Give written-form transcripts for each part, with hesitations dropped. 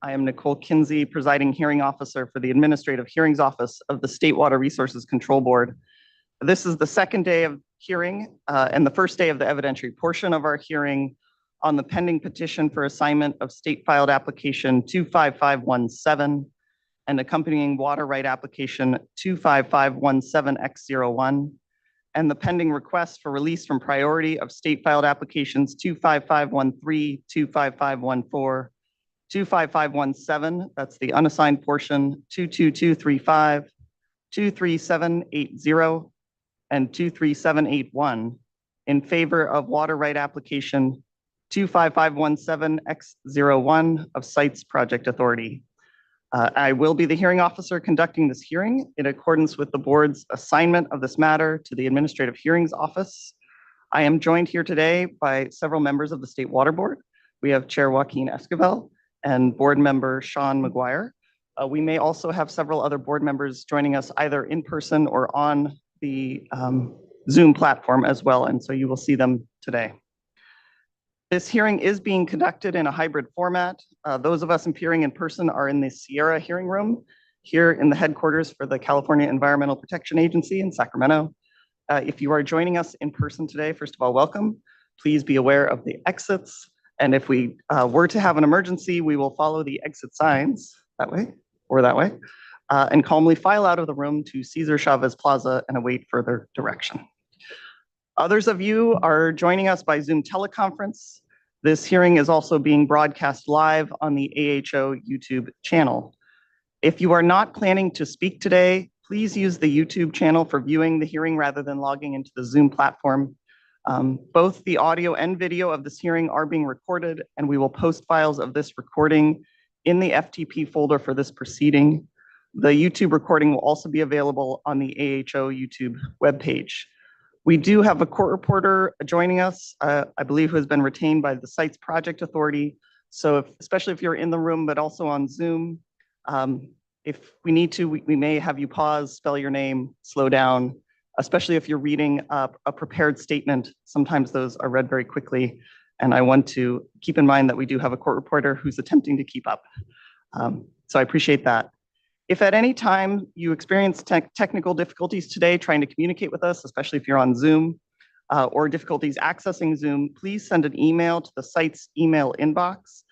I am Nicole Kinsey, presiding hearing officer for the Administrative Hearings Office of the State Water Resources Control Board. This is the second day of hearing and the first day of the evidentiary portion of our hearing on the pending petition for assignment of state filed application 25517 and accompanying water right application 25517X01 and the pending request for release from priority of state filed applications 25513, 25514, 25517, that's the unassigned portion, 22235, 23780, and 23781 in favor of water right application 25517X01 of Sites Project Authority. I will be the hearing officer conducting this hearing in accordance with the board's assignment of this matter to the Administrative Hearings Office. I am joined here today by several members of the State Water Board. We have Chair Joaquin Esquivel and board member Sean McGuire. We may also have several other board members joining us either in person or on the Zoom platform as well, and so you will see them today. This hearing is being conducted in a hybrid format. Those of us appearing in person are in the Sierra hearing room here in the headquarters for the California Environmental Protection Agency in Sacramento. If you are joining us in person today, first of all, welcome. Please be aware of the exits. And if we were to have an emergency, we will follow the exit signs that way or that way and calmly file out of the room to Cesar Chavez Plaza and await further direction. Others of you are joining us by Zoom teleconference. This hearing is also being broadcast live on the AHO YouTube channel. If you are not planning to speak today, please use the YouTube channel for viewing the hearing rather than logging into the Zoom platform. Both the audio and video of this hearing are being recorded, and we will post files of this recording in the FTP folder for this proceeding. The YouTube recording will also be available on the AHO YouTube webpage. We do have a court reporter joining us, I believe, who has been retained by the Sites Project Authority. So especially if you're in the room, but also on Zoom, if we need to, we may have you pause, spell your name, slow down, especially if you're reading a prepared statement. Sometimes those are read very quickly. And I want to keep in mind that we do have a court reporter who's attempting to keep up. So I appreciate that. If at any time you experience technical difficulties today trying to communicate with us, especially if you're on Zoom or difficulties accessing Zoom, please send an email to the Sites email inbox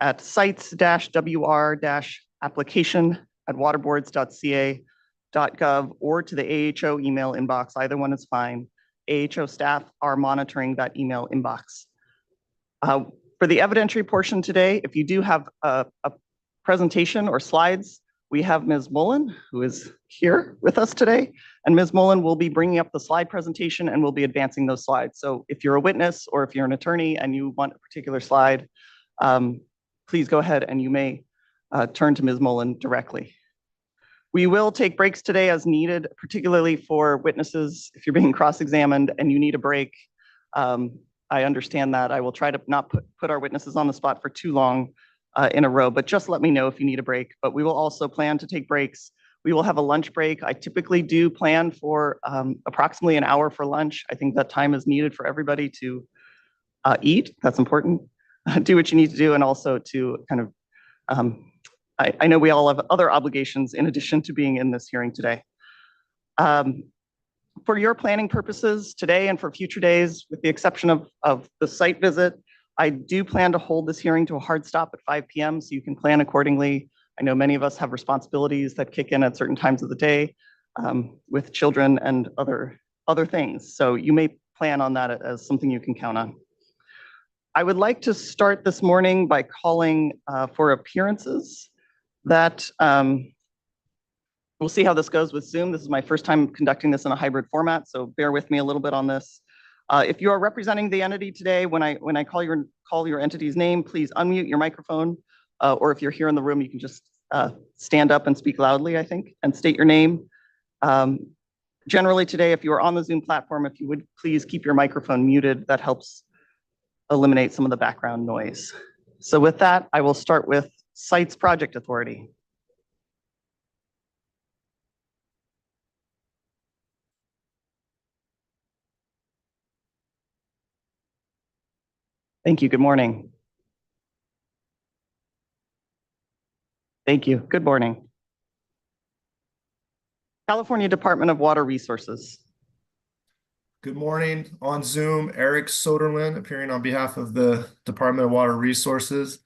at sites-wr-application@waterboards.ca.gov or to the AHO email inbox. Either one is fine. AHO staff are monitoring that email inbox. For the evidentiary portion today, if you do have a presentation or slides, we have Ms. Mullen, who is here with us today, and Ms. Mullen will be bringing up the slide presentation and will be advancing those slides. So if you're a witness or if you're an attorney and you want a particular slide, please go ahead and you may turn to Ms. Mullen directly. We will take breaks today as needed, particularly for witnesses. If you're being cross-examined and you need a break, I understand that. I will try to not put our witnesses on the spot for too long in a row, but just let me know if you need a break. But we will also plan to take breaks. We will have a lunch break. I typically do plan for approximately an hour for lunch. I think that time is needed for everybody to eat. That's important. Do what you need to do, and also to kind of, I know we all have other obligations in addition to being in this hearing today. For your planning purposes today and for future days, with the exception of the site visit, I do plan to hold this hearing to a hard stop at 5 p.m. so you can plan accordingly. I know many of us have responsibilities that kick in at certain times of the day with children and other things. So you may plan on that as something you can count on. I would like to start this morning by calling for appearances that we'll see how this goes with Zoom. This is my first time conducting this in a hybrid format, so bear with me a little bit on this. If you are representing the entity today, when I call your entity's name, please unmute your microphone, or if you're here in the room, you can just stand up and speak loudly, I think, and state your name. Generally today, if you are on the Zoom platform, if you would please keep your microphone muted, that helps eliminate some of the background noise. So with that, I will start with Sites Project Authority. Thank you. Good morning. Thank you. Good morning. California Department of Water Resources. Good morning. On Zoom, Eric Soderlin appearing on behalf of the Department of Water Resources.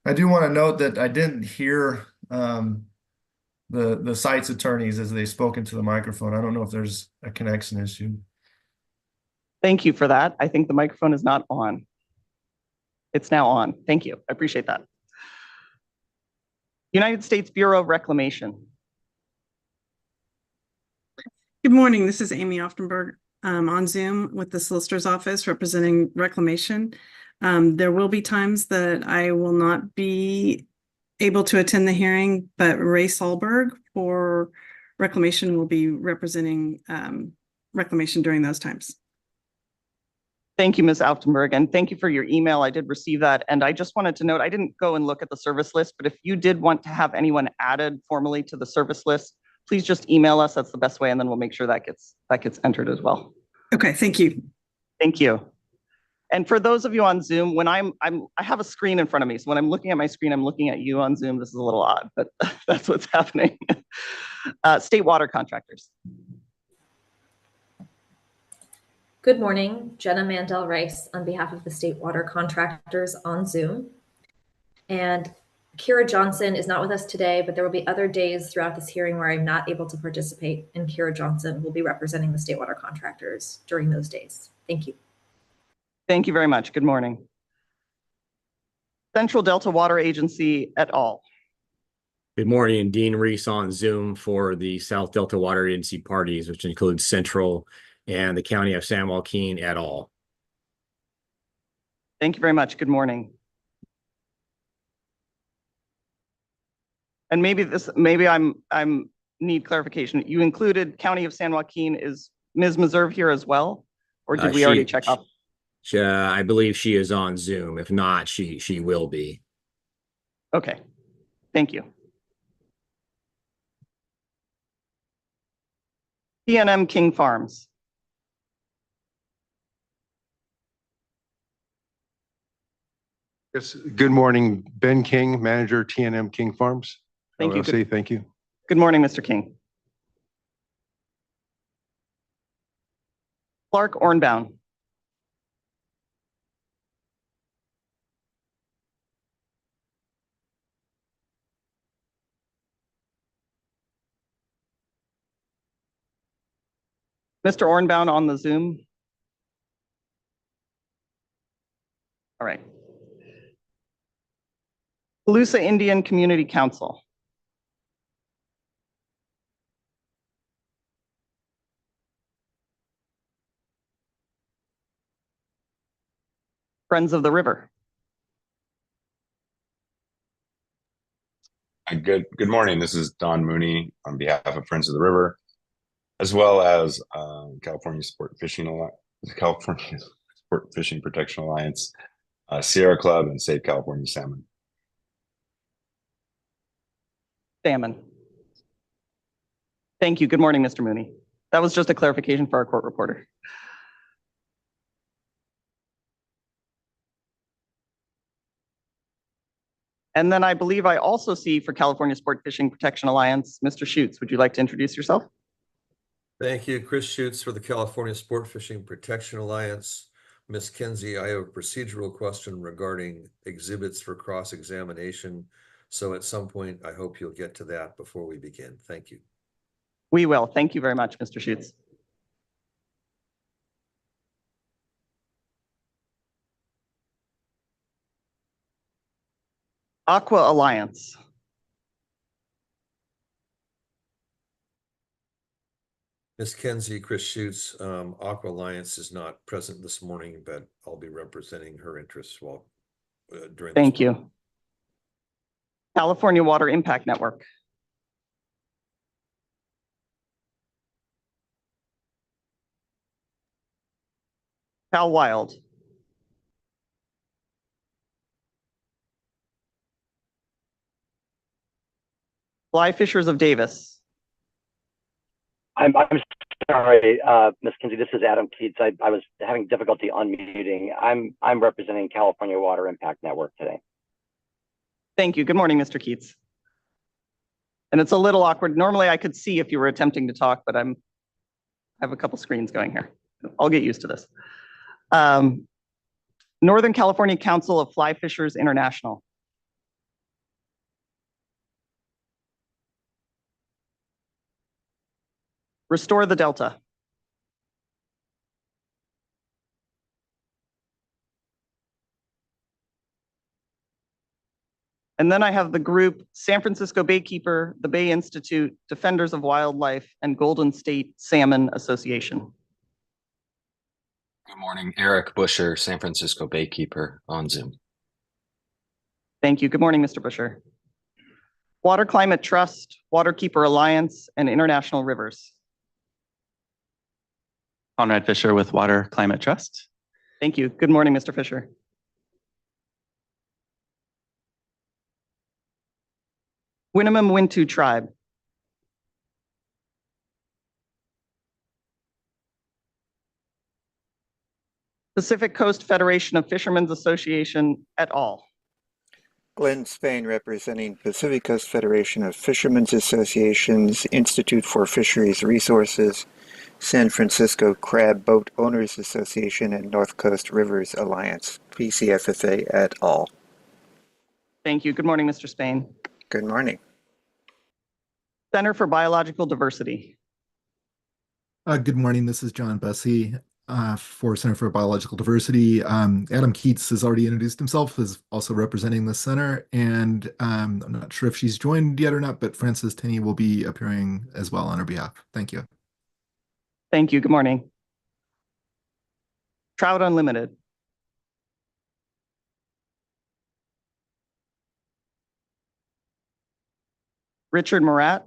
I do want to note that I didn't hear the site's attorneys as they spoke into the microphone. I don't know if there's a connection issue. Thank you for that. I think the microphone is not on. It's now on. Thank you. I appreciate that. United States Bureau of Reclamation. Good morning. This is Amy Oftenberg on Zoom with the Solicitor's Office representing Reclamation. There will be times that I will not be able to attend the hearing, but Ray Solberg for Reclamation will be representing Reclamation during those times. Thank you, Ms. Auftenberg, and thank you for your email. I did receive that, and I just wanted to note, I didn't go and look at the service list, but if you did want to have anyone added formally to the service list, please just email us. That's the best way, and then we'll make sure that gets entered as well. Okay, thank you. Thank you. And for those of you on Zoom, when I have a screen in front of me, so when I'm looking at my screen, I'm looking at you on Zoom. This is a little odd, but that's what's happening. State water contractors. Good morning, Jenna Mandel Rice on behalf of the state water contractors on Zoom. And Kira Johnson is not with us today, but there will be other days throughout this hearing where I'm not able to participate, and Kira Johnson will be representing the state water contractors during those days. Thank you. Thank you very much. Good morning. Central Delta Water Agency et al. Good morning, Dean Reese on Zoom for the South Delta Water Agency parties, which includes Central and the County of San Joaquin et al. Thank you very much. Good morning. And maybe I'm need clarification. You included County of San Joaquin. Is Ms. Meserve here as well? Or did we already check off? I believe she is on Zoom. If not, she will be. Okay. Thank you. P&M King Farms. Yes, good morning. Ben King, manager, TNM King Farms. Thank you. Thank you. Good morning, Mr. King. Clark Ornbaum. Mr. Ornbaum on the Zoom. All right. Calusa Indian Community Council. Friends of the River. Good morning. This is Don Mooney on behalf of Friends of the River, as well as California Sport Fishing Protection Alliance, Sierra Club, and Save California Salmon. Thank you. Good morning, Mr. Mooney. That was just a clarification for our court reporter. And then I believe I also see for California Sport Fishing Protection Alliance, Mr. Schutz. Would you like to introduce yourself? Thank you, Chris Schutz for the California Sport Fishing Protection Alliance. Ms. Kinsey, I have a procedural question regarding exhibits for cross-examination. So at some point, I hope you'll get to that before we begin. Thank you. We will. Thank you very much, Mr. Schutz. Aqua Alliance. Ms. Kinsey, Chris Schutz, Aqua Alliance is not present this morning, but I'll be representing her interests while during. Thank you. California Water Impact Network. Cal Wild. Fly Fishers of Davis. I'm sorry, Ms. Kinsey, this is Adam Keats. I was having difficulty unmuting. I'm representing California Water Impact Network today. Thank you. Good morning, Mr. Keats. And it's a little awkward. Normally I could see if you were attempting to talk, but I have a couple screens going here. I'll get used to this. Northern California Council of Fly Fishers International. Restore the Delta. And then I have the group San Francisco Baykeeper, the Bay Institute, Defenders of Wildlife, and Golden State Salmon Association. Good morning, Eric Busher, San Francisco Baykeeper on Zoom. Thank you. Good morning, Mr. Busher. Water Climate Trust, Waterkeeper Alliance, and International Rivers. Conrad Fisher with Water Climate Trust. Thank you. Good morning, Mr. Fisher. Winnemem Wintu Tribe. Pacific Coast Federation of Fishermen's Association et al. Glenn Spain representing Pacific Coast Federation of Fishermen's Associations, Institute for Fisheries Resources, San Francisco Crab Boat Owners Association, and North Coast Rivers Alliance, PCFFA et al. Thank you. Good morning, Mr. Spain. Good morning. Center for Biological Diversity. Good morning. This is John Bussey for Center for Biological Diversity. Adam Keats has already introduced himself as also representing the center, and I'm not sure if she's joined yet or not, but Frances Tenney will be appearing as well on her behalf. Thank you. Thank you. Good morning. Trout Unlimited. Richard Murat.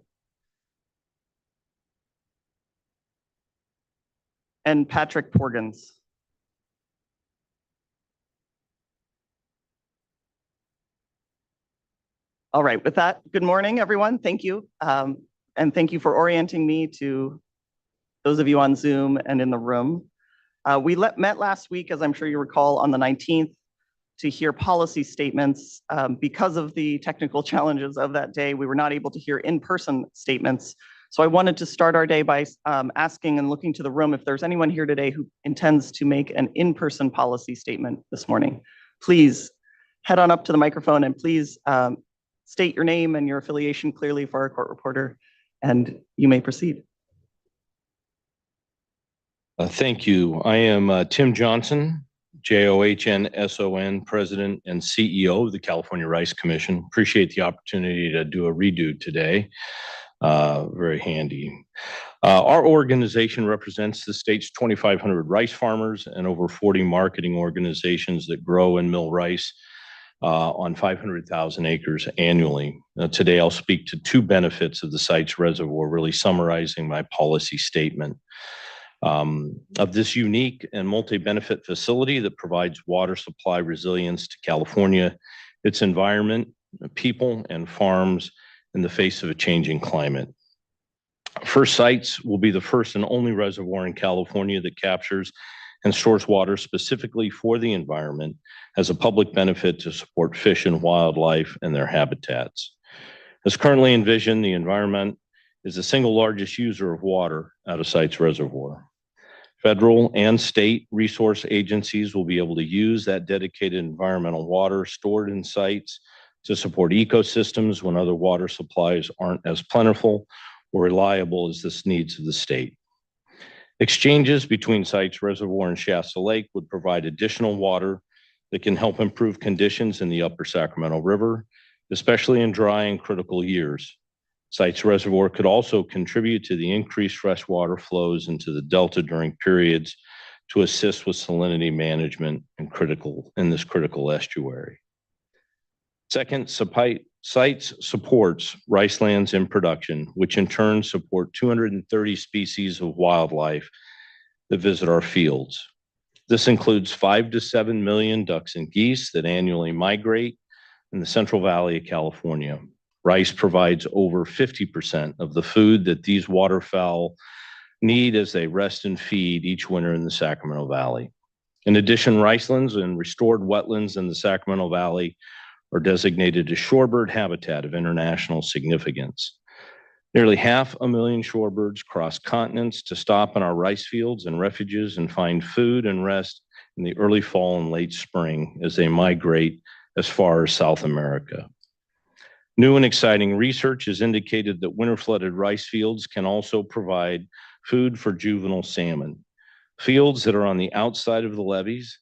And Patrick Porgans. All right, with that, good morning, everyone. Thank you. And thank you for orienting me to those of you on Zoom and in the room. We met last week, as I'm sure you recall, on the 19th to hear policy statements. Because of the technical challenges of that day, we were not able to hear in-person statements. So I wanted to start our day by asking and looking to the room if there's anyone here today who intends to make an in-person policy statement this morning. Please head on up to the microphone and please state your name and your affiliation clearly for our court reporter, and you may proceed. Thank you. I am Tim Johnson, JOHNSON, President and CEO of the California Rice Commission. Appreciate the opportunity to do a redo today. Very handy. Our organization represents the state's 2,500 rice farmers and over 40 marketing organizations that grow and mill rice on 500,000 acres annually. Today, I'll speak to two benefits of the site's reservoir, really summarizing my policy statement. Of this unique and multi-benefit facility that provides water supply resilience to California, its environment, people, and farms in the face of a changing climate. First Sites will be the first and only reservoir in California that captures and stores water specifically for the environment as a public benefit to support fish and wildlife and their habitats. As currently envisioned, the environment is the single largest user of water out of Sites Reservoir. Federal and state resource agencies will be able to use that dedicated environmental water stored in sites to support ecosystems when other water supplies aren't as plentiful or reliable as the needs of the state. Exchanges between Sites Reservoir and Shasta Lake would provide additional water that can help improve conditions in the upper Sacramento River, especially in dry and critical years. Sites Reservoir could also contribute to the increased freshwater flows into the Delta during periods to assist with salinity management in this critical estuary. Second, Sites supports rice lands in production, which in turn support 230 species of wildlife that visit our fields. This includes 5 to 7 million ducks and geese that annually migrate in the Central Valley of California. Rice provides over 50% of the food that these waterfowl need as they rest and feed each winter in the Sacramento Valley. In addition, ricelands and restored wetlands in the Sacramento Valley are designated as shorebird habitat of international significance. Nearly 500,000 shorebirds cross continents to stop in our rice fields and refuges and find food and rest in the early fall and late spring as they migrate as far as South America. New and exciting research has indicated that winter flooded rice fields can also provide food for juvenile salmon. Fields that are on the outside of the levees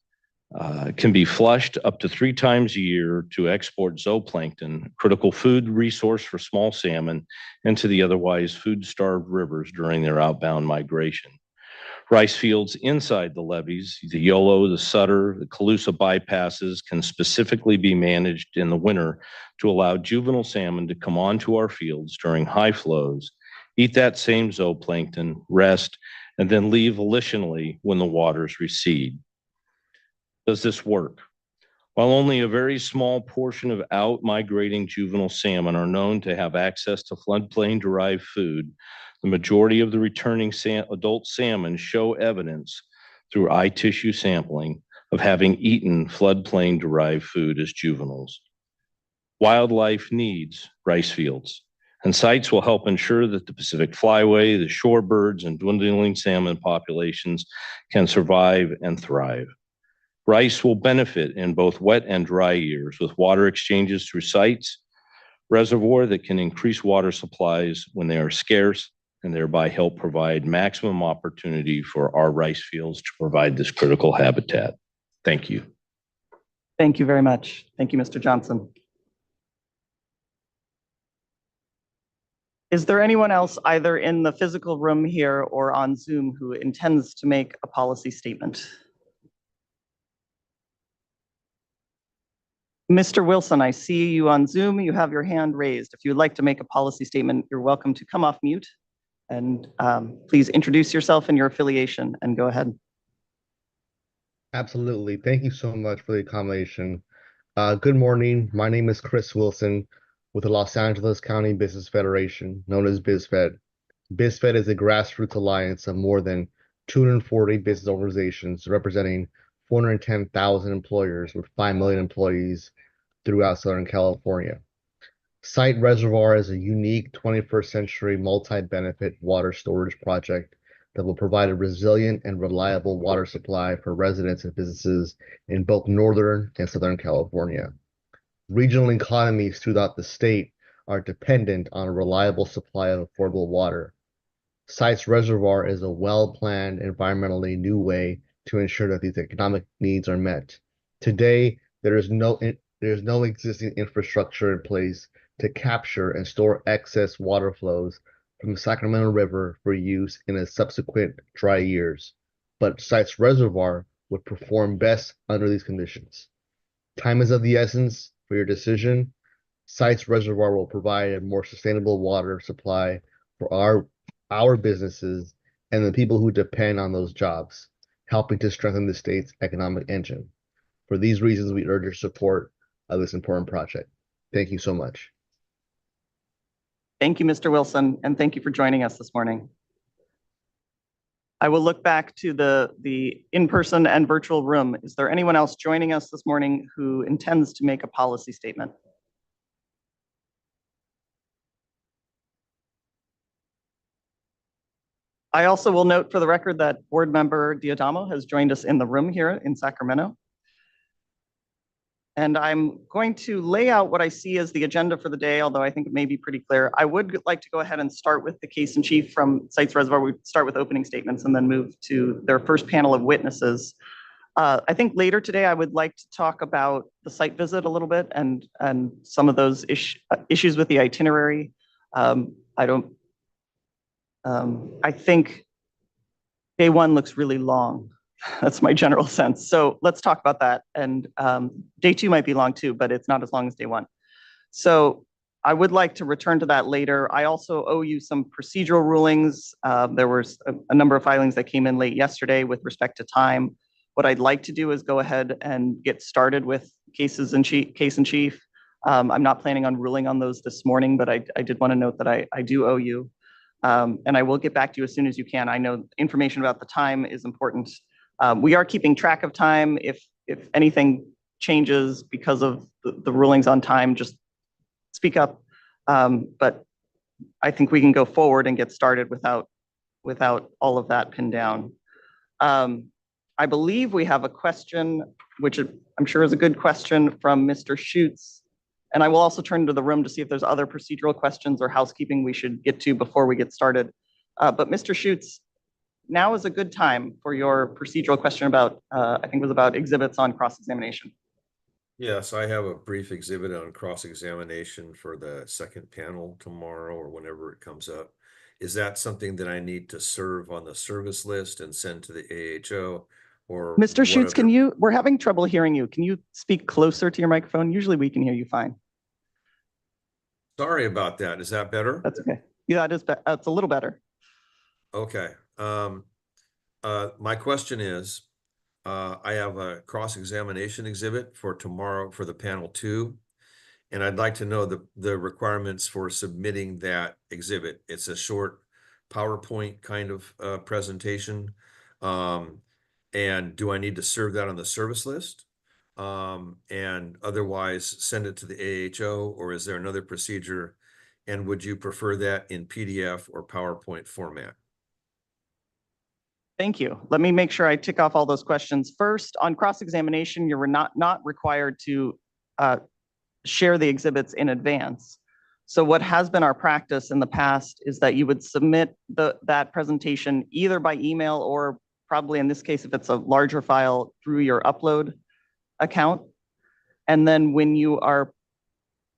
can be flushed up to 3 times a year to export zooplankton, critical food resource for small salmon, into the otherwise food-starved rivers during their outbound migration. Rice fields inside the levees, the Yolo, the Sutter, the Calusa bypasses can specifically be managed in the winter to allow juvenile salmon to come onto our fields during high flows, eat that same zooplankton, rest, and then leave volitionally when the waters recede. Does this work? While only a very small portion of out-migrating juvenile salmon are known to have access to floodplain-derived food, the majority of the returning adult salmon show evidence through eye tissue sampling of having eaten floodplain-derived food as juveniles. Wildlife needs rice fields, and sites will help ensure that the Pacific flyway, the shorebirds, and dwindling salmon populations can survive and thrive. Rice will benefit in both wet and dry years with water exchanges through sites, reservoir that can increase water supplies when they are scarce, and thereby help provide maximum opportunity for our rice fields to provide this critical habitat. Thank you. Thank you very much. Thank you, Mr. Johnson. Is there anyone else either in the physical room here or on Zoom who intends to make a policy statement? Mr. Wilson, I see you on Zoom. You have your hand raised. If you would like to make a policy statement, you're welcome to come off mute and please introduce yourself and your affiliation and go ahead. Absolutely. Thank you so much for the accommodation. Good morning. My name is Chris Wilson with the Los Angeles County Business Federation, known as BizFed. BizFed is a grassroots alliance of more than 240 business organizations representing 410,000 employers with 5 million employees throughout Southern California. Site Reservoir is a unique 21st century multi-benefit water storage project that will provide a resilient and reliable water supply for residents and businesses in both Northern and Southern California. Regional economies throughout the state are dependent on a reliable supply of affordable water. Site's Reservoir is a well-planned, environmentally new way to ensure that these economic needs are met. Today, there is no existing infrastructure in place to capture and store excess water flows from the Sacramento River for use in its subsequent dry years, but Site's Reservoir would perform best under these conditions. Time is of the essence for your decision. Site's Reservoir will provide a more sustainable water supply for our businesses and the people who depend on those jobs, helping to strengthen the state's economic engine. For these reasons, we urge your support of this important project. Thank you so much. Thank you, Mr. Wilson, and thank you for joining us this morning. I will look back to the in-person and virtual room. Is there anyone else joining us this morning who intends to make a policy statement? I also will note for the record that board member Diadamo has joined us in the room here in Sacramento. And I'm going to lay out what I see as the agenda for the day, although I think it may be pretty clear. I would like to go ahead and start with the case in chief from Sites Reservoir. We start with opening statements and then move to their first panel of witnesses. I think later today, I would like to talk about the site visit a little bit and some of those issues with the itinerary. I think day one looks really long. That's my general sense. So let's talk about that. And day two might be long too, but it's not as long as day one. So I would like to return to that later. I also owe you some procedural rulings. There was a number of filings that came in late yesterday with respect to time. What I'd like to do is go ahead and get started with case in chief. I'm not planning on ruling on those this morning, but I did want to note that I do owe you. And I will get back to you as soon as you can. I know information about the time is important. We are keeping track of time. If anything changes because of the rulings on time, just speak up. But I think we can go forward and get started without all of that pinned down. I believe we have a question, which I'm sure is a good question from Mr. Schutz. And I will also turn to the room to see if there's other procedural questions or housekeeping we should get to before we get started. But Mr. Schutz, now is a good time for your procedural question about, I think it was about exhibits on cross-examination. Yes, I have a brief exhibit on cross-examination for the second panel tomorrow or whenever it comes up. Is that something that I need to serve on the service list and send to the AHO? Or Mr. Schutz, we're having trouble hearing you. Can you speak closer to your microphone? Usually we can hear you fine. Sorry about that. Is that better? That's okay. Yeah, it's a little better. Okay. My question is, I have a cross-examination exhibit for tomorrow for the panel 2, and I'd like to know the requirements for submitting that exhibit. It's a short PowerPoint kind of presentation. And do I need to serve that on the service list? And otherwise send it to the AHO, or is there another procedure? And would you prefer that in PDF or PowerPoint format? Thank you. Let me make sure I tick off all those questions. First, on cross-examination, you're not required to share the exhibits in advance. So what has been our practice in the past is that you would submit that presentation either by email or probably in this case, if it's a larger file, through your upload account. And then when you are,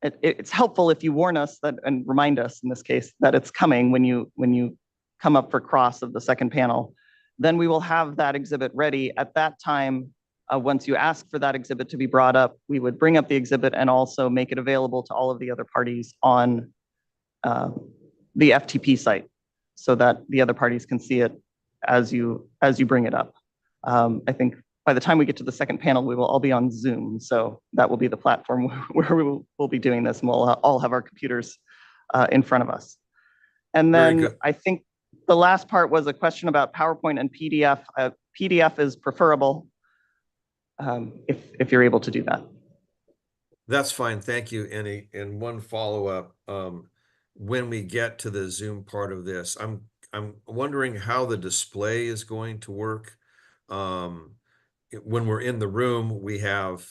it's helpful if you warn us that and remind us in this case that it's coming when you come up for cross of the second panel. Then we will have that exhibit ready. At that time, once you ask for that exhibit to be brought up, we would bring up the exhibit and also make it available to all of the other parties on the FTP site so that the other parties can see it as you bring it up. I think by the time we get to the second panel, we will all be on Zoom. So that will be the platform where we'll be doing this, and we'll all have our computers in front of us. And then I think the last part was a question about PowerPoint and PDF. PDF is preferable if you're able to do that. That's fine. Thank you. And one follow-up. When we get to the Zoom part of this, I'm wondering how the display is going to work. When we're in the room, we have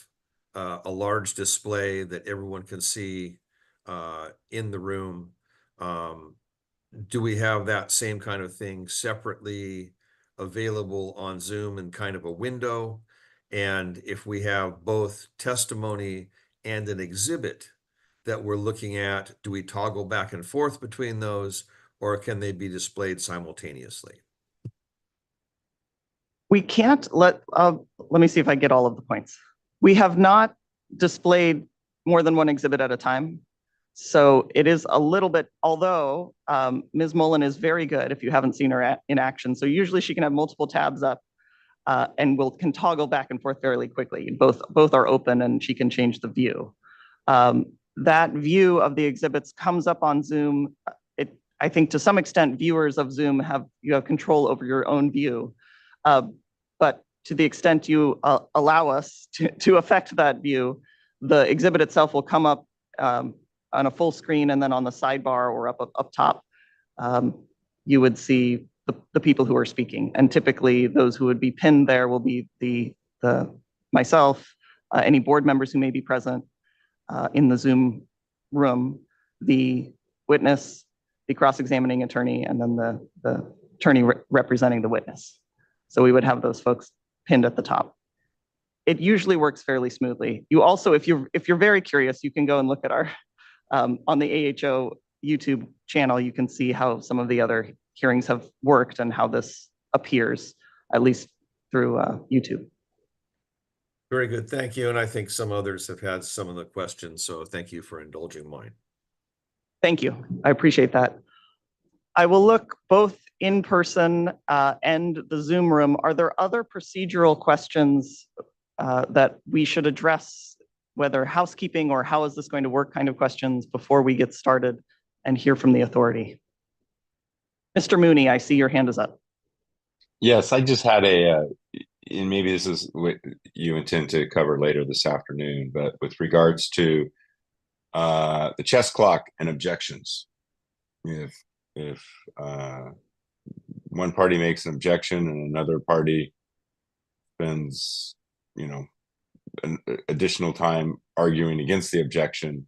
a large display that everyone can see in the room. Do we have that same kind of thing separately available on Zoom in kind of a window? And if we have both testimony and an exhibit that we're looking at, do we toggle back and forth between those, or can they be displayed simultaneously? We can't let me see if I get all of the points. We have not displayed more than one exhibit at a time. So it is a little bit, although Ms. Mullen is very good if you haven't seen her in action. So usually she can have multiple tabs up and can toggle back and forth fairly quickly. Both are open and she can change the view. That view of the exhibits comes up on Zoom. I think to some extent viewers of Zoom have control over your own view. But to the extent you allow us to affect that view, the exhibit itself will come up on a full screen, and then on the sidebar or up top, you would see the people who are speaking. And typically those who would be pinned there will be myself, any board members who may be present in the Zoom room, the witness, the cross-examining attorney, and then the attorney representing the witness. So we would have those folks pinned at the top. It usually works fairly smoothly. You also, if you're very curious, you can go and look at our on the AHO YouTube channel. You can see how some of the other hearings have worked and how this appears, at least through YouTube. Very good. Thank you. And I think some others have had some of the questions, so thank you for indulging mine. Thank you. I appreciate that. I will look both in person and the Zoom room. Are there other procedural questions that we should address, whether housekeeping or how is this going to work kind of questions before we get started and hear from the authority? Mr. Mooney, I see your hand is up. Yes, I just had and maybe this is what you intend to cover later this afternoon, but with regards to the chess clock and objections, if one party makes an objection and another party spends, an additional time arguing against the objection,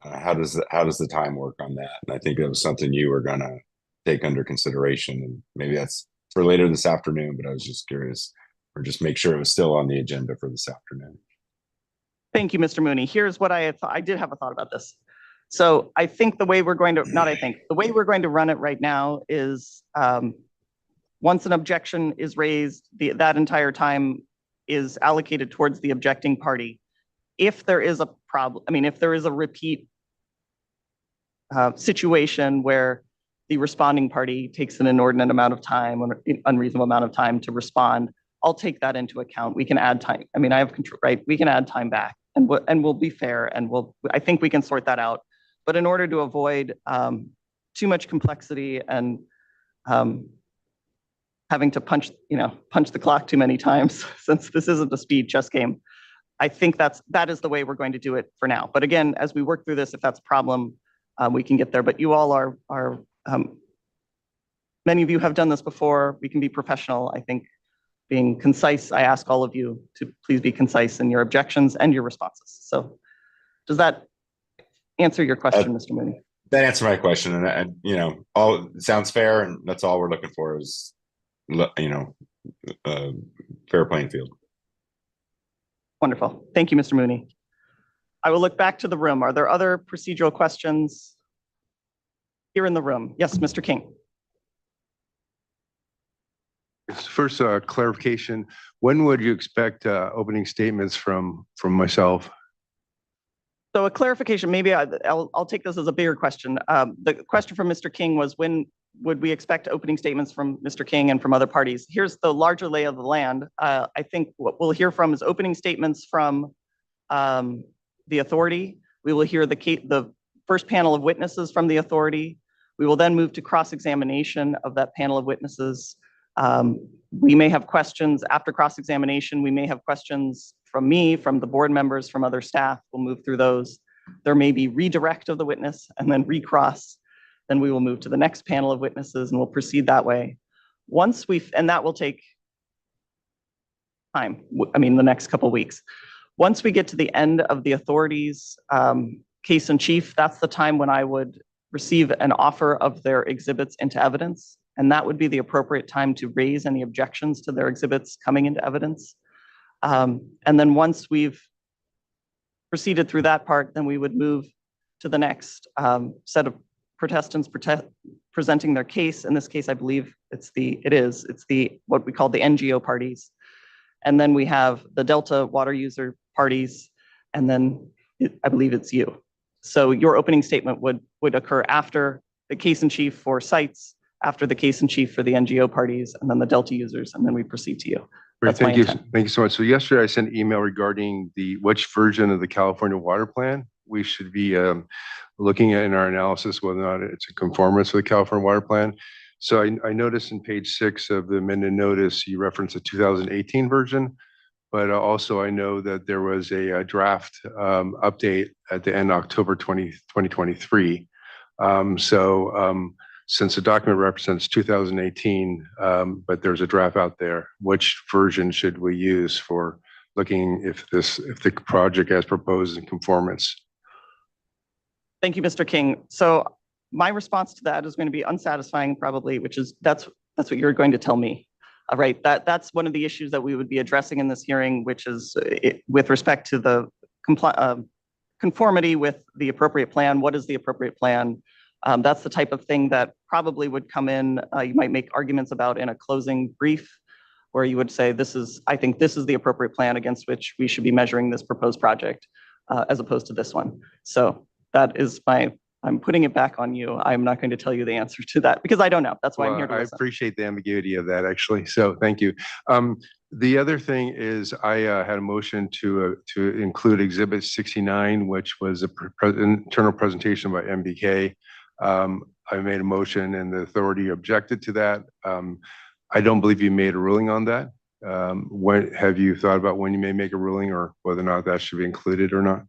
how does the time work on that? And I think that was something you were gonna take under consideration, and maybe that's for later this afternoon, but I was just curious, or just make sure it was still on the agenda for this afternoon. Thank you, Mr. Mooney. Here's what I had thought. I did have a thought about this. So I think the way we're going to, the way we're going to run it right now is once an objection is raised, that entire time is allocated towards the objecting party. If there is a problem, if there is a repeat situation where the responding party takes an inordinate amount of time or unreasonable amount of time to respond, I'll take that into account. We can add time. I have control, right? We can add time back, and we'll be fair, and I think we can sort that out. But in order to avoid too much complexity and having to punch the clock too many times, since this isn't a speed chess game, I think that is the way we're going to do it for now. But again, as we work through this, if that's a problem, we can get there. But you all are many of you have done this before. We can be professional. I think being concise, I ask all of you to please be concise in your objections and your responses. So does that answer your question, Mr. Mooney? That answered my question, and all sounds fair, and that's all we're looking for is fair playing field. Wonderful. Thank you, Mr. Mooney. I will look back to the room. Are there other procedural questions here in the room? Yes, Mr. King. First, clarification. When would you expect opening statements from myself? So a clarification, maybe I'll take this as a bigger question. The question from Mr. King was, when would we expect opening statements from Mr. King and from other parties? Here's the larger lay of the land. I think what we'll hear from is opening statements from the authority. We will hear the first panel of witnesses from the authority. We will then move to cross-examination of that panel of witnesses. We may have questions after cross-examination. We may have questions from me, from the board members, from other staff. We'll move through those. There may be redirect of the witness and then recross. Then we will move to the next panel of witnesses and we'll proceed that way. And that will take time, the next couple of weeks. Once we get to the end of the authority's case in chief, that's the time when I would receive an offer of their exhibits into evidence. And that would be the appropriate time to raise any objections to their exhibits coming into evidence. And then once we've proceeded through that part, then we would move to the next set of protestants presenting their case. In this case, I believe it's what we call the NGO parties. And then we have the Delta water user parties. And then I believe it's you. So your opening statement would occur after the case in chief for sites, after the case in chief for the NGO parties, and then the Delta users, and then we proceed to you. Great, thank you. Thank you so much. So yesterday I sent an email regarding which version of the California Water Plan we should be looking at in our analysis, whether or not it's a conformance with the California Water Plan. So I noticed in page 6 of the amended notice, you referenced a 2018 version, but also I know that there was a draft update at the end of October 2023. Since the document represents 2018, but there's a draft out there, which version should we use for looking if the project as proposed is in conformance? Thank you, Mr. King. So my response to that is going to be unsatisfying, probably, which is that's what you're going to tell me. All right, that's one of the issues that we would be addressing in this hearing, which is with respect to the conformity with the appropriate plan. What is the appropriate plan? That's the type of thing that probably would come in. You might make arguments about in a closing brief, where you would say, I think this is the appropriate plan against which we should be measuring this proposed project, as opposed to this one. So that is I'm putting it back on you. I'm not going to tell you the answer to that because I don't know. That's why I'm here to listen. I appreciate the ambiguity of that, actually. So thank you. The other thing is I had a motion to include Exhibit 69, which was an internal presentation by MBK. I made a motion and the authority objected to that. I don't believe you made a ruling on that. Have you thought about when you may make a ruling or whether or not that should be included or not?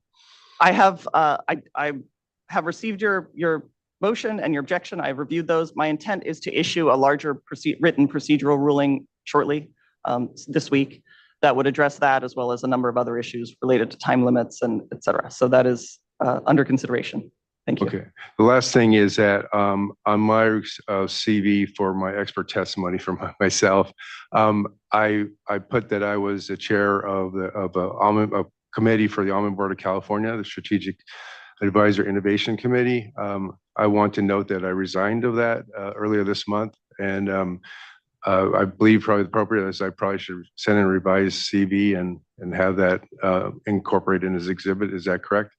I have received your motion and your objection. I've reviewed those. My intent is to issue a larger written procedural ruling shortly this week that would address that as well as a number of other issues related to time limits and et cetera. So that is under consideration. Thank you. Okay. The last thing is that on my CV for my expert testimony for myself, I put that I was the chair of a committee for the Almond Board of California, the Strategic Advisor Innovation Committee. I want to note that I resigned of that earlier this month, and I believe probably the appropriate is I probably should send in a revised CV and have that incorporated in his exhibit. Is that correct?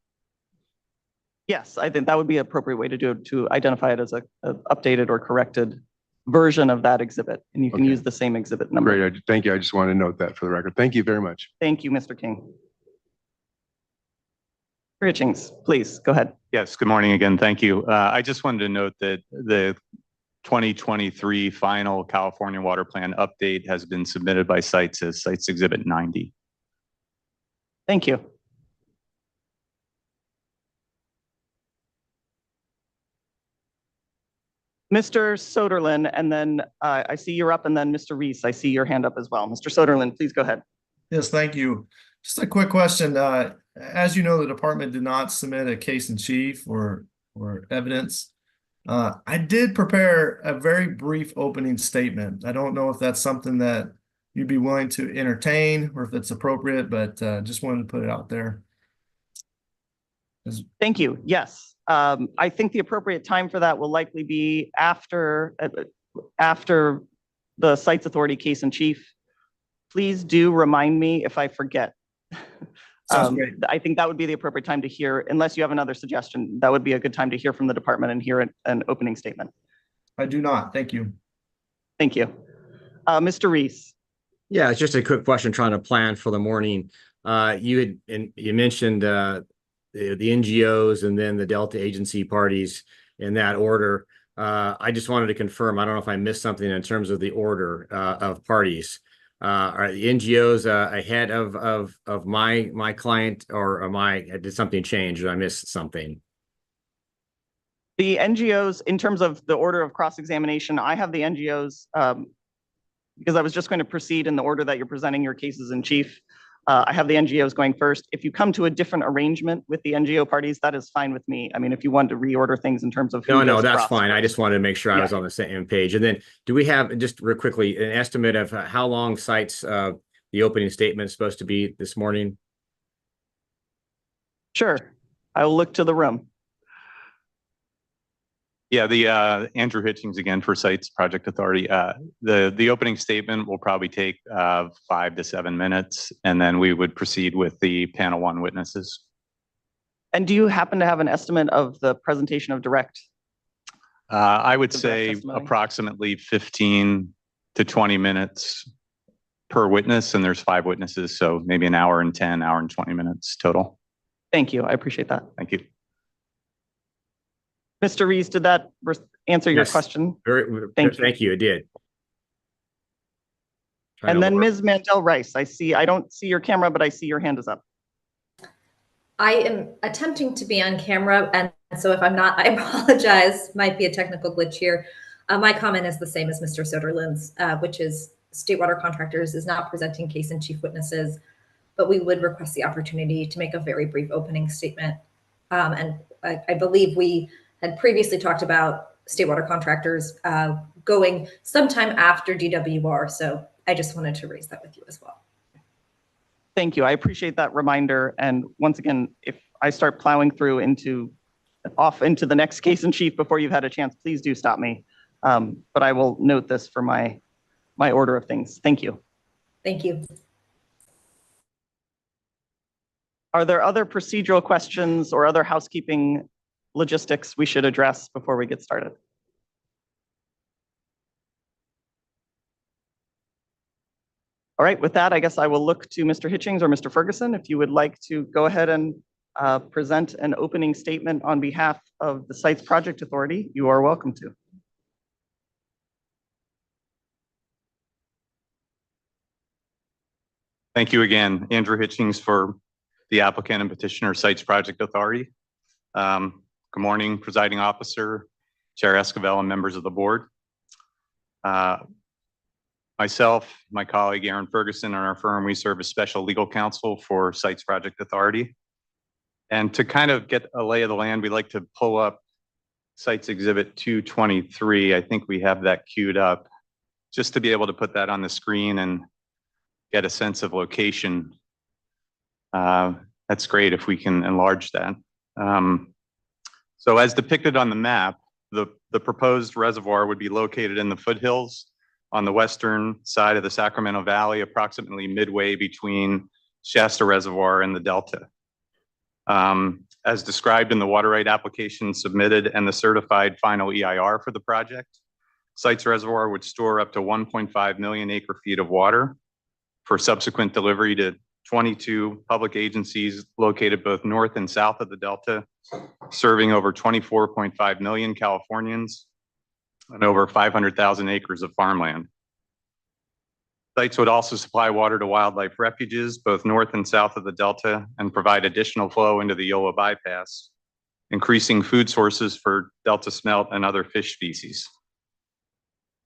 Yes, I think that would be an appropriate way to do it, to identify it as an updated or corrected version of that exhibit. And you can use the same exhibit number. Great. Thank you. I just want to note that for the record. Thank you very much. Thank you, Mr. King. Richings, please go ahead. Yes, good morning again. Thank you. I just wanted to note that the 2023 final California Water Plan update has been submitted by Sites as Sites Exhibit 90. Thank you. Mr. Soderlin, and then I see you're up, and then Mr. Reese, I see your hand up as well. Mr. Soderlin, please go ahead. Yes, thank you. Just a quick question. As you know, the department did not submit a case in chief or evidence. I did prepare a very brief opening statement. I don't know if that's something that you'd be willing to entertain or if it's appropriate, but just wanted to put it out there. Thank you. Yes. I think the appropriate time for that will likely be after the Sites Authority case in chief. Please do remind me if I forget. Sounds great. I think that would be the appropriate time to hear, unless you have another suggestion, that would be a good time to hear from the department and hear an opening statement. I do not. Thank you. Thank you. Mr. Reese. Yeah, it's just a quick question trying to plan for the morning. You mentioned the NGOs and then the Delta agency parties in that order. I just wanted to confirm, I don't know if I missed something in terms of the order of parties. Are the NGOs ahead of my client, or did something change? Did I miss something? The NGOs, in terms of the order of cross-examination, I have the NGOs because I was just going to proceed in the order that you're presenting your cases in chief. I have the NGOs going first. If you come to a different arrangement with the NGO parties, that is fine with me. I mean, if you want to reorder things in terms of no, that's fine. I just wanted to make sure I was on the same page. And then, do we have, just real quickly, an estimate of how long Sites the opening statement is supposed to be this morning? Sure, I will look to the room. Yeah, the Andrew Hitchings again for Sites Project Authority. The opening statement will probably take 5 to 7 minutes, and then we would proceed with the panel one witnesses. And do you happen to have an estimate of the presentation of direct? I would say approximately 15 to 20 minutes per witness, and there's 5 witnesses, so maybe an hour and 10, hour and 20 minutes total. Thank you. I appreciate that. Thank you. Mr. Reese, did that answer your question? Thank you. It did. And then Ms. Mandel-Rice, I don't see your camera, but I see your hand is up. I am attempting to be on camera, and so if I'm not, I apologize. Might be a technical glitch here. My comment is the same as Mr. Soderlin's, which is State Water Contractors is not presenting case in chief witnesses, but we would request the opportunity to make a very brief opening statement. And I believe we had previously talked about State Water Contractors going sometime after DWR. So I just wanted to raise that with you as well. Thank you. I appreciate that reminder. And once again, if I start plowing through off into the next case in chief before you've had a chance, please do stop me. But I will note this for my order of things. Thank you. Thank you. Are there other procedural questions or other housekeeping logistics we should address before we get started? All right, with that, I guess I will look to Mr. Hitchings or Mr. Ferguson. If you would like to go ahead and present an opening statement on behalf of the Sites Project Authority, you are welcome to. Thank you again, Andrew Hitchings for the applicant and petitioner Sites Project Authority. Good morning, presiding officer, Chair Esquivel, and members of the board. Myself, my colleague Aaron Ferguson, and our firm, we serve as special legal counsel for Sites Project Authority. And to kind of get a lay of the land, we like to pull up Sites Exhibit 223. I think we have that queued up just to be able to put that on the screen and get a sense of location. That's great if we can enlarge that. So as depicted on the map, the proposed reservoir would be located in the foothills on the western side of the Sacramento Valley, approximately midway between Shasta Reservoir and the Delta. As described in the water right application submitted and the certified final EIR for the project, Sites Reservoir would store up to 1.5 million acre feet of water for subsequent delivery to 22 public agencies located both north and south of the Delta, serving over 24.5 million Californians and over 500,000 acres of farmland. Sites would also supply water to wildlife refuges, both north and south of the Delta, and provide additional flow into the Yola bypass, increasing food sources for Delta smelt and other fish species.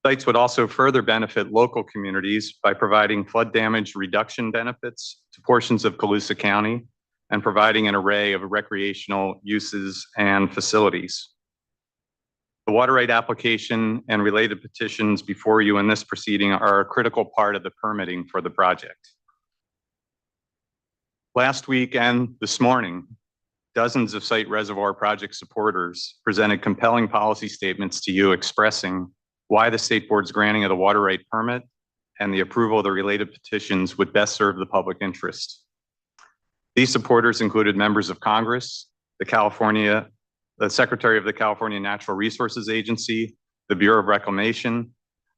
Sites would also further benefit local communities by providing flood damage reduction benefits to portions of Colusa County and providing an array of recreational uses and facilities. The water right application and related petitions before you in this proceeding are a critical part of the permitting for the project. Last week and this morning, dozens of Site Reservoir project supporters presented compelling policy statements to you expressing why the state board's granting of the water right permit and the approval of the related petitions would best serve the public interest. These supporters included members of Congress, the Secretary of the California Natural Resources Agency, the Bureau of Reclamation,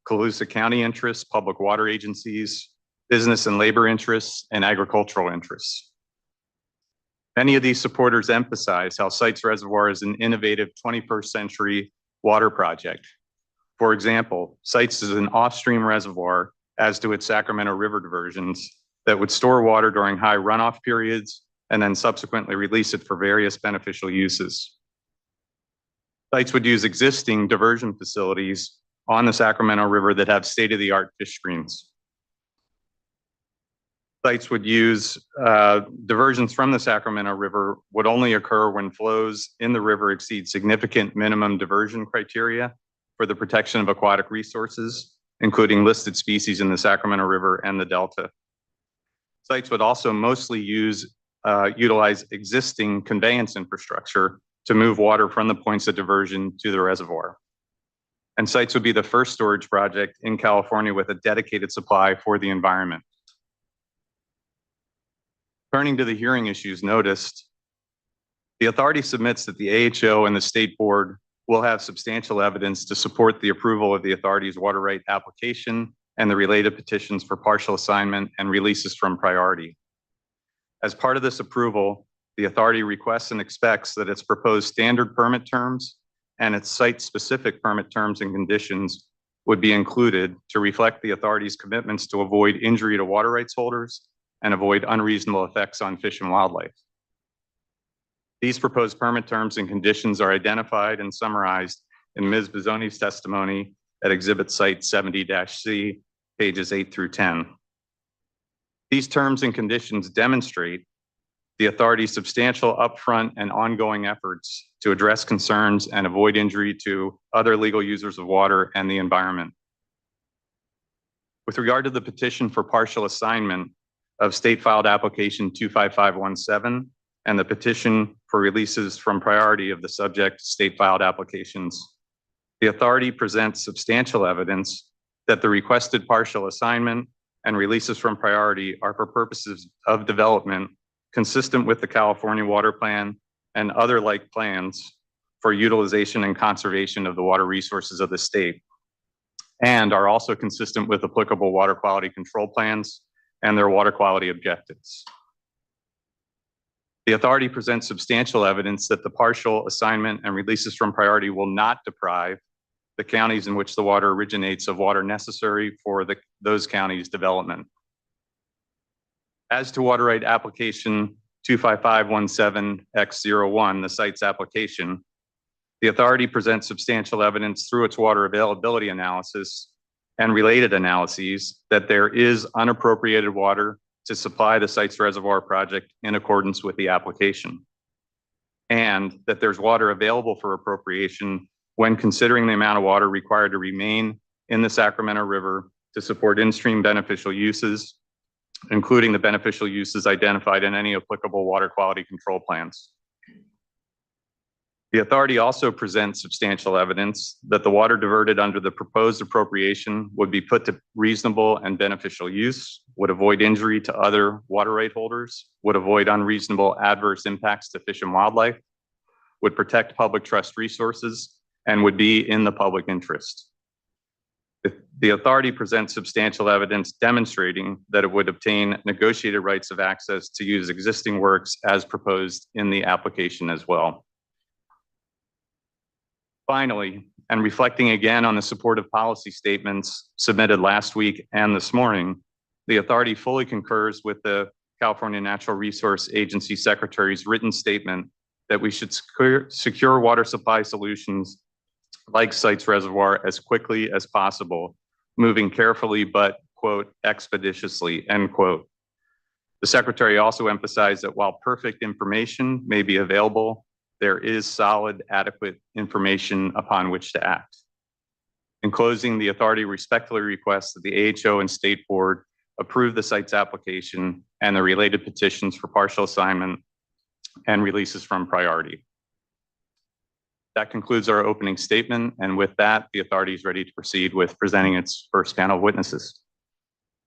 Colusa County interests, public water agencies, business and labor interests, and agricultural interests. Many of these supporters emphasize how Sites Reservoir is an innovative 21st century water project. For example, Sites is an off-stream reservoir, as do its Sacramento River diversions, that would store water during high runoff periods and then subsequently release it for various beneficial uses. Sites would use existing diversion facilities on the Sacramento River that have state-of-the-art fish screens. Sites would use diversions from the Sacramento River would only occur when flows in the river exceed significant minimum diversion criteria for the protection of aquatic resources, including listed species in the Sacramento River and the Delta. Sites would also mostly utilize existing conveyance infrastructure to move water from the points of diversion to the reservoir. And Sites would be the first storage project in California with a dedicated supply for the environment. Turning to the hearing issues noticed, the authority submits that the AHO and the state board will have substantial evidence to support the approval of the authority's water right application and the related petitions for partial assignment and releases from priority. As part of this approval, the authority requests and expects that its proposed standard permit terms and its site-specific permit terms and conditions would be included to reflect the authority's commitments to avoid injury to water rights holders and avoid unreasonable effects on fish and wildlife. These proposed permit terms and conditions are identified and summarized in Ms. Bizzoni's testimony at Exhibit Site 70-C, pages 8 through 10. These terms and conditions demonstrate the authority's substantial upfront and ongoing efforts to address concerns and avoid injury to other legal users of water and the environment. With regard to the petition for partial assignment of state filed application 25517 and the petition for releases from priority of the subject state filed applications, the authority presents substantial evidence that the requested partial assignment and releases from priority are for purposes of development consistent with the California Water Plan and other like plans for utilization and conservation of the water resources of the state, and are also consistent with applicable water quality control plans and their water quality objectives. The authority presents substantial evidence that the partial assignment and releases from priority will not deprive the counties in which the water originates of water necessary for those counties' development. As to water right application 25517X01, the site's application, The authority presents substantial evidence through its water availability analysis and related analyses that there is unappropriated water to supply the site's reservoir project in accordance with the application, and that there's water available for appropriation when considering the amount of water required to remain in the Sacramento River to support in-stream beneficial uses, including the beneficial uses identified in any applicable water quality control plans. The authority also presents substantial evidence that the water diverted under the proposed appropriation would be put to reasonable and beneficial use, would avoid injury to other water right holders, would avoid unreasonable adverse impacts to fish and wildlife, would protect public trust resources, and would be in the public interest. The authority presents substantial evidence demonstrating that it would obtain negotiated rights of access to use existing works as proposed in the application as well. Finally, and reflecting again on the supportive policy statements submitted last week and this morning, the authority fully concurs with the California Natural Resource Agency Secretary's written statement that we should secure water supply solutions like Sites Reservoir as quickly as possible, moving carefully but, quote, expeditiously, end quote. The Secretary also emphasized that while perfect information may be available, there is solid, adequate information upon which to act. In closing, the authority respectfully requests that the AHO and State Board approve the site's application and the related petitions for partial assignment and releases from priority. That concludes our opening statement. And with that, the authority is ready to proceed with presenting its first panel of witnesses.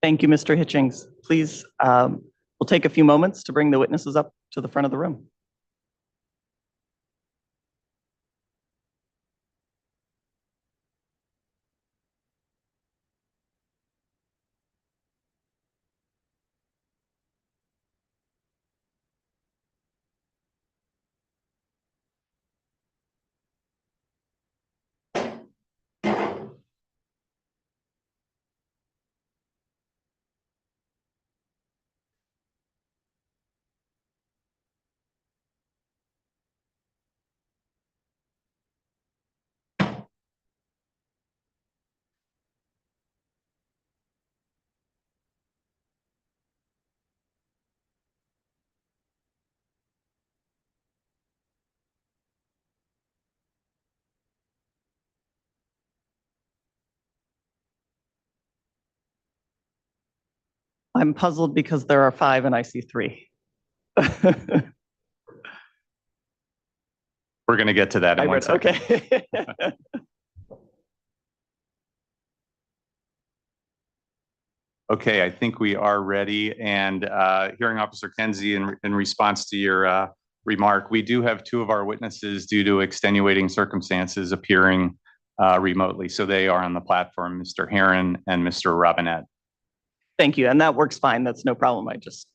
Thank you, Mr. Hitchings. Please, we'll take a few moments to bring the witnesses up to the front of the room. I'm puzzled because there are 5 and I see 3. We're going to get to that in 1 second. Okay. Okay, I think we are ready. And Hearing Officer Kenzie, in response to your remark, we do have 2 of our witnesses due to extenuating circumstances appearing remotely. So they are on the platform, Mr. Heron and Mr. Robinette. Thank you. And that works fine. That's no problem. I just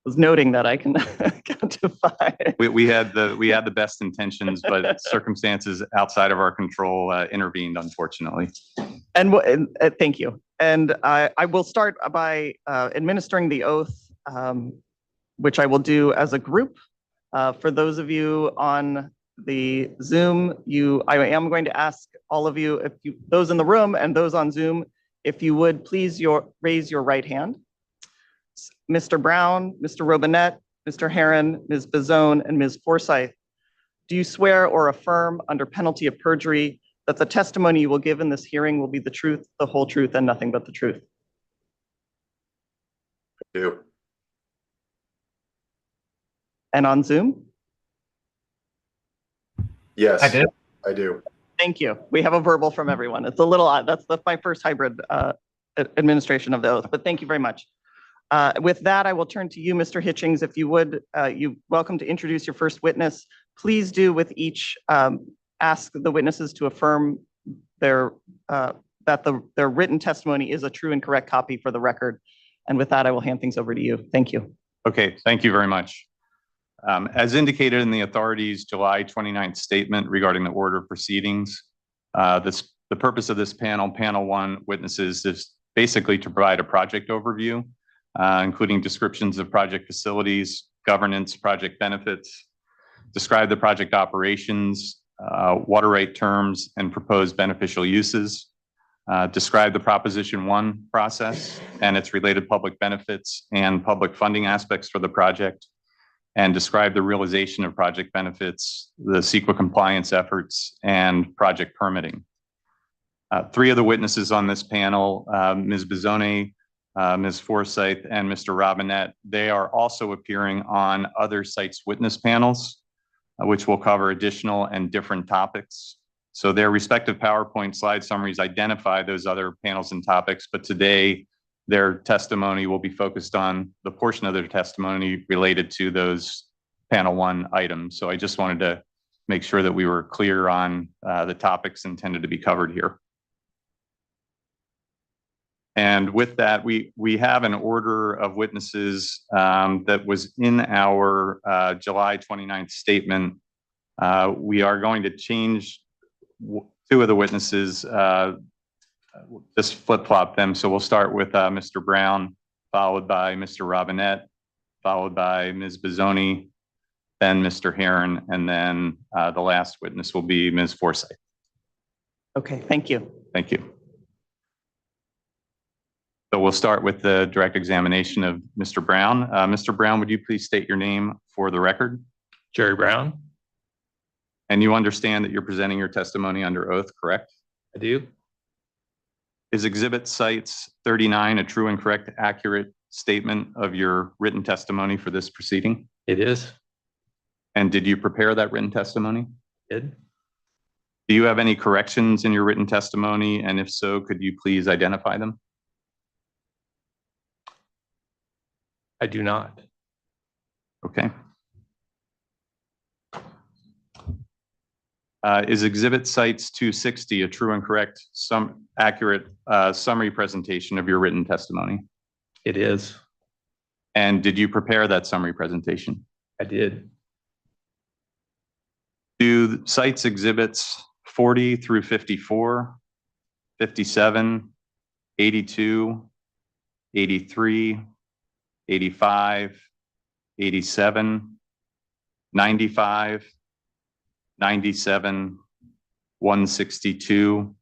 was noting that I can count to 5. We had the best intentions, but circumstances outside of our control intervened, unfortunately. And thank you. And I will start by administering the oath, which I will do as a group. For those of you on the Zoom, I am going to ask all of you, those in the room and those on Zoom, if you would please raise your right hand. Mr. Brown, Mr. Robinette, Mr. Heron, Ms. Bazone, and Ms. Forsyth, do you swear or affirm under penalty of perjury that the testimony you will give in this hearing will be the truth, the whole truth, and nothing but the truth? I do. And on Zoom? Yes, I do. I do. Thank you. We have a verbal from everyone. It's a little odd. That's my first hybrid administration of the oath, but thank you very much. With that, I will turn to you, Mr. Hitchings. If you would, you're welcome to introduce your first witness. Please do with each ask the witnesses to affirm that their written testimony is a true and correct copy for the record. And with that, I will hand things over to you. Thank you. Okay, thank you very much. As indicated in the authority's July 29th statement regarding the order of proceedings, the purpose of this panel 1 witnesses, is basically to provide a project overview, including descriptions of project facilities, governance, project benefits, describe the project operations, water right terms and proposed beneficial uses, describe the Proposition 1 process and its related public benefits and public funding aspects for the project, and describe the realization of project benefits, the CEQA compliance efforts, and project permitting. Three of the witnesses on this panel, Ms. Bizzoni, Ms. Forsyth, and Mr. Robinette, they are also appearing on other sites witness panels, which will cover additional and different topics. So their respective PowerPoint slide summaries identify those other panels and topics, but today their testimony will be focused on the portion of their testimony related to those panel 1 items. So I just wanted to make sure that we were clear on the topics intended to be covered here. And with that, we have an order of witnesses that was in our July 29th statement. We are going to change 2 of the witnesses, just flip-flop them. So we'll start with Mr. Brown, followed by Mr. Robinette, followed by Ms. Bizzoni, then Mr. Heron, and then the last witness will be Ms. Forsyth. Okay, thank you. Thank you. So we'll start with the direct examination of Mr. Brown. Mr. Brown, would you please state your name for the record? Jerry Brown. And you understand that you're presenting your testimony under oath, correct? I do. Is Exhibit Cites 39 a true and correct, accurate statement of your written testimony for this proceeding? It is. And did you prepare that written testimony? Did. Do you have any corrections in your written testimony? And if so, could you please identify them? I do not. Okay. Is Exhibit Cites 260 a true and correct, accurate summary presentation of your written testimony? It is. And did you prepare that summary presentation? I did. Do Cites Exhibits 40 through 54, 57, 82, 83, 85, 87, 95, 97, 162,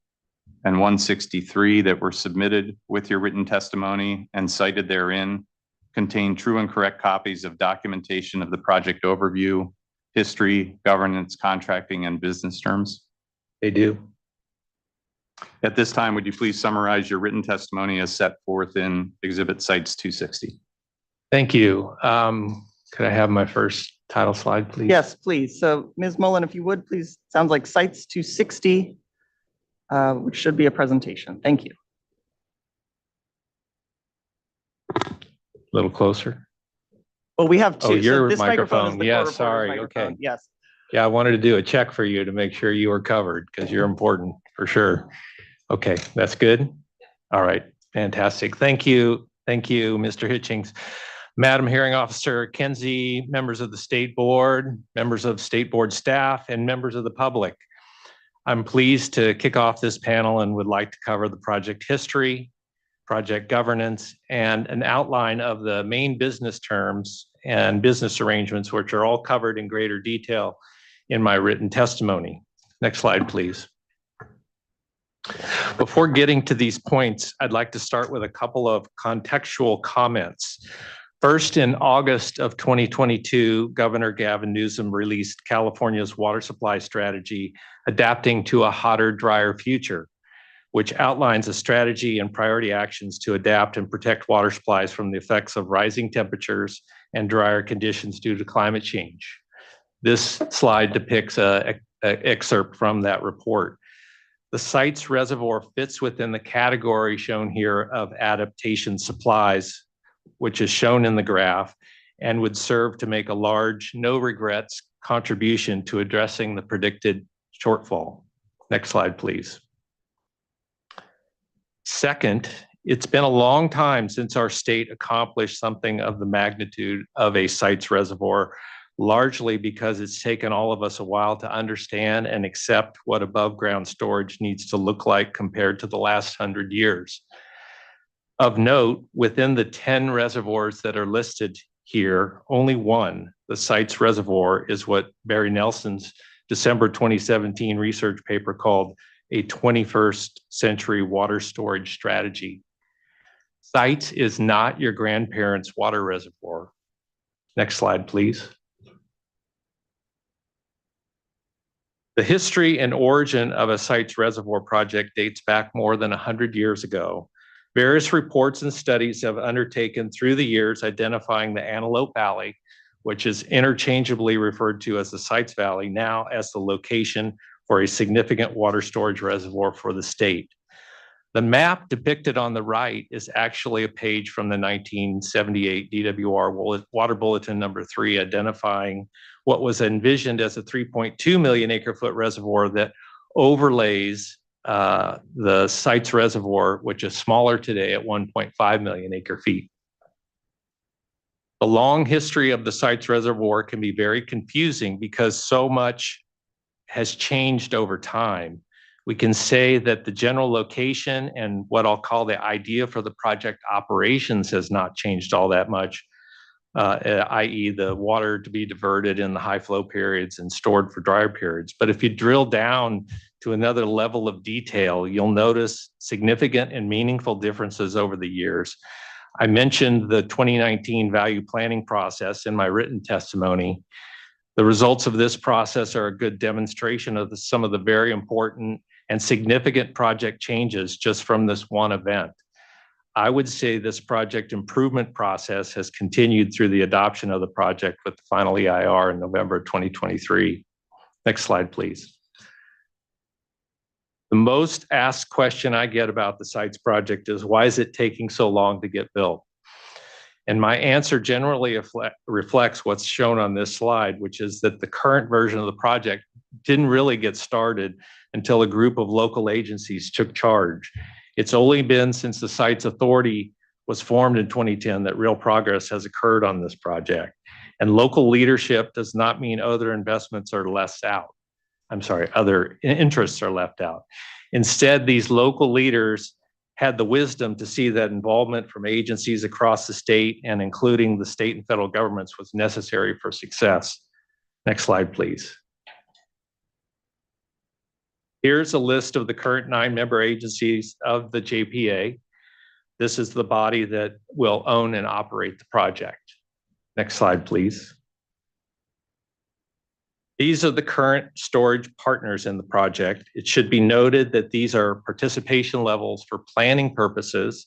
and 163 that were submitted with your written testimony and cited therein contain true and correct copies of documentation of the project overview, history, governance, contracting, and business terms? They do. At this time, would you please summarize your written testimony as set forth in Exhibit Cites 260? Thank you. Could I have my first title slide, please? Yes, please. So Ms. Mullen, if you would, please, sounds like Cites 260, which should be a presentation. Thank you. A little closer. Well, we have 2. Oh, your so this microphone. Is the Yeah, court reporter's sorry. microphone. Okay. Yes. Yeah, I wanted to do a check for you to make sure you were covered because you're important for sure. Okay, that's good. All right, fantastic. Thank you. Thank you, Mr. Hitchings. Madam Hearing Officer Kenzie, members of the State Board, members of State Board staff, and members of the public. I'm pleased to kick off this panel and would like to cover the project history, project governance, and an outline of the main business terms and business arrangements, which are all covered in greater detail in my written testimony. Next slide, please. Before getting to these points, I'd like to start with a couple of contextual comments. First, in August of 2022, Governor Gavin Newsom released California's water supply strategy, Adapting to a Hotter, Drier Future, which outlines a strategy and priority actions to adapt and protect water supplies from the effects of rising temperatures and drier conditions due to climate change. This slide depicts an excerpt from that report. The Cites Reservoir fits within the category shown here of adaptation supplies, which is shown in the graph, and would serve to make a large, no regrets contribution to addressing the predicted shortfall. Next slide, please. Second, it's been a long time since our state accomplished something of the magnitude of a Cites Reservoir, largely because it's taken all of us a while to understand and accept what above ground storage needs to look like compared to the last 100 years. Of note, within the 10 reservoirs that are listed here, only one, the Cites Reservoir, is what Barry Nelson's December 2017 research paper called A 21st Century Water Storage Strategy. Sites is not your grandparents' water reservoir. Next slide, please. The history and origin of a site's reservoir project dates back more than 100 years ago. Various reports and studies have undertaken through the years identifying the Antelope Valley, which is interchangeably referred to as the Sites Valley, now as the location for a significant water storage reservoir for the state. The map depicted on the right is actually a page from the 1978 DWR Water Bulletin number 3, identifying what was envisioned as a 3.2 million acre foot reservoir that overlays the Sites Reservoir, which is smaller today at 1.5 million acre feet. The long history of the Sites Reservoir can be very confusing because so much has changed over time. We can say that the general location and what I'll call the idea for the project operations has not changed all that much, i.e. the water to be diverted in the high flow periods and stored for drier periods. But if you drill down to another level of detail, you'll notice significant and meaningful differences over the years. I mentioned the 2019 value planning process in my written testimony. The results of this process are a good demonstration of some of the very important and significant project changes just from this one event. I would say this project improvement process has continued through the adoption of the project with the final EIR in November 2023. Next slide, please. The most asked question I get about the Sites project is, why is it taking so long to get built? And my answer generally reflects what's shown on this slide, which is that the current version of the project didn't really get started until a group of local agencies took charge. It's only been since the Sites Authority was formed in 2010 that real progress has occurred on this project. And local leadership does not mean other investments are left out. Other interests are left out. Instead, these local leaders had the wisdom to see that involvement from agencies across the state and including the state and federal governments was necessary for success. Next slide, please. Here's a list of the current 9-member agencies of the JPA. This is the body that will own and operate the project. Next slide, please. These are the current storage partners in the project. It should be noted that these are participation levels for planning purposes.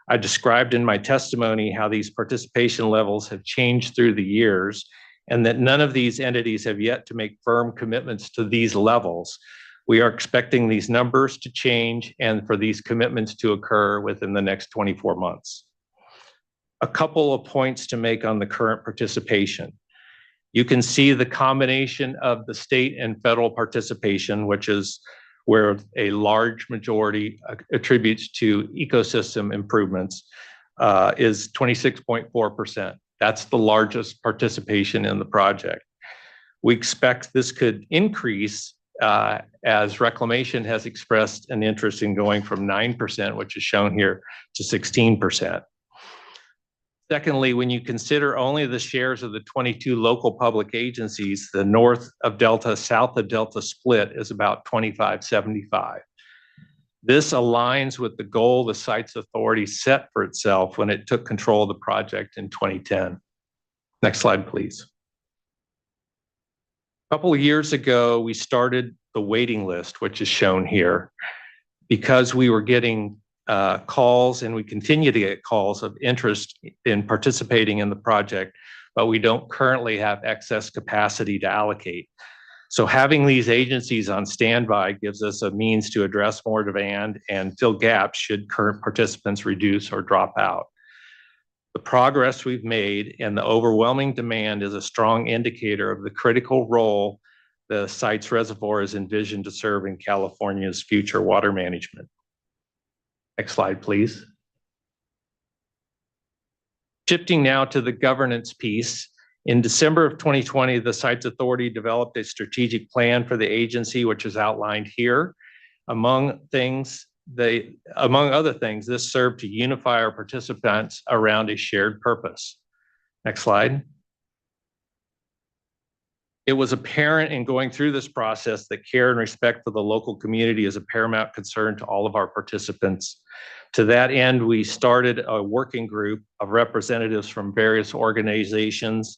I described in my testimony how these participation levels have changed through the years and that none of these entities have yet to make firm commitments to these levels. We are expecting these numbers to change and for these commitments to occur within the next 24 months. A couple of points to make on the current participation. You can see the combination of the state and federal participation, which is where a large majority attributes to ecosystem improvements, is 26.4%. That's the largest participation in the project. We expect this could increase as Reclamation has expressed an interest in going from 9%, which is shown here, to 16%. Secondly, when you consider only the shares of the 22 local public agencies, the north of Delta, south of Delta split is about 25-75. This aligns with the goal the Sites Authority set for itself when it took control of the project in 2010. Next slide, please. A couple of years ago, we started the waiting list, which is shown here, because we were getting calls, and we continue to get calls of interest in participating in the project, but we don't currently have excess capacity to allocate. So having these agencies on standby gives us a means to address more demand and fill gaps should current participants reduce or drop out. The progress we've made and the overwhelming demand is a strong indicator of the critical role the Sites Reservoir is envisioned to serve in California's future water management. Next slide, please. Shifting now to the governance piece. In December of 2020, the Sites Authority developed a strategic plan for the agency, which is outlined here. Among other things, this served to unify our participants around a shared purpose. Next slide. It was apparent in going through this process that care and respect for the local community is a paramount concern to all of our participants. To that end, we started a working group of representatives from various organizations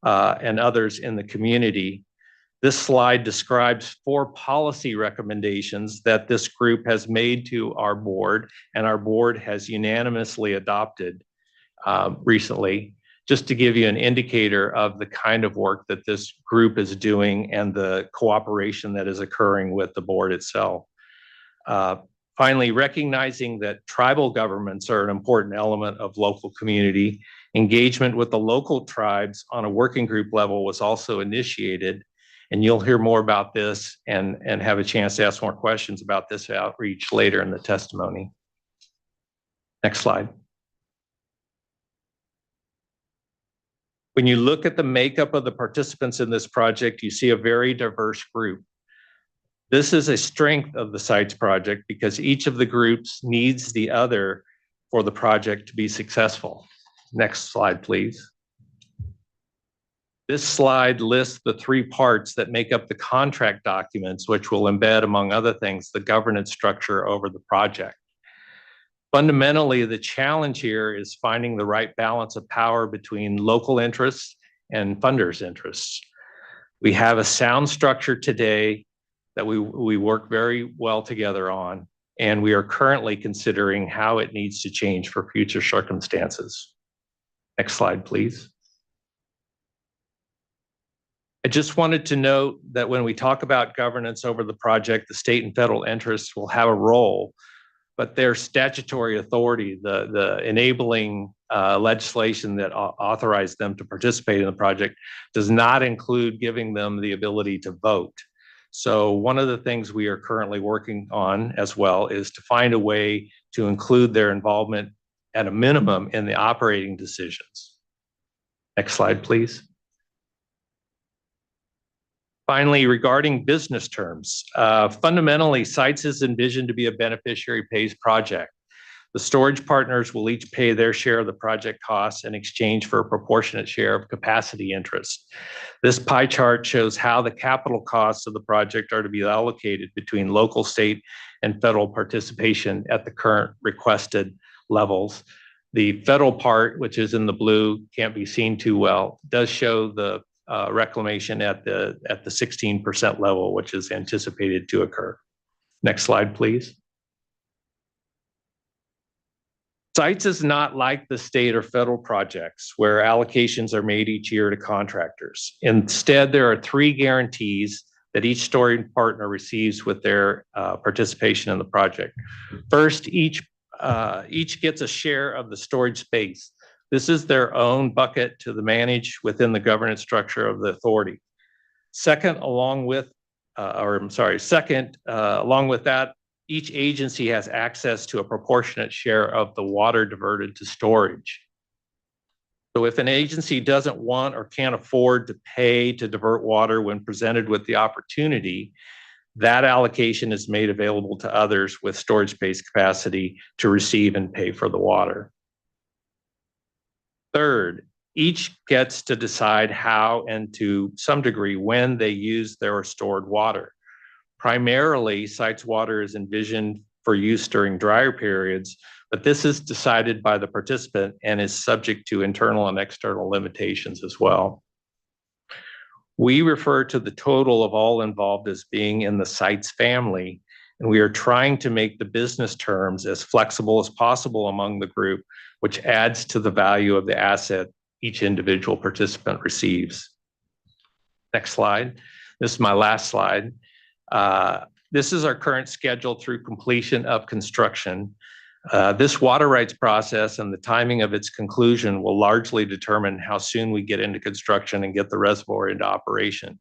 and others in the community. This slide describes 4 policy recommendations that this group has made to our board, and our board has unanimously adopted recently, just to give you an indicator of the kind of work that this group is doing and the cooperation that is occurring with the board itself. Finally, recognizing that tribal governments are an important element of local community, engagement with the local tribes on a working group level was also initiated. And you'll hear more about this and have a chance to ask more questions about this outreach later in the testimony. Next slide. When you look at the makeup of the participants in this project, you see a very diverse group. This is a strength of the SITES project because each of the groups needs the other for the project to be successful. Next slide, please. This slide lists the 3 parts that make up the contract documents, which will embed, among other things, the governance structure over the project. Fundamentally, the challenge here is finding the right balance of power between local interests and funders' interests. We have a sound structure today that we work very well together on, and we are currently considering how it needs to change for future circumstances. Next slide, please. I just wanted to note that when we talk about governance over the project, the state and federal interests will have a role, but their statutory authority, the enabling legislation that authorized them to participate in the project, does not include giving them the ability to vote. So one of the things we are currently working on as well is to find a way to include their involvement at a minimum in the operating decisions. Next slide, please. Finally, regarding business terms, fundamentally, SITES is envisioned to be a beneficiary pays project. The storage partners will each pay their share of the project costs in exchange for a proportionate share of capacity interest. This pie chart shows how the capital costs of the project are to be allocated between local, state, and federal participation at the current requested levels. The federal part, which is in the blue, can't be seen too well, does show the reclamation at the 16% level, which is anticipated to occur. Next slide, please. SITES is not like the state or federal projects where allocations are made each year to contractors. Instead, there are 3 guarantees that each storage partner receives with their participation in the project. First, each gets a share of the storage space. This is their own bucket to manage within the governance structure of the authority. Second, along with that, each agency has access to a proportionate share of the water diverted to storage. So if an agency doesn't want or can't afford to pay to divert water when presented with the opportunity, that allocation is made available to others with storage space capacity to receive and pay for the water. Third, each gets to decide how and to some degree when they use their stored water. Primarily, SITES water is envisioned for use during drier periods, but this is decided by the participant and is subject to internal and external limitations as well. We refer to the total of all involved as being in the SITES family, and we are trying to make the business terms as flexible as possible among the group, which adds to the value of the asset each individual participant receives. Next slide. This is my last slide. This is our current schedule through completion of construction. This water rights process and the timing of its conclusion will largely determine how soon we get into construction and get the reservoir into operation.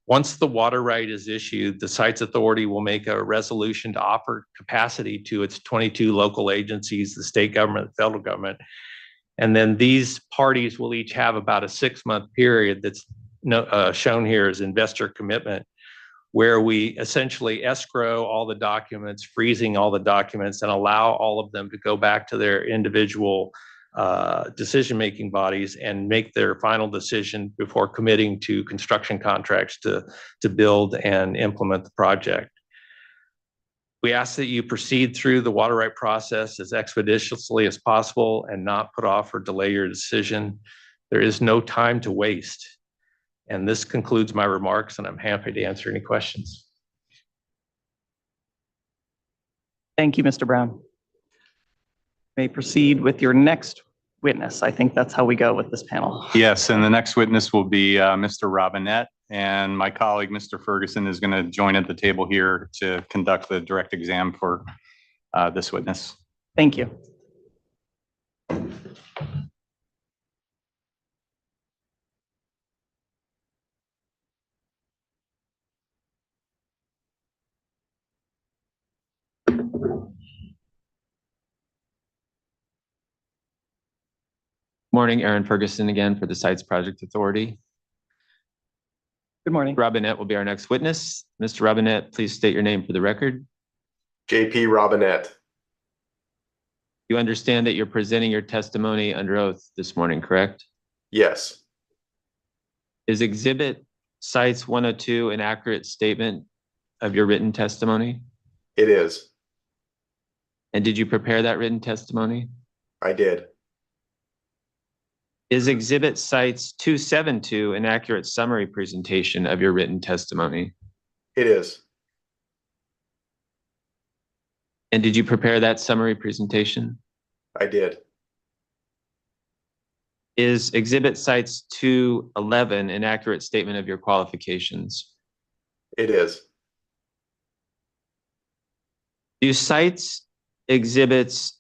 Once the water right is issued, the SITES Authority will make a resolution to offer capacity to its 22 local agencies, the state government, the federal government. And then these parties will each have about a 6-month period that's shown here as investor commitment, where we essentially escrow all the documents, freezing all the documents, and allow all of them to go back to their individual decision-making bodies and make their final decision before committing to construction contracts to build and implement the project. We ask that you proceed through the water right process as expeditiously as possible and not put off or delay your decision. There is no time to waste. And this concludes my remarks, and I'm happy to answer any questions. Thank you, Mr. Brown. May proceed with your next witness. I think that's how we go with this panel. Yes, and the next witness will be Mr. Robinette, and my colleague, Mr. Ferguson, is going to join at the table here to conduct the direct exam for this witness. Thank you. Morning, Aaron Ferguson again for the Sites Project Authority. Good morning. Robinette will be our next witness. Mr. Robinette, please state your name for the record. JP Robinette. You understand that you're presenting your testimony under oath this morning, correct? Yes. Is Exhibit Sites 102 an accurate statement of your written testimony? It is. And did you prepare that written testimony? I did. Is Exhibit Sites 272 an accurate summary presentation of your written testimony? It is. And did you prepare that summary presentation? I did. Is Exhibit Sites 211 an accurate statement of your qualifications? It is. Do Sites Exhibits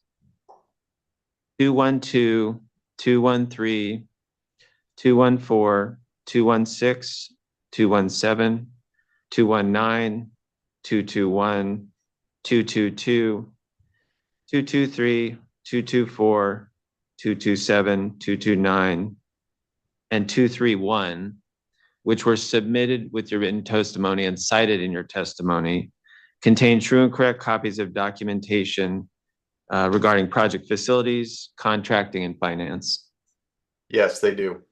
212, 213, 214, 216, 217, 219, 221, 222, 223, 224, 227, 229, and 231, which were submitted with your written testimony and cited in your testimony, contain true and correct copies of documentation regarding project facilities, contracting, and finance? Yes, they do.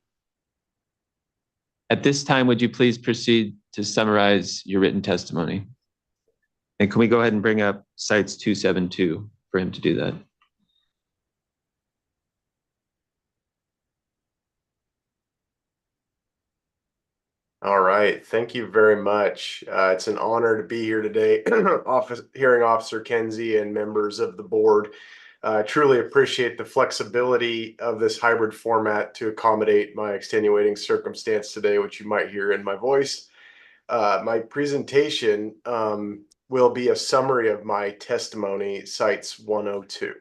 At this time, would you please proceed to summarize your written testimony? And can we go ahead and bring up Sites 272 for him to do that? All right. Thank you very much. It's an honor to be here today, Hearing Officer Kenzie and members of the board. I truly appreciate the flexibility of this hybrid format to accommodate my extenuating circumstance today, which you might hear in my voice. My presentation will be a summary of my testimony, Sites 102.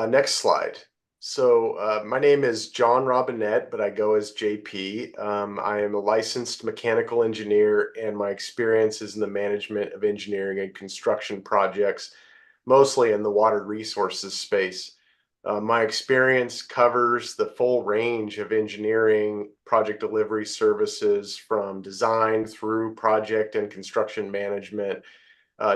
Next slide. So my name is John Robinette, but I go as JP. I am a licensed mechanical engineer, and my experience is in the management of engineering and construction projects, mostly in the water resources space. My experience covers the full range of engineering, project delivery services, from design through project and construction management,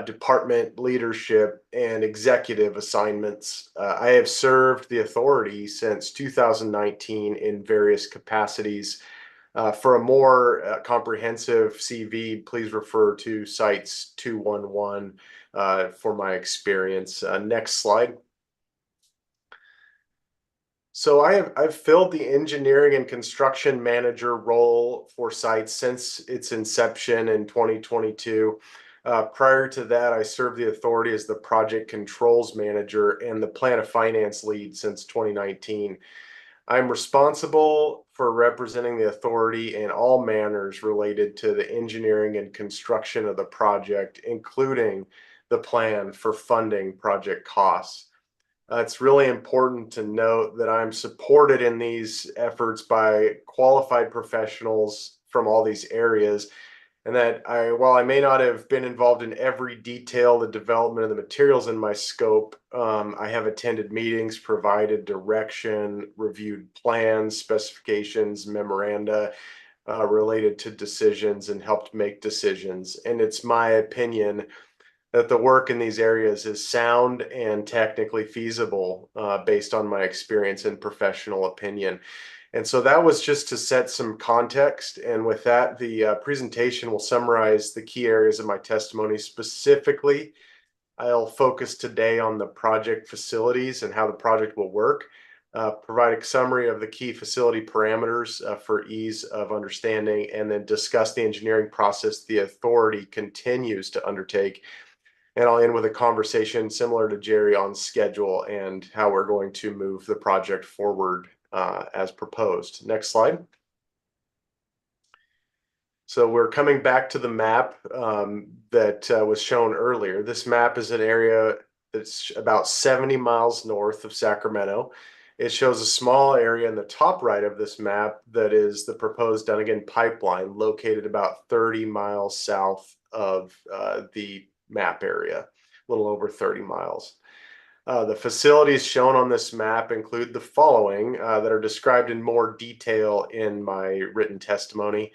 department leadership, and executive assignments. I have served the authority since 2019 in various capacities. For a more comprehensive CV, please refer to Sites 211 for my experience. Next slide. So I've filled the engineering and construction manager role for Sites since its inception in 2022. Prior to that, I served the authority as the project controls manager and the plan of finance lead since 2019. I'm responsible for representing the authority in all manners related to the engineering and construction of the project, including the plan for funding project costs. It's really important to note that I'm supported in these efforts by qualified professionals from all these areas, and that while I may not have been involved in every detail, the development of the materials in my scope, I have attended meetings, provided direction, reviewed plans, specifications, memoranda related to decisions, and helped make decisions. And it's my opinion that the work in these areas is sound and technically feasible based on my experience and professional opinion. And so that was just to set some context. And with that, the presentation will summarize the key areas of my testimony. Specifically, I'll focus today on the project facilities and how the project will work, provide a summary of the key facility parameters for ease of understanding, and then discuss the engineering process the authority continues to undertake. And I'll end with a conversation similar to Jerry on schedule and how we're going to move the project forward as proposed. Next slide. So we're coming back to the map that was shown earlier. This map is an area that's about 70 miles north of Sacramento. It shows a small area in the top right of this map that is the proposed Dunnigan pipeline, located about 30 miles south of the map area, a little over 30 miles. The facilities shown on this map include the following that are described in more detail in my written testimony.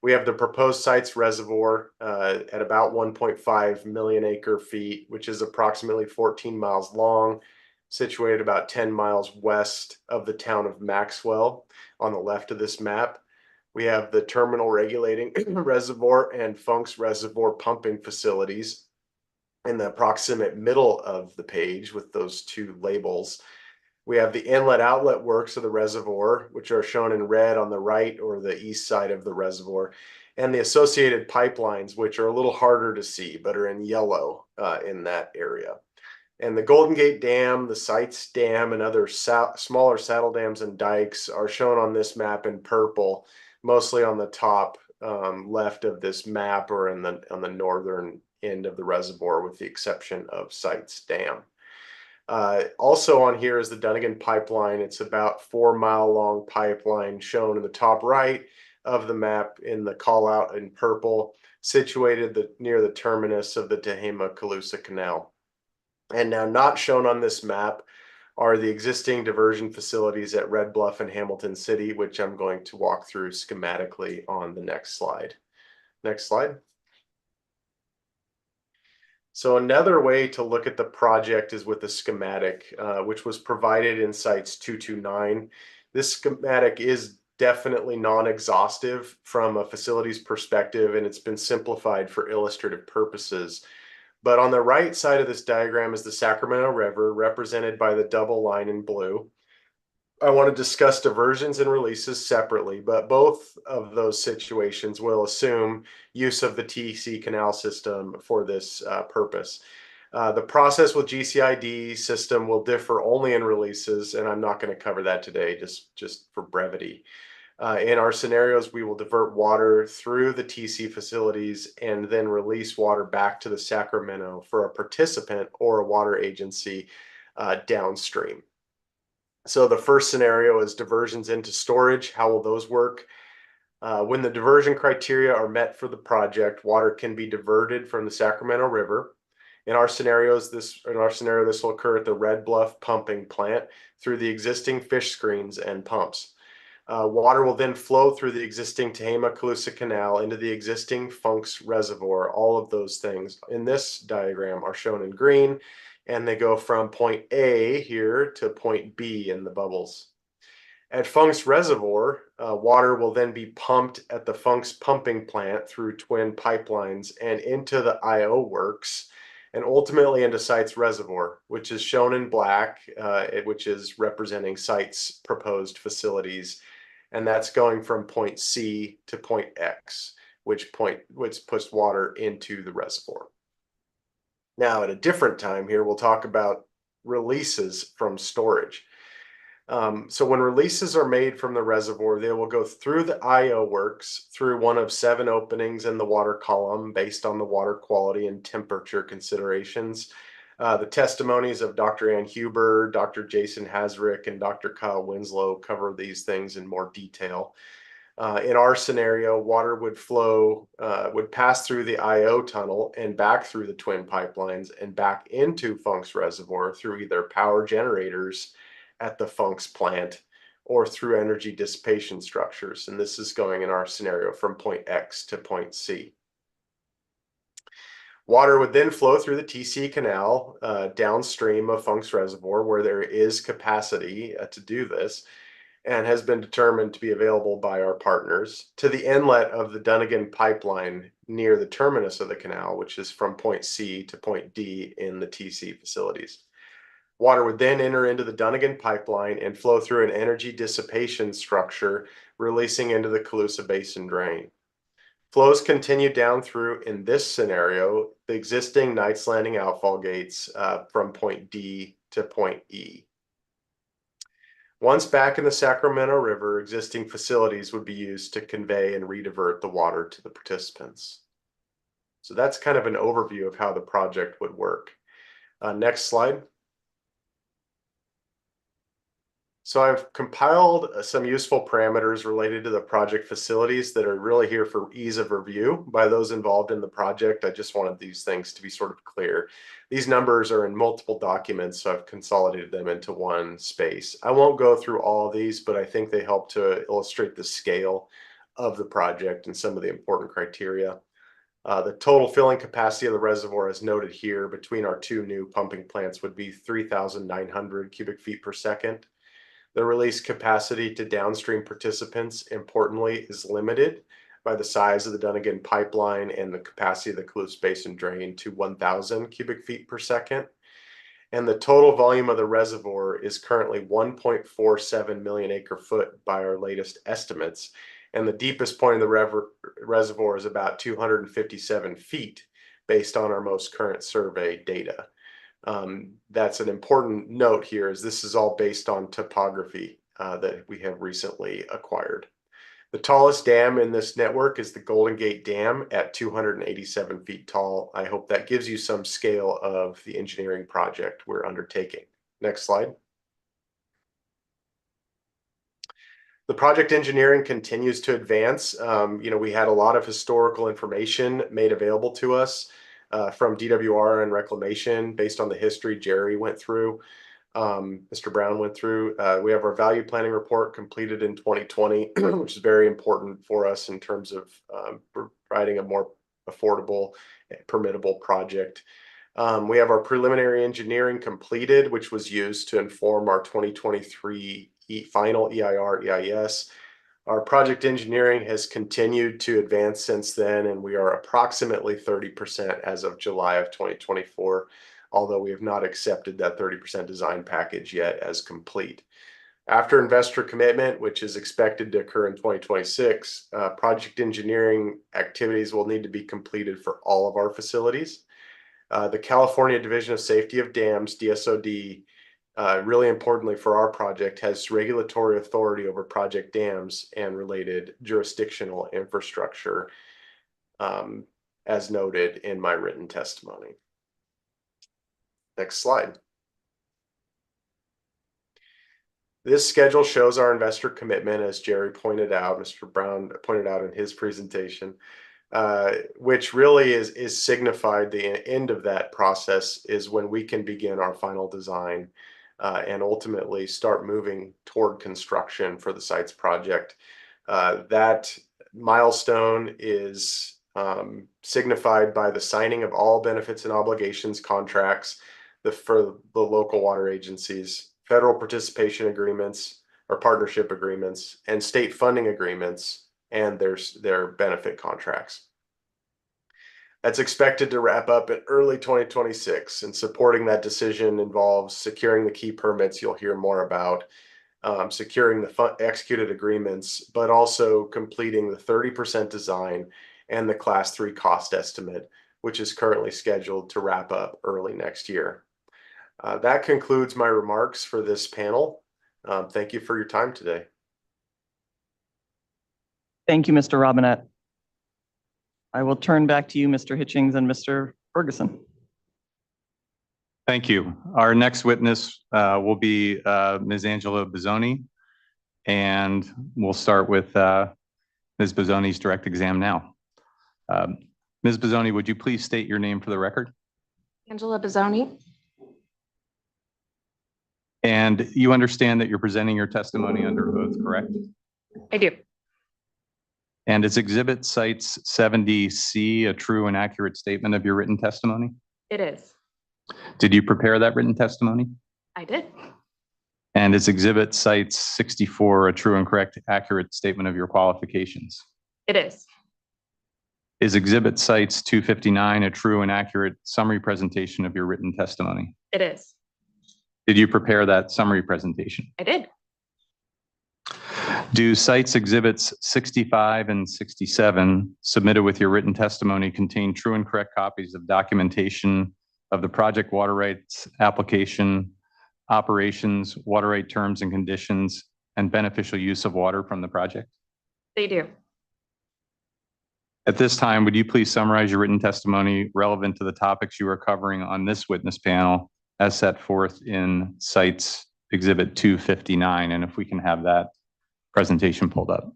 We have the proposed site's reservoir at about 1.5 million acre feet, which is approximately 14 miles long, situated about 10 miles west of the town of Maxwell on the left of this map. We have the terminal regulating reservoir and Funk's reservoir pumping facilities in the approximate middle of the page with those two labels. We have the inlet outlet works of the reservoir, which are shown in red on the right or the east side of the reservoir, and the associated pipelines, which are a little harder to see, but are in yellow in that area. And the Golden Gate Dam, the Sites Dam, and other smaller saddle dams and dikes are shown on this map in purple, mostly on the top left of this map or on the northern end of the reservoir, with the exception of Sites Dam. Also on here is the Dunnigan pipeline. It's about 4 mile long pipeline shown in the top right of the map in the call out in purple, situated near the terminus of the Tehama-Colusa Canal. And now not shown on this map are the existing diversion facilities at Red Bluff and Hamilton City, which I'm going to walk through schematically on the next slide. Next slide. So another way to look at the project is with a schematic, which was provided in Sites 229. This schematic is definitely non-exhaustive from a facilities perspective, and it's been simplified for illustrative purposes. But on the right side of this diagram is the Sacramento River, represented by the double line in blue. I want to discuss diversions and releases separately, but both of those situations will assume use of the TC canal system for this purpose. The process with GCID system will differ only in releases, and I'm not going to cover that today, just for brevity. In our scenarios, we will divert water through the TC facilities and then release water back to the Sacramento for a participant or a water agency downstream. So the first scenario is diversions into storage. How will those work? When the diversion criteria are met for the project, water can be diverted from the Sacramento River. In our scenario, this will occur at the Red Bluff pumping plant through the existing fish screens and pumps. Water will then flow through the existing Tehama-Colusa Canal into the existing Funk's reservoir. All of those things in this diagram are shown in green, and they go from point A here to point B in the bubbles. At Funk's reservoir, water will then be pumped at the Funk's pumping plant through twin pipelines and into the IO works, and ultimately into Site's reservoir, which is shown in black, which is representing Site's proposed facilities. And that's going from point C to point X, which puts water into the reservoir. Now, at a different time here, we'll talk about releases from storage. So when releases are made from the reservoir, they will go through the IO works through one of 7 openings in the water column based on the water quality and temperature considerations. The testimonies of Dr. Ann Huber, Dr. Jason Hasrick, and Dr. Kyle Winslow cover these things in more detail. In our scenario, water would pass through the IO tunnel and back through the twin pipelines and back into Funk's reservoir through either power generators at the Funk's plant or through energy dissipation structures. And this is going in our scenario from point X to point C. Water would then flow through the TC Canal downstream of Funk's Reservoir, where there is capacity to do this, and has been determined to be available by our partners, to the inlet of the Dunnigan pipeline near the terminus of the canal, which is from point C to point D in the TC facilities. Water would then enter into the Dunnigan pipeline and flow through an energy dissipation structure, releasing into the Colusa Basin drain. Flows continue down through, in this scenario, the existing Knights Landing outfall gates from point D to point E. Once back in the Sacramento River, existing facilities would be used to convey and redivert the water to the participants. So that's kind of an overview of how the project would work. Next slide. So I've compiled some useful parameters related to the project facilities that are really here for ease of review by those involved in the project. I just wanted these things to be sort of clear. These numbers are in multiple documents, so I've consolidated them into one space. I won't go through all of these, but I think they help to illustrate the scale of the project and some of the important criteria. The total filling capacity of the reservoir, as noted here, between our two new pumping plants would be 3,900 cubic feet per second. The release capacity to downstream participants, importantly, is limited by the size of the Dunnigan pipeline and the capacity of the Colusa Basin drain to 1,000 cubic feet per second. And the total volume of the reservoir is currently 1.47 million acre foot by our latest estimates. And the deepest point of the reservoir is about 257 feet based on our most current survey data. That's an important note here, is this is all based on topography that we have recently acquired. The tallest dam in this network is the Golden Gate Dam at 287 feet tall. I hope that gives you some scale of the engineering project we're undertaking. Next slide. The project engineering continues to advance. We had a lot of historical information made available to us from DWR and Reclamation based on the history Jerry went through, Mr. Brown went through. We have our value planning report completed in 2020, which is very important for us in terms of providing a more affordable, permittable project. We have our preliminary engineering completed, which was used to inform our 2023 final EIR EIS. Our project engineering has continued to advance since then, and we are approximately 30% as of July of 2024, although we have not accepted that 30% design package yet as complete. After investor commitment, which is expected to occur in 2026, project engineering activities will need to be completed for all of our facilities. The California Division of Safety of Dams, DSOD, really importantly for our project, has regulatory authority over project dams and related jurisdictional infrastructure, as noted in my written testimony. Next slide. This schedule shows our investor commitment, as Jerry pointed out, Mr. Brown pointed out in his presentation, which really is signified. The end of that process is when we can begin our final design and ultimately start moving toward construction for the sites project. That milestone is signified by the signing of all benefits and obligations contracts for the local water agencies, federal participation agreements or partnership agreements, and state funding agreements and their benefit contracts. That's expected to wrap up in early 2026, and supporting that decision involves securing the key permits you'll hear more about, securing the executed agreements, but also completing the 30% design and the Class 3 cost estimate, which is currently scheduled to wrap up early next year. That concludes my remarks for this panel. Thank you for your time today. Thank you, Mr. Robinette. I will turn back to you, Mr. Hitchings and Mr. Ferguson. Thank you. Our next witness will be Ms. Angela Bizzoni, and we'll start with Ms. Bizzoni's direct exam now. Ms. Bizzoni, would you please state your name for the record? Angela Bizzoni. And you understand that you're presenting your testimony under oath, correct? I do. And is Exhibit Sites 70C a true and accurate statement of your written testimony? It is. Did you prepare that written testimony? I did. And is Exhibit Sites 64 a true and correct, accurate statement of your qualifications? It is. Is Exhibit Sites 259 a true and accurate summary presentation of your written testimony? It is. Did you prepare that summary presentation? I did. Do Sites Exhibits 65 and 67 submitted with your written testimony contain true and correct copies of documentation of the project water rights application, operations, water right terms and conditions, and beneficial use of water from the project? They do. At this time, would you please summarize your written testimony relevant to the topics you are covering on this witness panel as set forth in Sites Exhibit 259? And if we can have that presentation pulled up.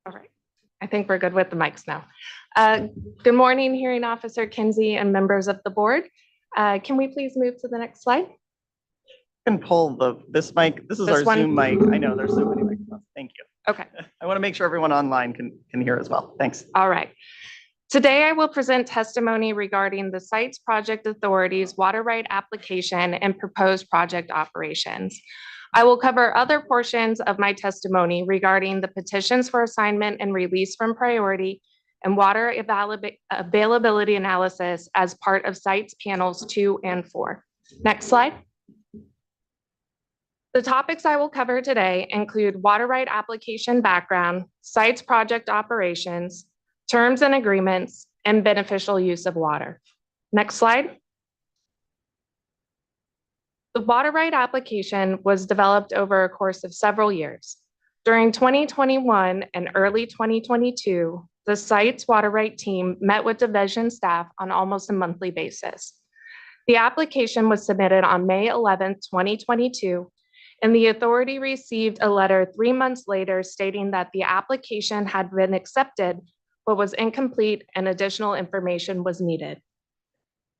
All right. I think we're good with the mics now. Good morning, Hearing Officer Kinsey and members of the board. Can we please move to the next slide? Can pull this mic. This is our Zoom mic. I know there's so many microphones. Thank you. Okay. I want to make sure everyone online can hear as well. Thanks. All right. Today, I will present testimony regarding the Sites Project Authority's water right application and proposed project operations. I will cover other portions of my testimony regarding the petitions for assignment and release from priority and water availability analysis as part of Sites Panels 2 and 4. Next slide. The topics I will cover today include water right application background, Sites project operations, terms and agreements, and beneficial use of water. Next slide. The water right application was developed over a course of several years. During 2021 and early 2022, the Sites water right team met with division staff on almost a monthly basis. The application was submitted on May 11, 2022, and the authority received a letter 3 months later stating that the application had been accepted but was incomplete and additional information was needed.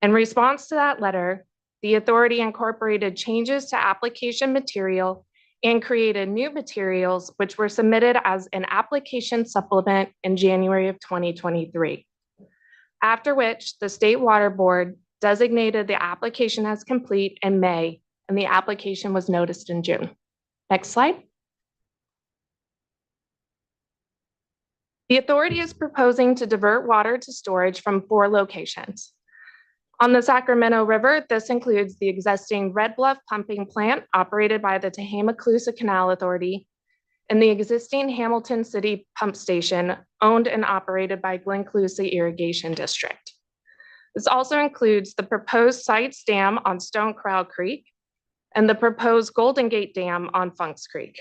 In response to that letter, the authority incorporated changes to application material and created new materials which were submitted as an application supplement in January of 2023. After which the State Water Board designated the application as complete in May, and the application was noticed in June. Next slide. The authority is proposing to divert water to storage from 4 locations. On the Sacramento River, this includes the existing Red Bluff pumping plant operated by the Tehama-Colusa Canal Authority and the existing Hamilton City pump station owned and operated by Glen-Colusa Irrigation District. This also includes the proposed Sites Dam on Stone Corral Creek and the proposed Golden Gate Dam on Funks Creek.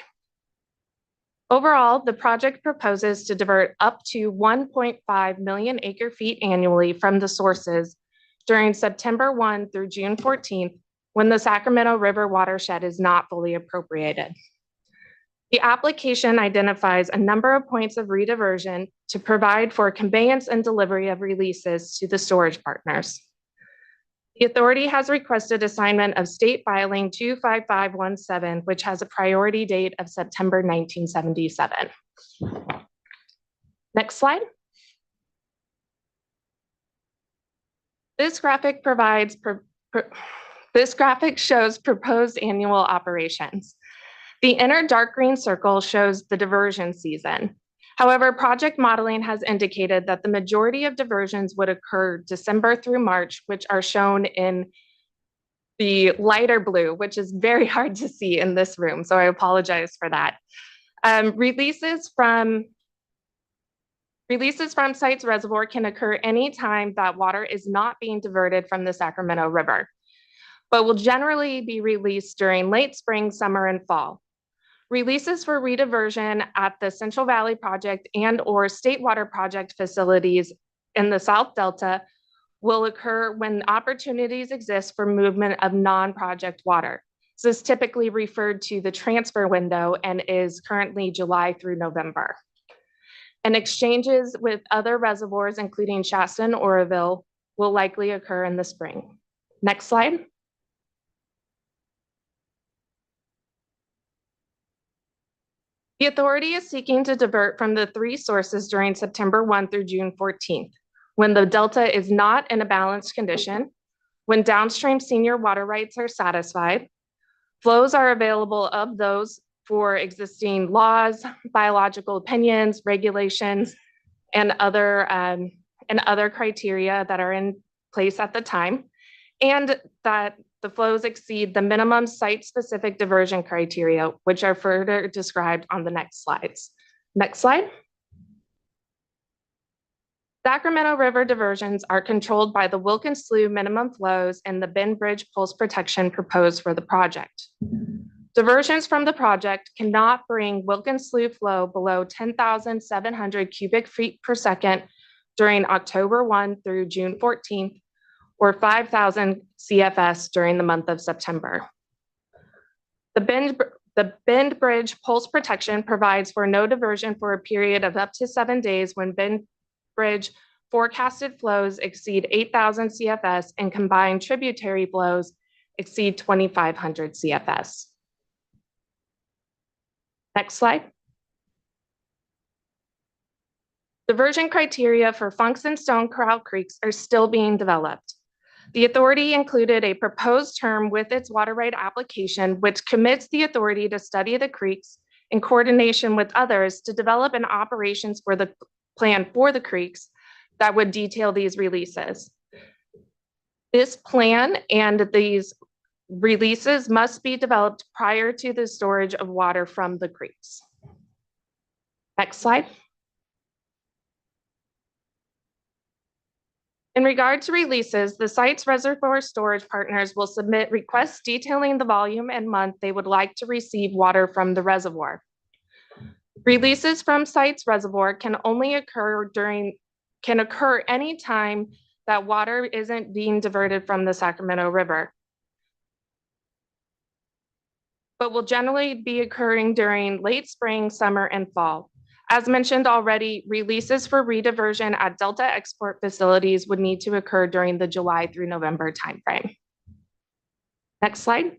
Overall, the project proposes to divert up to 1.5 million acre feet annually from the sources during September 1 through June 14th, when the Sacramento River watershed is not fully appropriated. The application identifies a number of points of rediversion to provide for conveyance and delivery of releases to the storage partners. The authority has requested assignment of State Filing 25517, which has a priority date of September 1977. Next slide. This graphic shows proposed annual operations. The inner dark green circle shows the diversion season. However, project modeling has indicated that the majority of diversions would occur December through March, which are shown in the lighter blue, which is very hard to see in this room, so I apologize for that. Releases from Sites Reservoir can occur anytime that water is not being diverted from the Sacramento River, but will generally be released during late spring, summer, and fall. Releases for rediversion at the Central Valley Project and/or State Water Project facilities in the South Delta will occur when opportunities exist for movement of non-project water. This is typically referred to the transfer window and is currently July through November. And exchanges with other reservoirs, including Shasta and Oroville, will likely occur in the spring. Next slide. The authority is seeking to divert from the three sources during September 1 through June 14th, when the delta is not in a balanced condition, when downstream senior water rights are satisfied, flows are available of those for existing laws, biological opinions, regulations, and other criteria that are in place at the time, and that the flows exceed the minimum site-specific diversion criteria, which are further described on the next slides. Next slide. Sacramento River diversions are controlled by the Wilkins Slough minimum flows and the Bend Bridge pulse protection proposed for the project. Diversions from the project cannot bring Wilkins Slough flow below 10,700 cubic feet per second during October 1 through June 14th, or 5,000 CFS during the month of September. The Bend Bridge pulse protection provides for no diversion for a period of up to 7 days when Bend Bridge forecasted flows exceed 8,000 CFS and combined tributary flows exceed 2,500 CFS. Next slide. Diversion criteria for Funks and Stone Corral Creeks are still being developed. The authority included a proposed term with its water right application, which commits the authority to study the creeks in coordination with others to develop an operations for the plan for the creeks that would detail these releases. This plan and these releases must be developed prior to the storage of water from the creeks. Next slide. In regard to releases, the site's reservoir storage partners will submit requests detailing the volume and month they would like to receive water from the reservoir. Releases from site's reservoir can occur anytime that water isn't being diverted from the Sacramento River, but will generally be occurring during late spring, summer, and fall. As mentioned already, releases for rediversion at Delta export facilities would need to occur during the July through November timeframe. Next slide.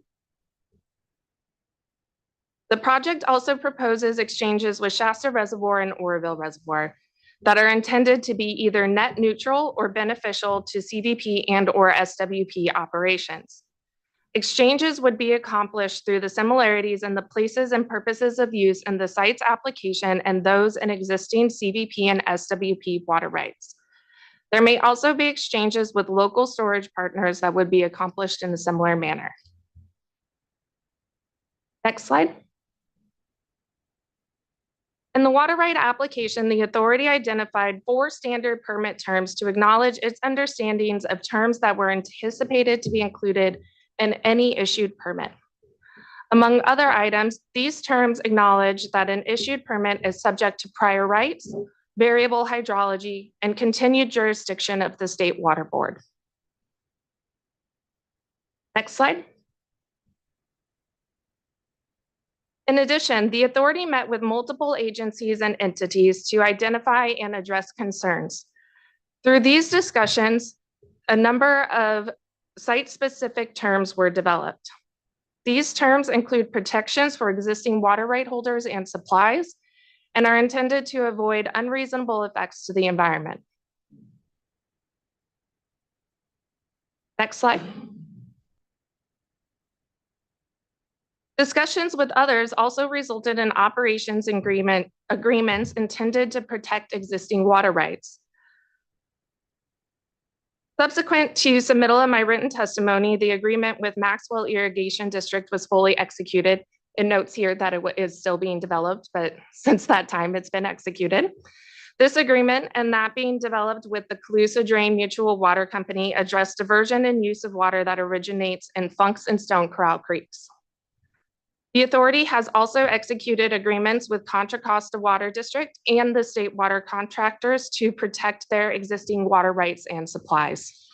The project also proposes exchanges with Shasta Reservoir and Oroville Reservoir that are intended to be either net neutral or beneficial to CVP and or SWP operations. Exchanges would be accomplished through the similarities in the places and purposes of use in the site's application and those in existing CVP and SWP water rights. There may also be exchanges with local storage partners that would be accomplished in a similar manner. Next slide. In the water right application, the authority identified 4 standard permit terms to acknowledge its understandings of terms that were anticipated to be included in any issued permit. Among other items, these terms acknowledge that an issued permit is subject to prior rights, variable hydrology, and continued jurisdiction of the State Water Board. Next slide. In addition, the authority met with multiple agencies and entities to identify and address concerns. Through these discussions, a number of site-specific terms were developed. These terms include protections for existing water right holders and supplies and are intended to avoid unreasonable effects to the environment. Next slide. Discussions with others also resulted in operations agreements intended to protect existing water rights. Subsequent to submittal of my written testimony, the agreement with Maxwell Irrigation District was fully executed. It notes here that it is still being developed, but since that time it's been executed. This agreement and that being developed with the Calusa Drain Mutual Water Company address diversion and use of water that originates in Funks and Stone Corral Creeks. The authority has also executed agreements with Contra Costa Water District and the state water contractors to protect their existing water rights and supplies.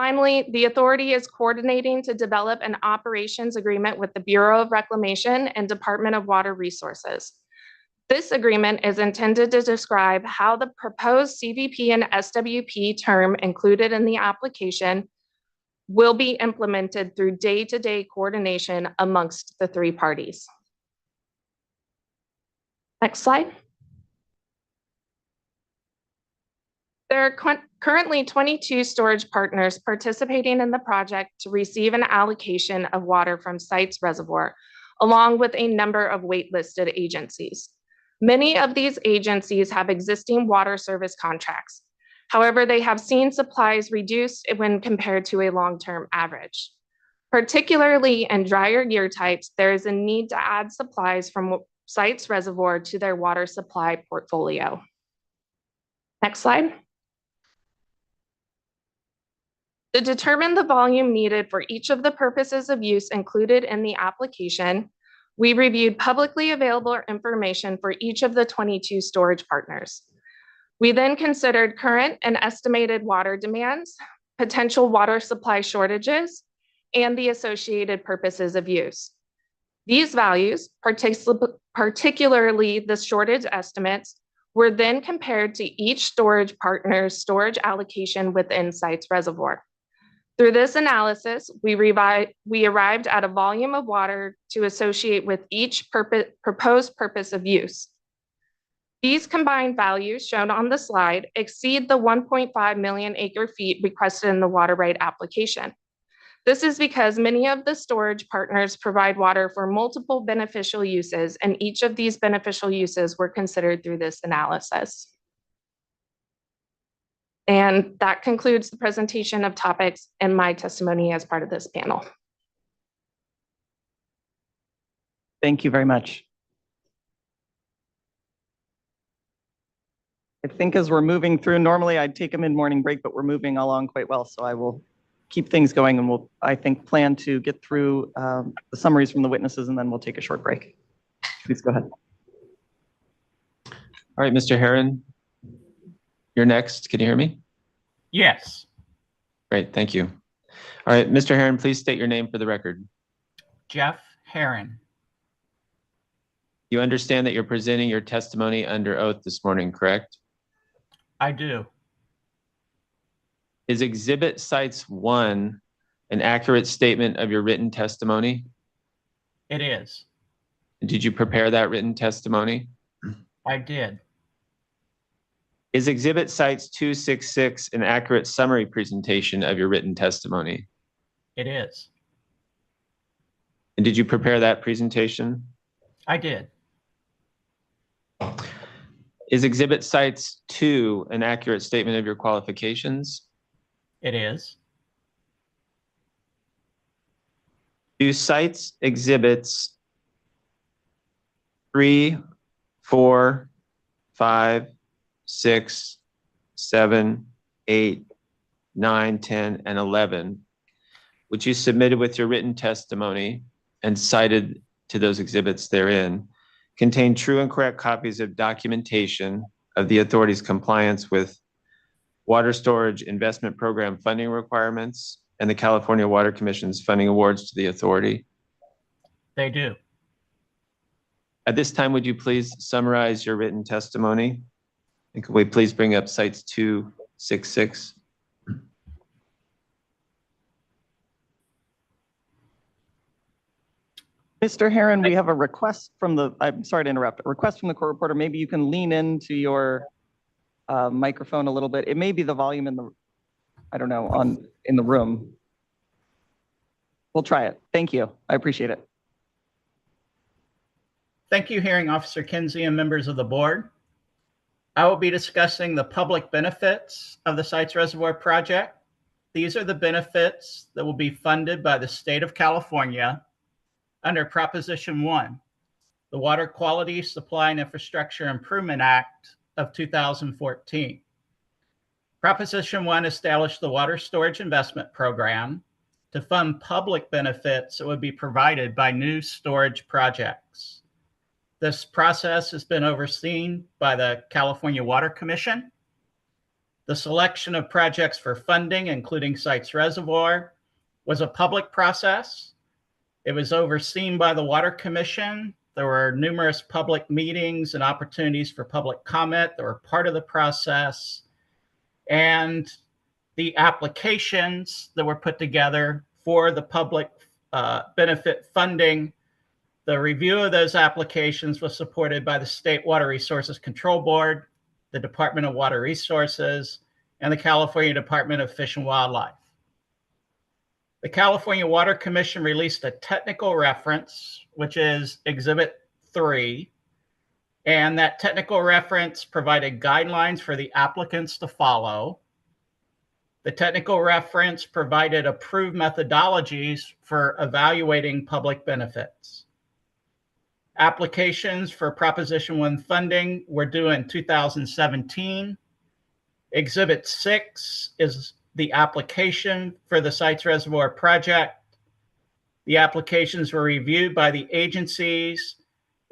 Finally, the authority is coordinating to develop an operations agreement with the Bureau of Reclamation and Department of Water Resources. This agreement is intended to describe how the proposed CVP and SWP term included in the application will be implemented through day-to-day coordination amongst the three parties. Next slide. There are currently 22 storage partners participating in the project to receive an allocation of water from Sites Reservoir, along with a number of waitlisted agencies. Many of these agencies have existing water service contracts. However, they have seen supplies reduced when compared to a long-term average. Particularly in drier year types, there is a need to add supplies from Sites Reservoir to their water supply portfolio. Next slide. To determine the volume needed for each of the purposes of use included in the application, we reviewed publicly available information for each of the 22 storage partners. We then considered current and estimated water demands, potential water supply shortages, and the associated purposes of use. These values, particularly the shortage estimates, were then compared to each storage partner's storage allocation within Sites Reservoir. Through this analysis, we arrived at a volume of water to associate with each proposed purpose of use. These combined values shown on the slide exceed the 1.5 million acre feet requested in the water right application. This is because many of the storage partners provide water for multiple beneficial uses, and each of these beneficial uses were considered through this analysis. And that concludes the presentation of topics and my testimony as part of this panel. Thank you very much. I think as we're moving through, normally I'd take a mid-morning break, but we're moving along quite well. So I will keep things going and we'll, I think, plan to get through the summaries from the witnesses and then we'll take a short break. Please go ahead. All right, Mr. Herron, you're next. Can you hear me? Yes. Great, thank you. All right, Mr. Herron, please state your name for the record. Jeff Herron. You understand that you're presenting your testimony under oath this morning, correct? I do. Is Exhibit Sites 1 an accurate statement of your written testimony? It is. Did you prepare that written testimony? I did. Is Exhibit Sites 266 an accurate summary presentation of your written testimony? It is. And did you prepare that presentation? I did. Is Exhibit Sites 2 an accurate statement of your qualifications? It is. Do Sites Exhibits 3, 4, 5, 6, 7, 8, 9, 10, and 11, which you submitted with your written testimony and cited to those exhibits therein, contain true and correct copies of documentation of the authority's compliance with Water Storage Investment Program funding requirements and the California Water Commission's funding awards to the authority? They do. At this time, would you please summarize your written testimony? And could we please bring up Sites 266? Mr. Herron, we have a request from the, I'm sorry to interrupt, a request from the court reporter. Maybe you can lean into your microphone a little bit. It may be the volume in the, I don't know, in the room. We'll try it. Thank you. I appreciate it. Thank you, Hearing Officer Kinsey and members of the board. I will be discussing the public benefits of the Sites Reservoir project. These are the benefits that will be funded by the state of California under Proposition 1, the Water Quality, Supply, and Infrastructure Improvement Act of 2014. Proposition 1 established the Water Storage Investment Program to fund public benefits that would be provided by new storage projects. This process has been overseen by the California Water Commission. The selection of projects for funding, including Sites Reservoir, was a public process. It was overseen by the Water Commission. There were numerous public meetings and opportunities for public comment that were part of the process. And the applications that were put together for the public benefit funding, the review of those applications was supported by the State Water Resources Control Board, the Department of Water Resources, and the California Department of Fish and Wildlife. The California Water Commission released a technical reference, which is Exhibit 3, and that technical reference provided guidelines for the applicants to follow. The technical reference provided approved methodologies for evaluating public benefits. Applications for Proposition 1 funding were due in 2017. Exhibit 6 is the application for the Sites Reservoir project. The applications were reviewed by the agencies,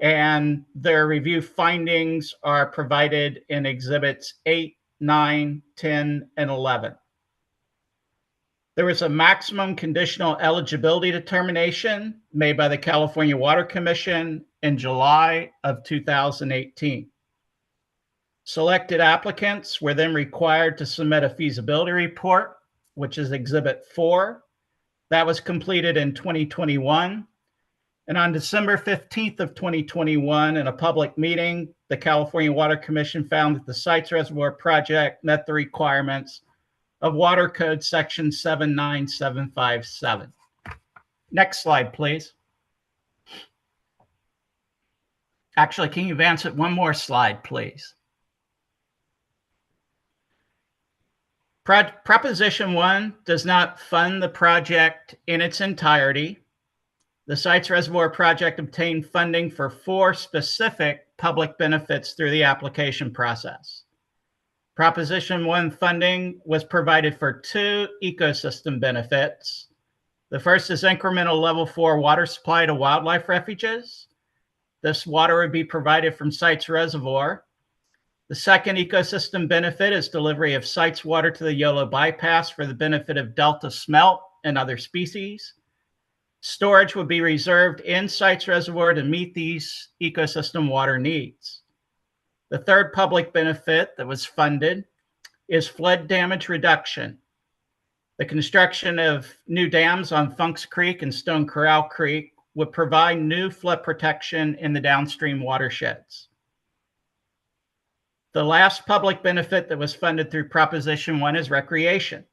and their review findings are provided in Exhibits 8, 9, 10, and 11. There was a maximum conditional eligibility determination made by the California Water Commission in July of 2018. Selected applicants were then required to submit a feasibility report, which is Exhibit 4. That was completed in 2021. And on December 15th of 2021, in a public meeting, the California Water Commission found that the Sites Reservoir project met the requirements of Water Code Section 79757. Next slide, please. Actually, can you advance it one more slide, please? Proposition 1 does not fund the project in its entirety. The Sites Reservoir project obtained funding for 4 specific public benefits through the application process. Proposition 1 funding was provided for 2 ecosystem benefits. The first is incremental level 4 water supply to wildlife refuges. This water would be provided from Sites Reservoir. The second ecosystem benefit is delivery of Sites water to the Yolo bypass for the benefit of Delta smelt and other species. Storage would be reserved in Sites Reservoir to meet these ecosystem water needs. The third public benefit that was funded is flood damage reduction. The construction of new dams on Funks Creek and Stone Corral Creek would provide new flood protection in the downstream watersheds. The last public benefit that was funded through Proposition 1 is recreation.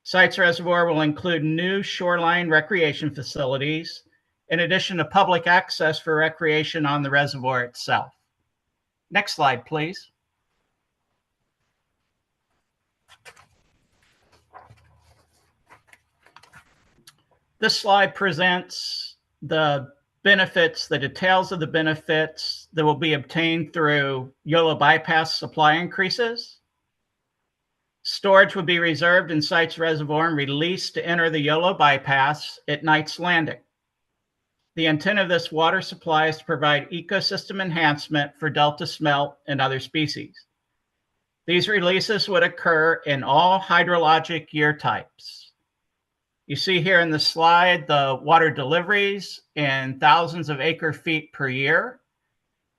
Sites Reservoir will include new shoreline recreation facilities, in addition to public access for recreation on the reservoir itself. Next slide, please. This slide presents the benefits, the details of the benefits that will be obtained through Yolo bypass supply increases. Storage would be reserved in Sites Reservoir and released to enter the Yolo bypass at Knight's Landing. The intent of this water supply is to provide ecosystem enhancement for Delta smelt and other species. These releases would occur in all hydrologic year types. You see here in the slide the water deliveries in thousands of acre feet per year.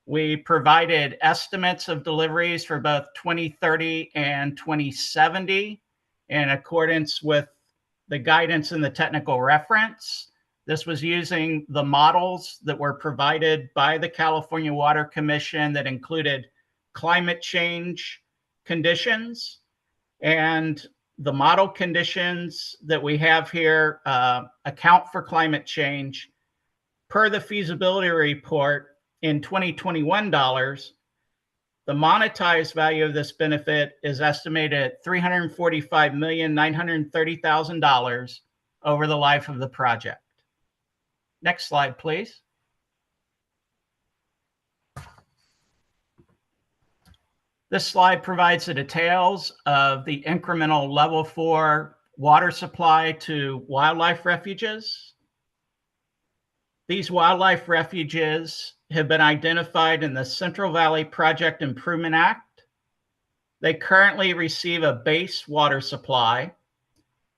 We provided estimates of deliveries for both 2030 and 2070 in accordance with the guidance in the technical reference. This was using the models that were provided by the California Water Commission that included climate change conditions, and the model conditions that we have here account for climate change. Per the feasibility report in 2021 dollars, the monetized value of this benefit is estimated at $345,930,000 over the life of the project. Next slide, please. This slide provides the details of the incremental level 4 water supply to wildlife refuges. These wildlife refuges have been identified in the Central Valley Project Improvement Act. They currently receive a base water supply,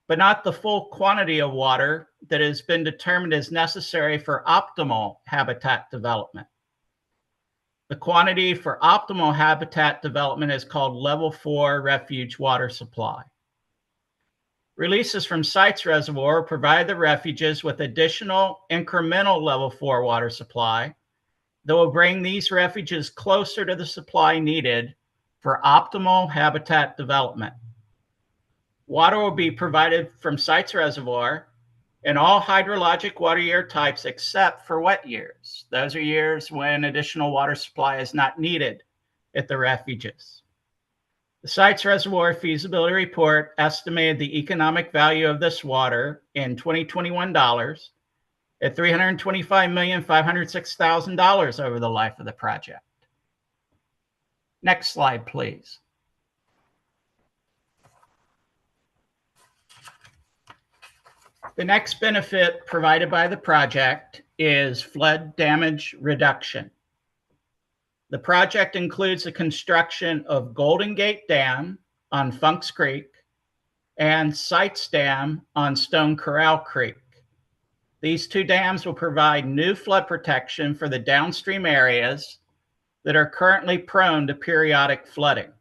but not the full quantity of water that has been determined as necessary for optimal habitat development. The quantity for optimal habitat development is called level 4 refuge water supply. Releases from Sites Reservoir provide the refuges with additional incremental level 4 water supply that will bring these refuges closer to the supply needed for optimal habitat development. Water will be provided from Sites Reservoir in all hydrologic water year types except for wet years. Those are years when additional water supply is not needed at the refuges. The Sites Reservoir feasibility report estimated the economic value of this water in 2021 dollars at $325,506,000 over the life of the project. Next slide, please. The next benefit provided by the project is flood damage reduction. The project includes the construction of Golden Gate Dam on Funks Creek and Sites Dam on Stone Corral Creek. These two dams will provide new flood protection for the downstream areas that are currently prone to periodic flooding.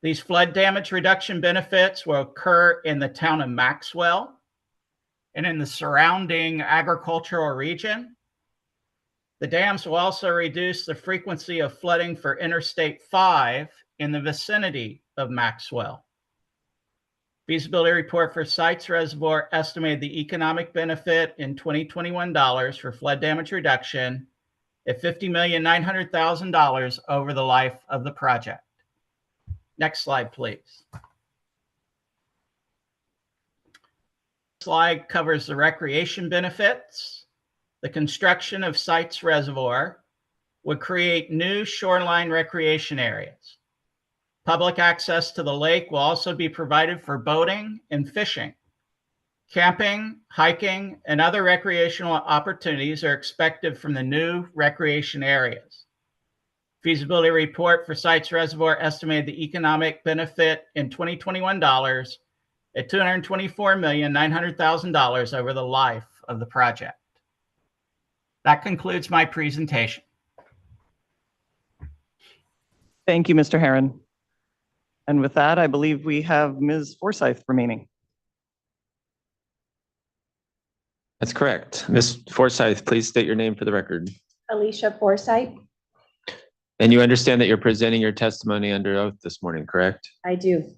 These flood damage reduction benefits will occur in the town of Maxwell and in the surrounding agricultural region. The dams will also reduce the frequency of flooding for Interstate 5 in the vicinity of Maxwell. Feasibility report for Sites Reservoir estimated the economic benefit in 2021 dollars for flood damage reduction at $50,900,000 over the life of the project. Next slide, please. Slide covers the recreation benefits. The construction of Sites Reservoir would create new shoreline recreation areas. Public access to the lake will also be provided for boating and fishing. Camping, hiking, and other recreational opportunities are expected from the new recreation areas. Feasibility report for Sites Reservoir estimated the economic benefit in 2021 dollars at $224,900,000 over the life of the project. That concludes my presentation. Thank you, Mr. Herron. And with that, I believe we have Ms. Forsyth remaining. That's correct. Ms. Forsyth, please state your name for the record. Alicia Forsyth. And you understand that you're presenting your testimony under oath this morning, correct? I do.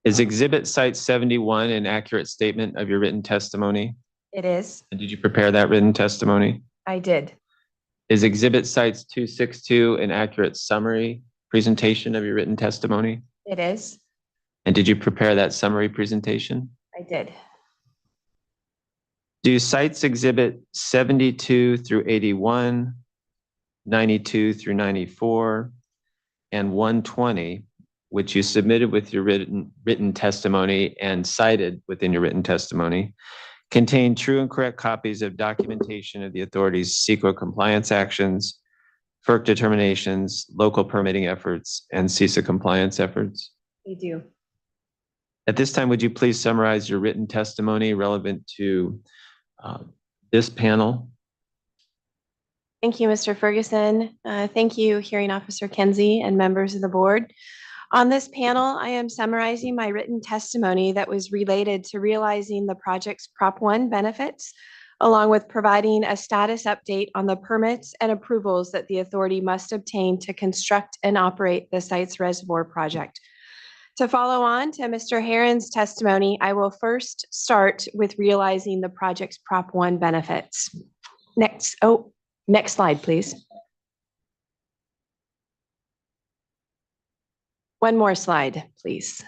Is Exhibit Site 71 an accurate statement of your written testimony? It is. And did you prepare that written testimony? I did. Is Exhibit Sites 262 an accurate summary presentation of your written testimony? It is. And did you prepare that summary presentation? I did. Do Sites Exhibit 72 through 81, 92 through 94, and 120, which you submitted with your written testimony and cited within your written testimony, contain true and correct copies of documentation of the authority's CEQA compliance actions, FERC determinations, local permitting efforts, and CISA compliance efforts? They do. At this time, would you please summarize your written testimony relevant to this panel? Thank you, Mr. Ferguson. Thank you, Hearing Officer Kenzie and members of the board. On this panel, I am summarizing my written testimony that was related to realizing the project's Prop 1 benefits, along with providing a status update on the permits and approvals that the authority must obtain to construct and operate the Sites Reservoir project. To follow on to Mr. Herron's testimony, I will first start with realizing the project's Prop 1 benefits. Next slide, please. One more slide, please.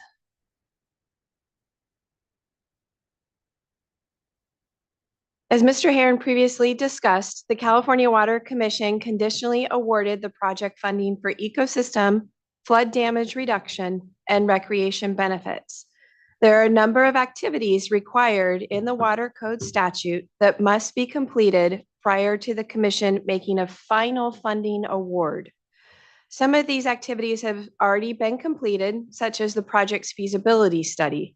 As Mr. Herron previously discussed, the California Water Commission conditionally awarded the project funding for ecosystem, flood damage reduction, and recreation benefits. There are a number of activities required in the Water Code statute that must be completed prior to the Commission making a final funding award. Some of these activities have already been completed, such as the project's feasibility study.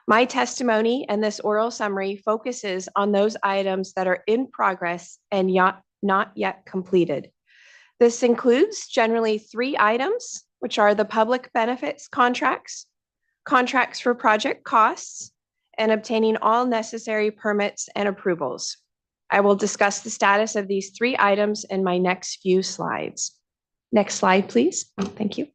My testimony and this oral summary focuses on those items that are in progress and not yet completed. This includes generally 3 items, which are the public benefits contracts, contracts for project costs, and obtaining all necessary permits and approvals. I will discuss the status of these 3 items in my next few slides. Next slide, please. Thank you.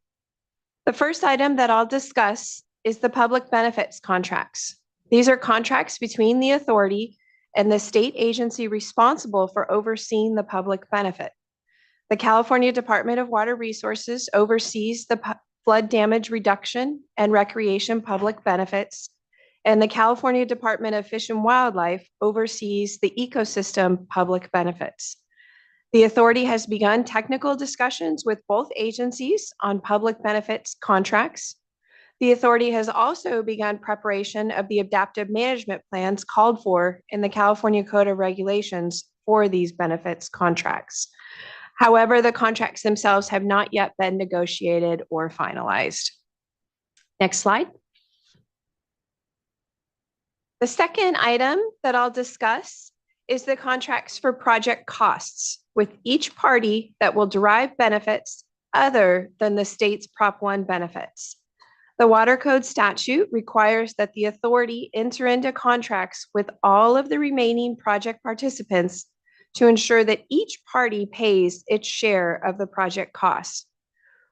The first item that I'll discuss is the public benefits contracts. These are contracts between the authority and the state agency responsible for overseeing the public benefit. The California Department of Water Resources oversees the flood damage reduction and recreation public benefits, and the California Department of Fish and Wildlife oversees the ecosystem public benefits. The authority has begun technical discussions with both agencies on public benefits contracts. The authority has also begun preparation of the adaptive management plans called for in the California Code of Regulations for these benefits contracts. However, the contracts themselves have not yet been negotiated or finalized. Next slide. The second item that I'll discuss is the contracts for project costs with each party that will derive benefits other than the state's Prop 1 benefits. The Water Code statute requires that the authority enter into contracts with all of the remaining project participants to ensure that each party pays its share of the project costs.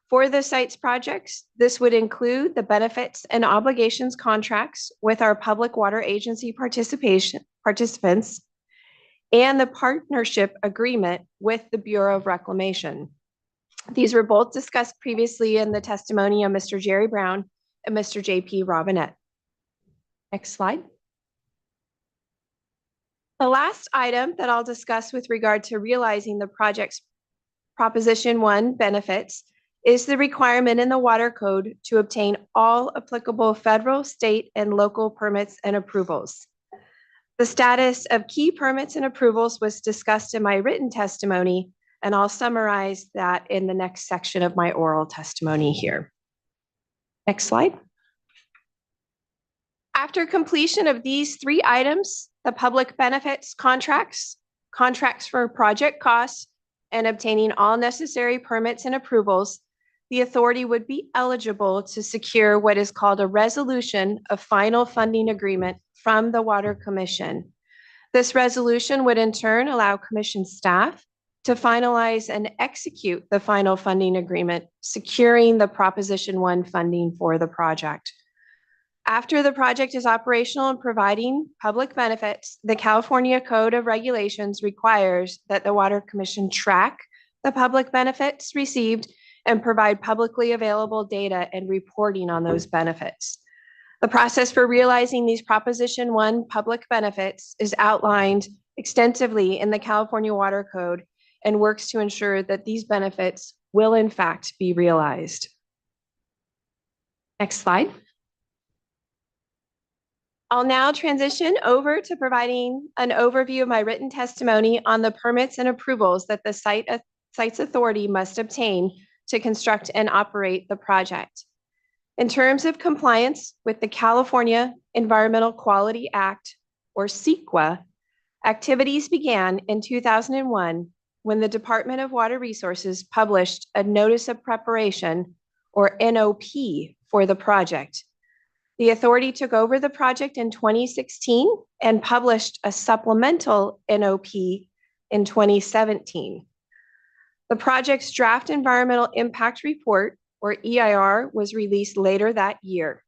For the site's projects, this would include the benefits and obligations contracts with our public water agency participants and the partnership agreement with the Bureau of Reclamation. These were both discussed previously in the testimony of Mr. Jerry Brown and Mr. JP Robinette. Next slide. The last item that I'll discuss with regard to realizing the project's Proposition 1 benefits is the requirement in the Water Code to obtain all applicable federal, state, and local permits and approvals. The status of key permits and approvals was discussed in my written testimony, and I'll summarize that in the next section of my oral testimony here. Next slide. After completion of these 3 items, the public benefits contracts, contracts for project costs, and obtaining all necessary permits and approvals, the authority would be eligible to secure what is called a resolution of final funding agreement from the Water Commission. This resolution would in turn allow Commission staff to finalize and execute the final funding agreement, securing the Proposition 1 funding for the project. After the project is operational and providing public benefits, the California Code of Regulations requires that the Water Commission track the public benefits received and provide publicly available data and reporting on those benefits. The process for realizing these Proposition 1 public benefits is outlined extensively in the California Water Code and works to ensure that these benefits will in fact be realized. Next slide. I'll now transition over to providing an overview of my written testimony on the permits and approvals that the site's authority must obtain to construct and operate the project. In terms of compliance with the California Environmental Quality Act, or CEQA, activities began in 2001 when the Department of Water Resources published a Notice of Preparation, or NOP, for the project. The authority took over the project in 2016 and published a supplemental NOP in 2017. The project's draft environmental impact report, or EIR, was released later that year.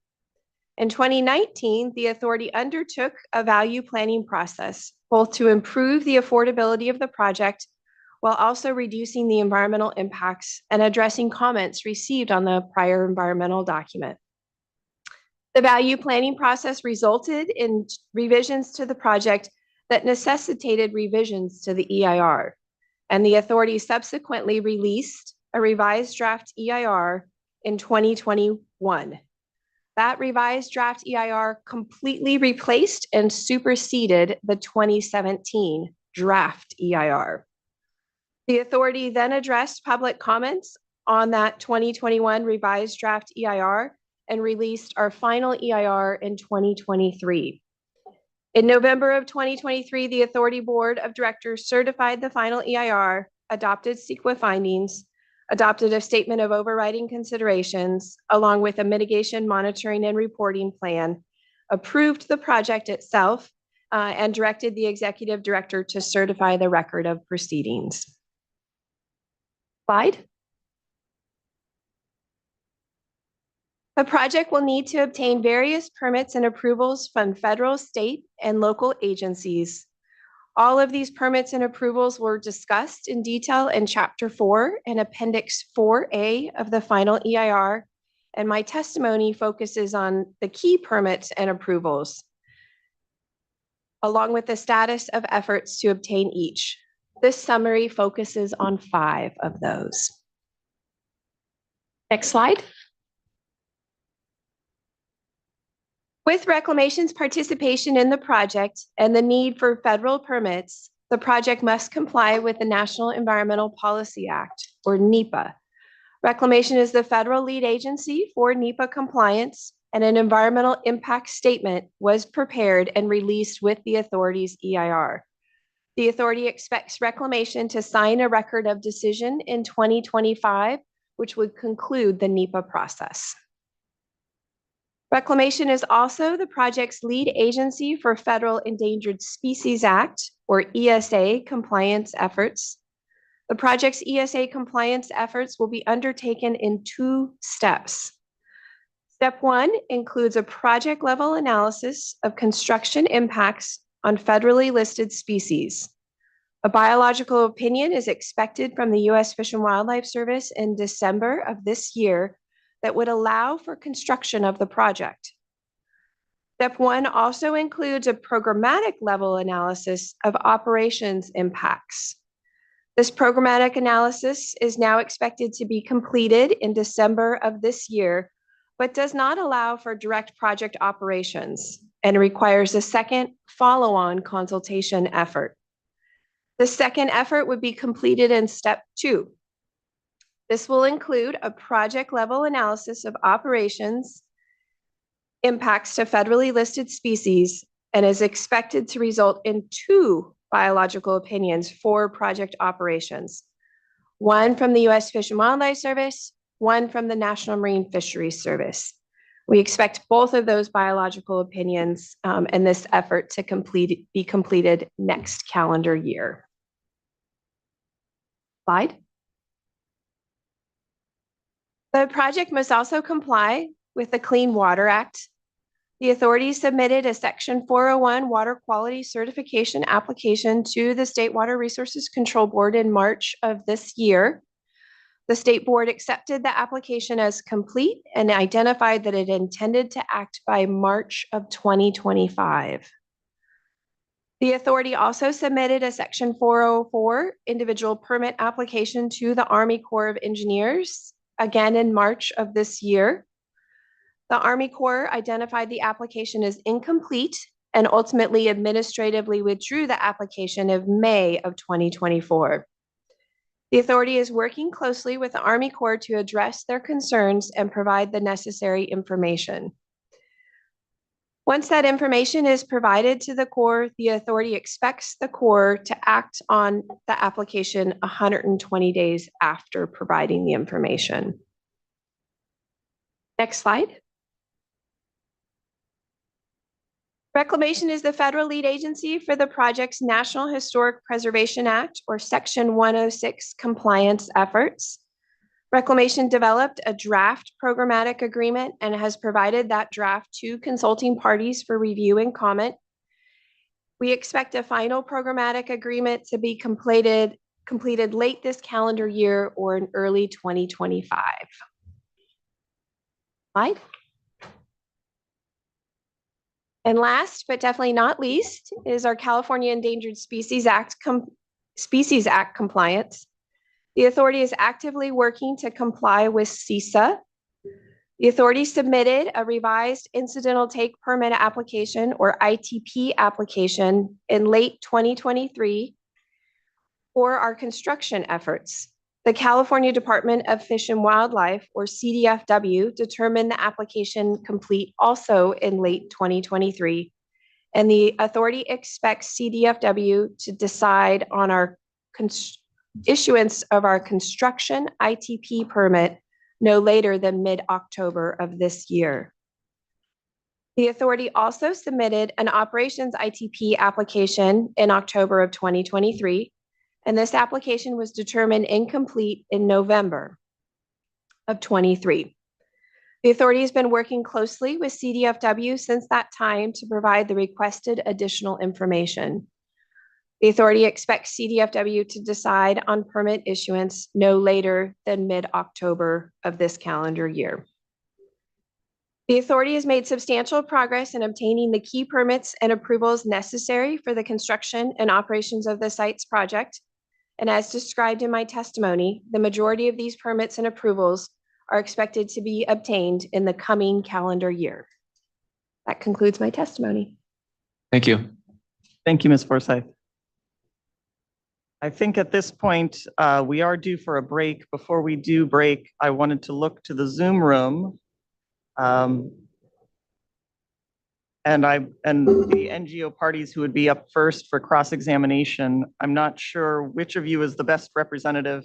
In 2019, the authority undertook a value planning process, both to improve the affordability of the project while also reducing the environmental impacts and addressing comments received on the prior environmental document. The value planning process resulted in revisions to the project that necessitated revisions to the EIR, and the authority subsequently released a revised draft EIR in 2021. That revised draft EIR completely replaced and superseded the 2017 draft EIR. The authority then addressed public comments on that 2021 revised draft EIR and released our final EIR in 2023. In November of 2023, the Authority Board of Directors certified the final EIR, adopted CEQA findings, adopted a statement of overriding considerations, along with a mitigation monitoring and reporting plan, approved the project itself, and directed the Executive Director to certify the record of proceedings. Slide. The project will need to obtain various permits and approvals from federal, state, and local agencies. All of these permits and approvals were discussed in detail in Chapter 4 and Appendix 4A of the final EIR, and my testimony focuses on the key permits and approvals, along with the status of efforts to obtain each. This summary focuses on 5 of those. Next slide. With Reclamation's participation in the project and the need for federal permits, the project must comply with the National Environmental Policy Act, or NEPA. Reclamation is the federal lead agency for NEPA compliance, and an environmental impact statement was prepared and released with the authority's EIR. The authority expects Reclamation to sign a record of decision in 2025, which would conclude the NEPA process. Reclamation is also the project's lead agency for Federal Endangered Species Act, or ESA, compliance efforts. The project's ESA compliance efforts will be undertaken in 2 steps. Step 1 includes a project-level analysis of construction impacts on federally listed species. A biological opinion is expected from the U.S. Fish and Wildlife Service in December of this year that would allow for construction of the project. Step 1 also includes a programmatic level analysis of operations impacts. This programmatic analysis is now expected to be completed in December of this year, but does not allow for direct project operations and requires a second follow-on consultation effort. The second effort would be completed in Step 2. This will include a project-level analysis of operations impacts to federally listed species and is expected to result in 2 biological opinions for project operations. One from the U.S. Fish and Wildlife Service, one from the National Marine Fisheries Service. We expect both of those biological opinions and this effort to be completed next calendar year. Slide. The project must also comply with the Clean Water Act. The authority submitted a Section 401 water quality certification application to the State Water Resources Control Board in March of this year. The State Board accepted the application as complete and identified that it intended to act by March of 2025. The authority also submitted a Section 404 individual permit application to the Army Corps of Engineers, again in March of this year. The Army Corps identified the application as incomplete and ultimately administratively withdrew the application in May of 2024. The authority is working closely with the Army Corps to address their concerns and provide the necessary information. Once that information is provided to the Corps, the authority expects the Corps to act on the application 120 days after providing the information. Next slide. Reclamation is the federal lead agency for the project's National Historic Preservation Act, or Section 106 compliance efforts. Reclamation developed a draft programmatic agreement and has provided that draft to consulting parties for review and comment. We expect a final programmatic agreement to be completed late this calendar year or in early 2025. Slide. And last, but definitely not least, is our California Endangered Species Act compliance. The authority is actively working to comply with CISA. The authority submitted a revised incidental take permit application, or ITP application, in late 2023 for our construction efforts. The California Department of Fish and Wildlife, or CDFW, determined the application complete also in late 2023, and the authority expects CDFW to decide on our issuance of our construction ITP permit no later than mid-October of this year. The authority also submitted an operations ITP application in October of 2023, and this application was determined incomplete in November of 23. The authority has been working closely with CDFW since that time to provide the requested additional information. The authority expects CDFW to decide on permit issuance no later than mid-October of this calendar year. The authority has made substantial progress in obtaining the key permits and approvals necessary for the construction and operations of the site's project. And as described in my testimony, the majority of these permits and approvals are expected to be obtained in the coming calendar year. That concludes my testimony. Thank you. Thank you, Ms. Forsyth. I think at this point, we are due for a break. Before we do break, I wanted to look to the Zoom room. And the NGO parties who would be up first for cross-examination. I'm not sure which of you is the best representative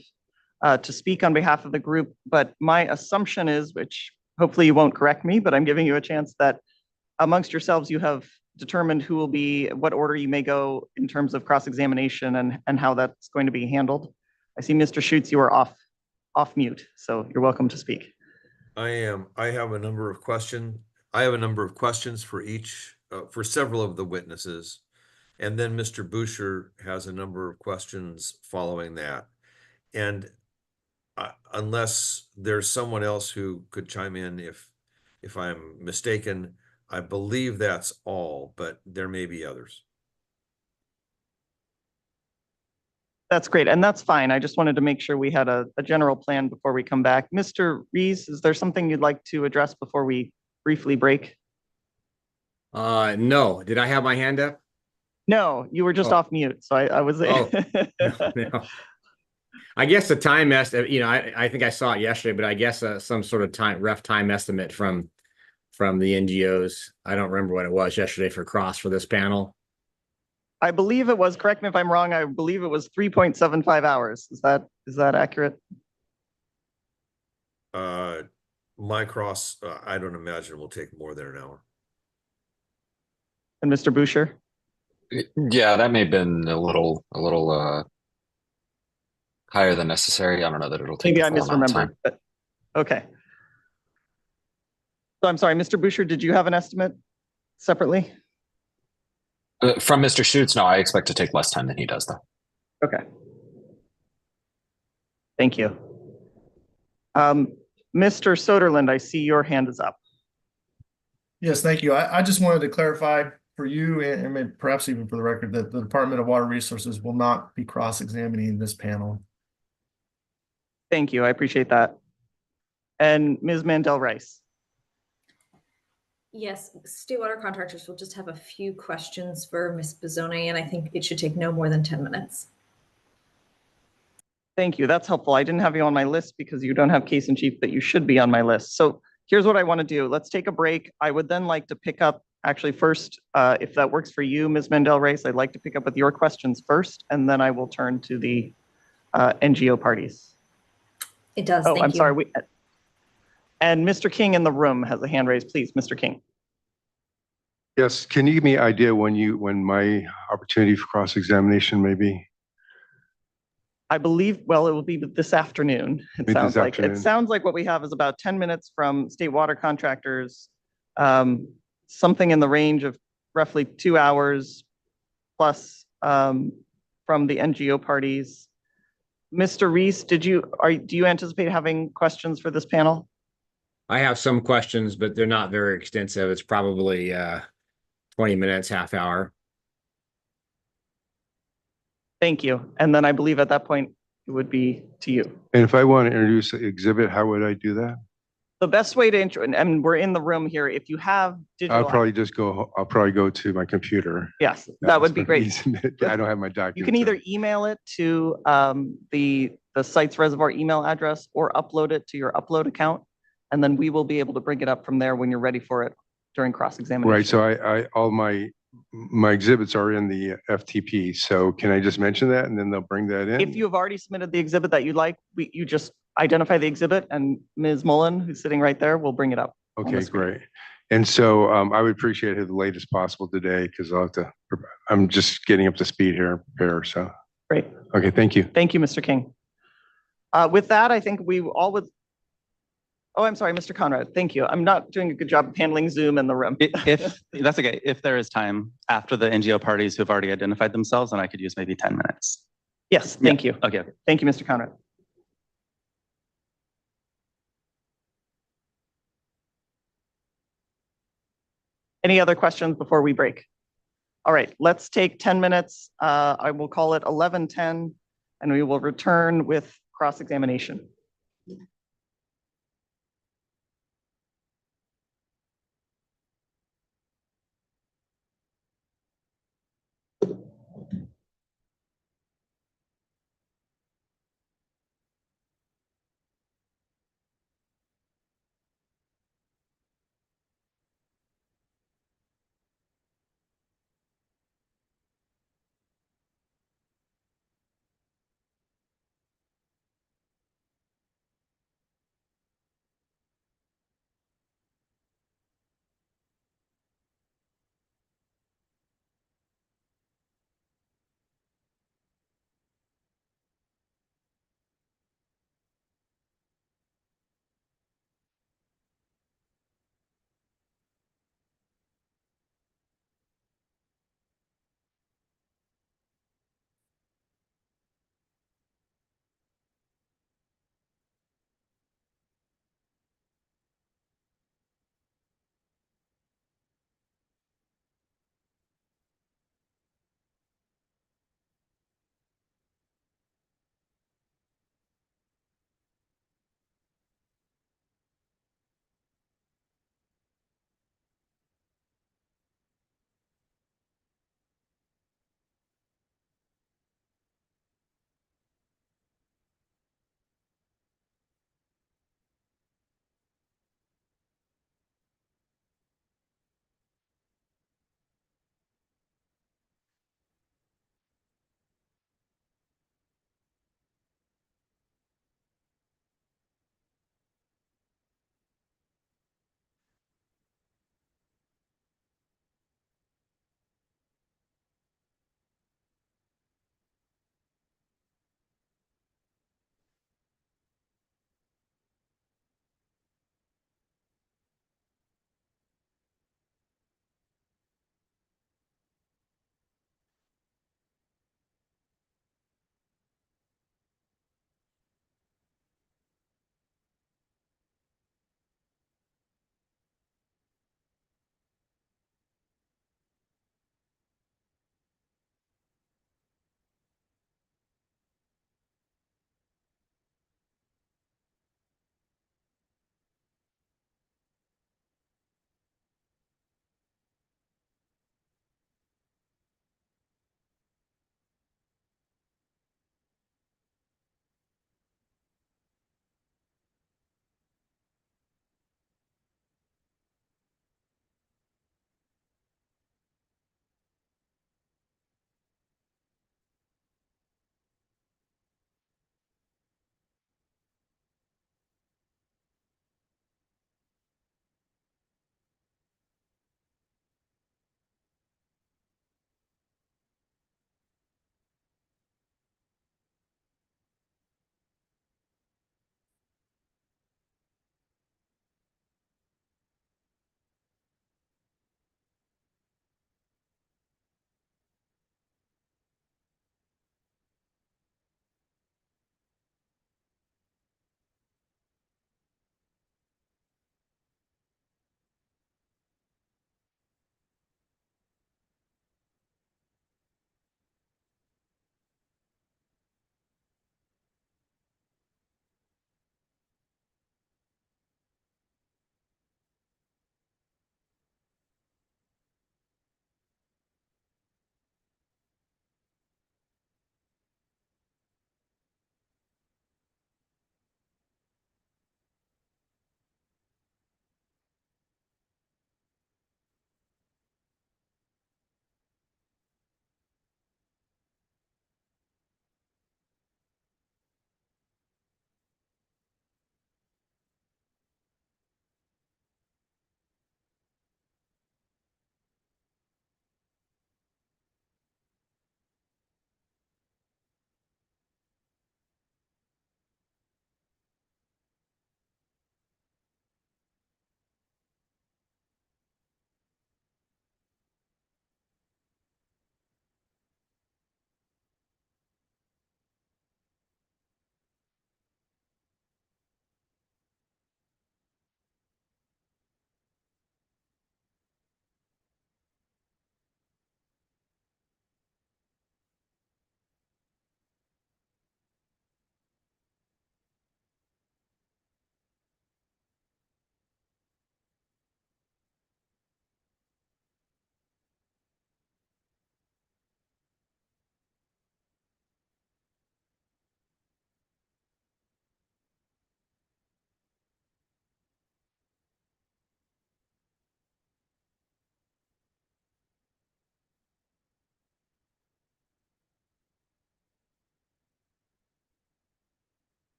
to speak on behalf of the group, but my assumption is, which hopefully you won't correct me, but I'm giving you a chance that amongst yourselves you have determined who will be, what order you may go in terms of cross-examination and how that's going to be handled. I see Mr. Schutz, you are off mute, so you're welcome to speak. I have a number of questions. I have a number of questions for for several of the witnesses. And then Mr. Boucher has a number of questions following that. And unless there's someone else who could chime in if I'm mistaken, I believe that's all, but there may be others. That's great, and that's fine. I just wanted to make sure we had a general plan before we come back. Mr. Rees, is there something you'd like to address before we briefly break? No. Did I have my hand up? No, you were just off mute, so I was. No. I guess the time estimate, I think I saw it yesterday, but I guess some sort of rough time estimate from the NGOs. I don't remember what it was yesterday for this panel. I believe it was, correct me if I'm wrong, I believe it was 3.75 hours. Is that accurate? My cross, I don't imagine will take more than an hour. And Mr. Boucher? Yeah, that may have been a little higher than necessary. I don't know that it'll take Maybe I the full amount of time. misremembered, but okay. So I'm sorry, Mr. Boucher, did you have an estimate separately? From Mr. Schutz, no, I expect to take less time than he does, though. Okay. Thank you. Mr. Soderlund, I see your hand is up. Yes, thank you. I just wanted to clarify for you and maybe perhaps even for the record that the Department of Water Resources will not be cross-examining this panel. Thank you. I appreciate that. And Ms. Mandel-Rice. Yes, State Water Contractors will just have a few questions for Ms. Bizzoni, and I think it should take no more than 10 minutes. Thank you. That's helpful. I didn't have you on my list because you don't have case in chief, but you should be on my list. So here's what I want to do. Let's take a break. I would then like to pick up, actually first, if that works for you, Ms. Mandel-Rice, I'd like to pick up with your questions first, and then I will turn to the NGO parties. It does. Oh, Thank I'm you. sorry. And Mr. King in the room has a hand raised, please. Mr. King. Yes, can you give me an idea when my opportunity for cross-examination may be? I believe, well, it will be this afternoon. It sounds like. It sounds like what we have is about 10 minutes from State Water Contractors, something in the range of roughly 2 hours plus from the NGO parties. Mr. Rees, do you anticipate having questions for this panel? I have some questions, but they're not very extensive. It's probably 20 minutes, half hour. Thank you. And then I believe at that point, it would be to you. And if I want to introduce an exhibit, how would I do that? The best way to and we're in the room here. If you have digital, I'll probably go to my computer. Yes, that would be great. I don't have my document. You can either email it to the the site's reservoir email address or upload it to your upload account. And then we will be able to bring it up from there when you're ready for it during cross-examination. Right, so all my exhibits are in the FTP, so can I just mention that and then they'll bring that in? If you have already submitted the exhibit that you'd like, you just identify the exhibit and Ms. Mullen, who's sitting right there, will bring it up. Okay, great. And so I would appreciate it the latest possible today because I'm just getting up to speed here, so. Great. Okay, thank you. Thank you, Mr. King. With that, I think we all would, oh, I'm sorry, Mr. Conrad, thank you. I'm not doing a good job of handling Zoom in the room. If that's okay, if there is time after the NGO parties who've already identified themselves, then I could use maybe 10 minutes. Yes, thank you. Okay. Thank you, Mr. Conrad. Any other questions before we break? All right, let's take 10 minutes. I will call it 11:10, and we will return with cross-examination.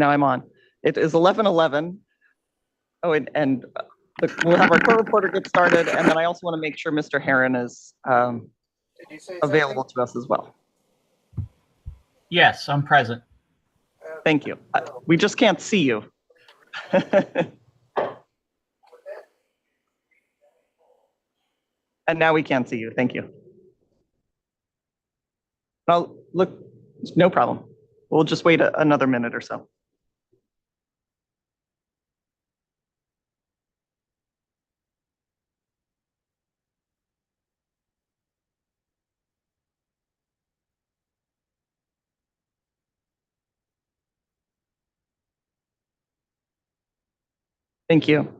Now I'm on. It is 11:11. Oh, and we'll have our court reporter get started, and then I also want to make sure Mr. Herron is available to us as well. Yes, I'm present. Thank you. We just can't see you. And now we can see you. Thank you. Well, look, no problem. We'll just wait another minute or so. Thank you.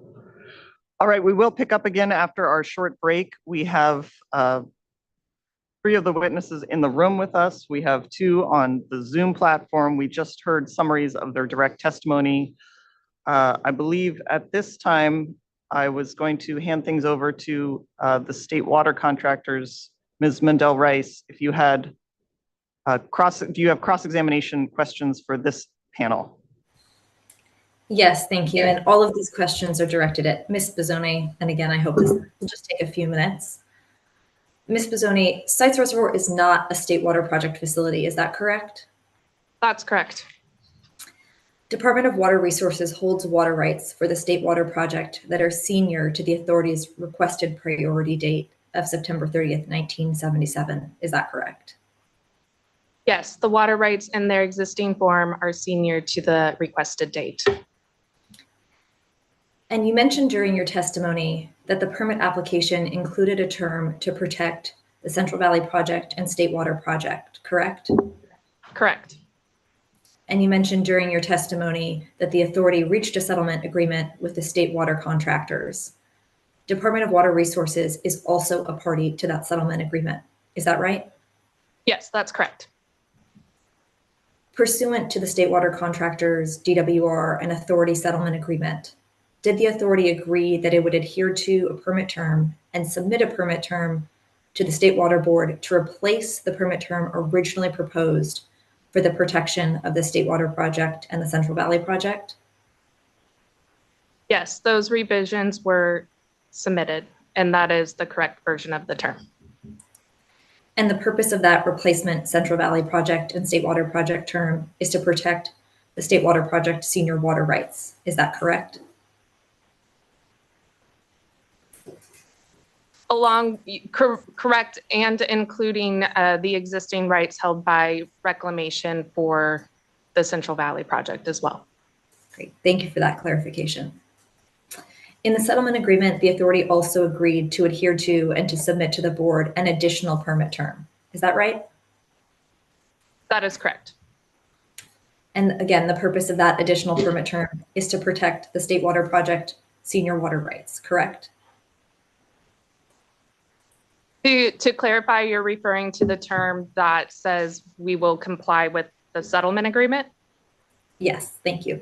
All right, we will pick up again after our short break. We have 3 of the witnesses in the room with us. We have 2 on the Zoom platform. We just heard summaries of their direct testimony. I believe at this time, I was going to hand things over to the state water contractors, Ms. Mendel Rice, if you had do you have cross-examination questions for this panel? Yes, thank you. And all of these questions are directed at Ms. Bizzoni. And again, I hope this will just take a few minutes. Ms. Bizzoni, Sites Reservoir is not a state water project facility. Is that correct? That's correct. Department of Water Resources holds water rights for the state water project that are senior to the authority's requested priority date of September 30th, 1977. Is that correct? Yes, the water rights in their existing form are senior to the requested date. And you mentioned during your testimony that the permit application included a term to protect the Central Valley Project and State Water Project, correct? Correct. And you mentioned during your testimony that the authority reached a settlement agreement with the state water contractors. Department of Water Resources is also a party to that settlement agreement. Is that right? Yes, that's correct. Pursuant to the state water contractors, DWR, and authority settlement agreement, did the authority agree that it would adhere to a permit term and submit a permit term to the State Water Board to replace the permit term originally proposed for the protection of the State Water Project and the Central Valley Project? Yes, those revisions were submitted, and that is the correct version of the term. And the purpose of that replacement Central Valley Project and State Water Project term is to protect the State Water Project senior water rights. Is that correct? Correct, and including the existing rights held by Reclamation for the Central Valley Project as well. Great, thank you for that clarification. In the settlement agreement, the authority also agreed to adhere to and to submit to the board an additional permit term. Is that right? That is correct. And again, the purpose of that additional permit term is to protect the State Water Project senior water rights, correct? To clarify, you're referring to the term that says we will comply with the settlement agreement? Yes, thank you.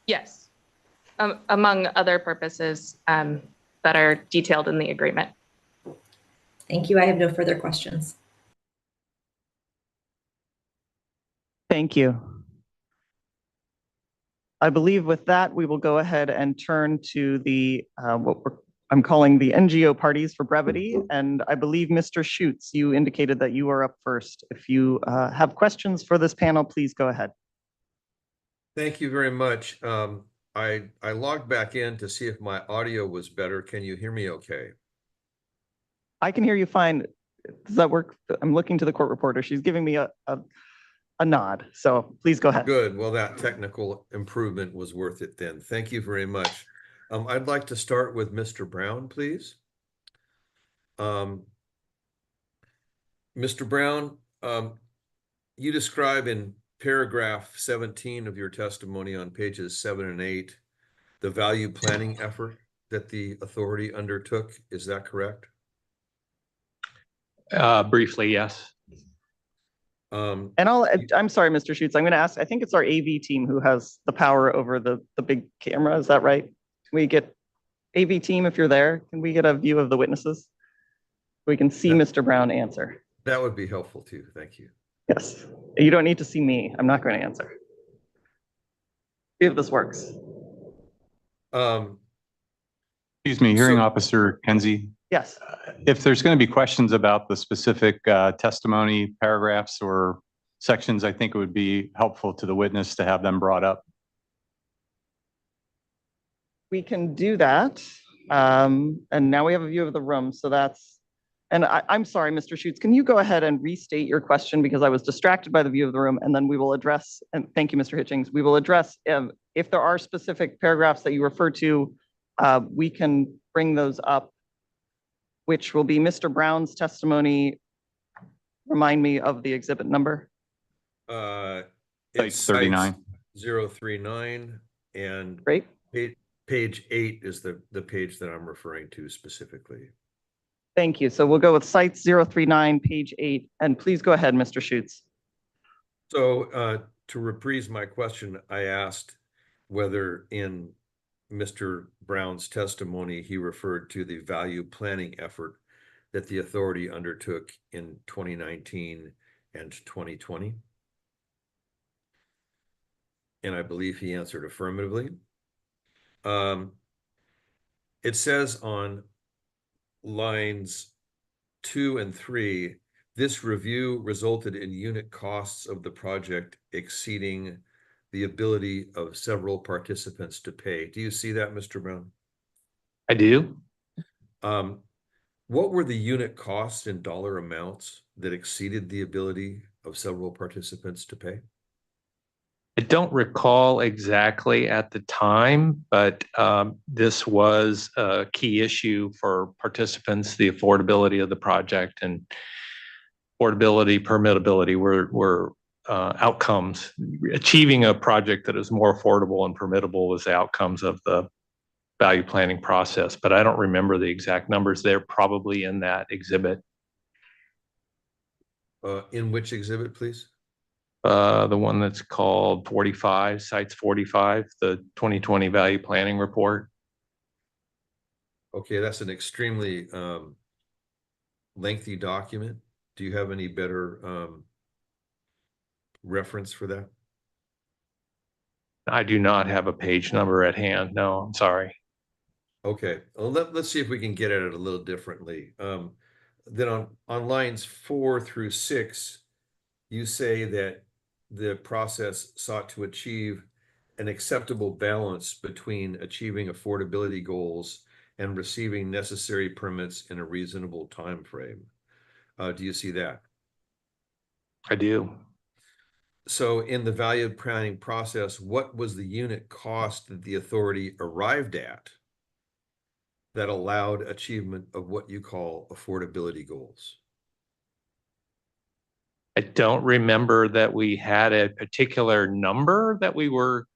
Yes, among other purposes that are detailed in the agreement. Thank you. I have no further questions. Thank you. I believe with that, we will go ahead and turn to the I'm calling the NGO parties for brevity. And I believe Mr. Schutz, you indicated that you are up first. If you have questions for this panel, please go ahead. Thank you very much. I logged back in to see if my audio was better. Can you hear me okay? I can hear you fine. Does that work? I'm looking to the court reporter. She's giving me a nod. So please go ahead. Good. Well, that technical improvement was worth it then. Thank you very much. I'd like to start with Mr. Brown, please. Mr. Brown, you describe in paragraph 17 of your testimony on pages 7 and 8 the value planning effort that the authority undertook. Is that correct? Briefly, yes. And I'm sorry, Mr. Schutz, I'm going to ask, I think it's our AV team who has the power over the big camera. Is that right? Can we get AV team, if you're there, can we get a view of the witnesses? We can see Mr. Brown answer. That would be helpful too. Thank you. Yes, you don't need to see me. I'm not going to answer. See if this works. Excuse me, hearing So- officer Kenzie. Yes. If there's going to be questions about the specific testimony paragraphs or sections, I think it would be helpful to the witness to have them brought up. We can do that. And now we have a view of the room. So that's, and I'm sorry, Mr. Schutz, can you go ahead and restate your question because I was distracted by the view of the room, and then we will address, and thank you, Mr. Hitchings, we will address if there are specific paragraphs that you refer to, we can bring those up, which will be Mr. Brown's testimony. Remind me of the exhibit number. It's 39. 039 and Great. page 8 is the page that I'm referring to specifically. Thank you. So we'll go with sites 039, page 8, and please go ahead, Mr. Schutz. So to reprise my question, I asked whether in Mr. Brown's testimony, he referred to the value planning effort that the authority undertook in 2019 and 2020. And I believe he answered affirmatively. It says on lines 2 and 3, this review resulted in unit costs of the project exceeding the ability of several participants to pay. Do you see that, Mr. Brown? I do. What were the unit costs in dollar amounts that exceeded the ability of several participants to pay? I don't recall exactly at the time, but this was a key issue for participants. The affordability of the project and affordability, permittability were outcomes. Achieving a project that is more affordable and permittable was the outcomes of the value planning process, but I don't remember the exact numbers. They're probably in that exhibit. In which exhibit, please? The one that's called 45, Sites 45, the 2020 Value Planning Report. Okay, that's an extremely lengthy document. Do you have any better reference for that? I do not have a page number at hand. No, I'm sorry. Okay, well, let's see if we can get at it a little differently. Then on lines 4 through 6, you say that the process sought to achieve an acceptable balance between achieving affordability goals and receiving necessary permits in a reasonable time frame. Do you see that? I do. So in the value planning process, what was the unit cost that the authority arrived at that allowed achievement of what you call affordability goals? I don't remember that we had a particular number that we were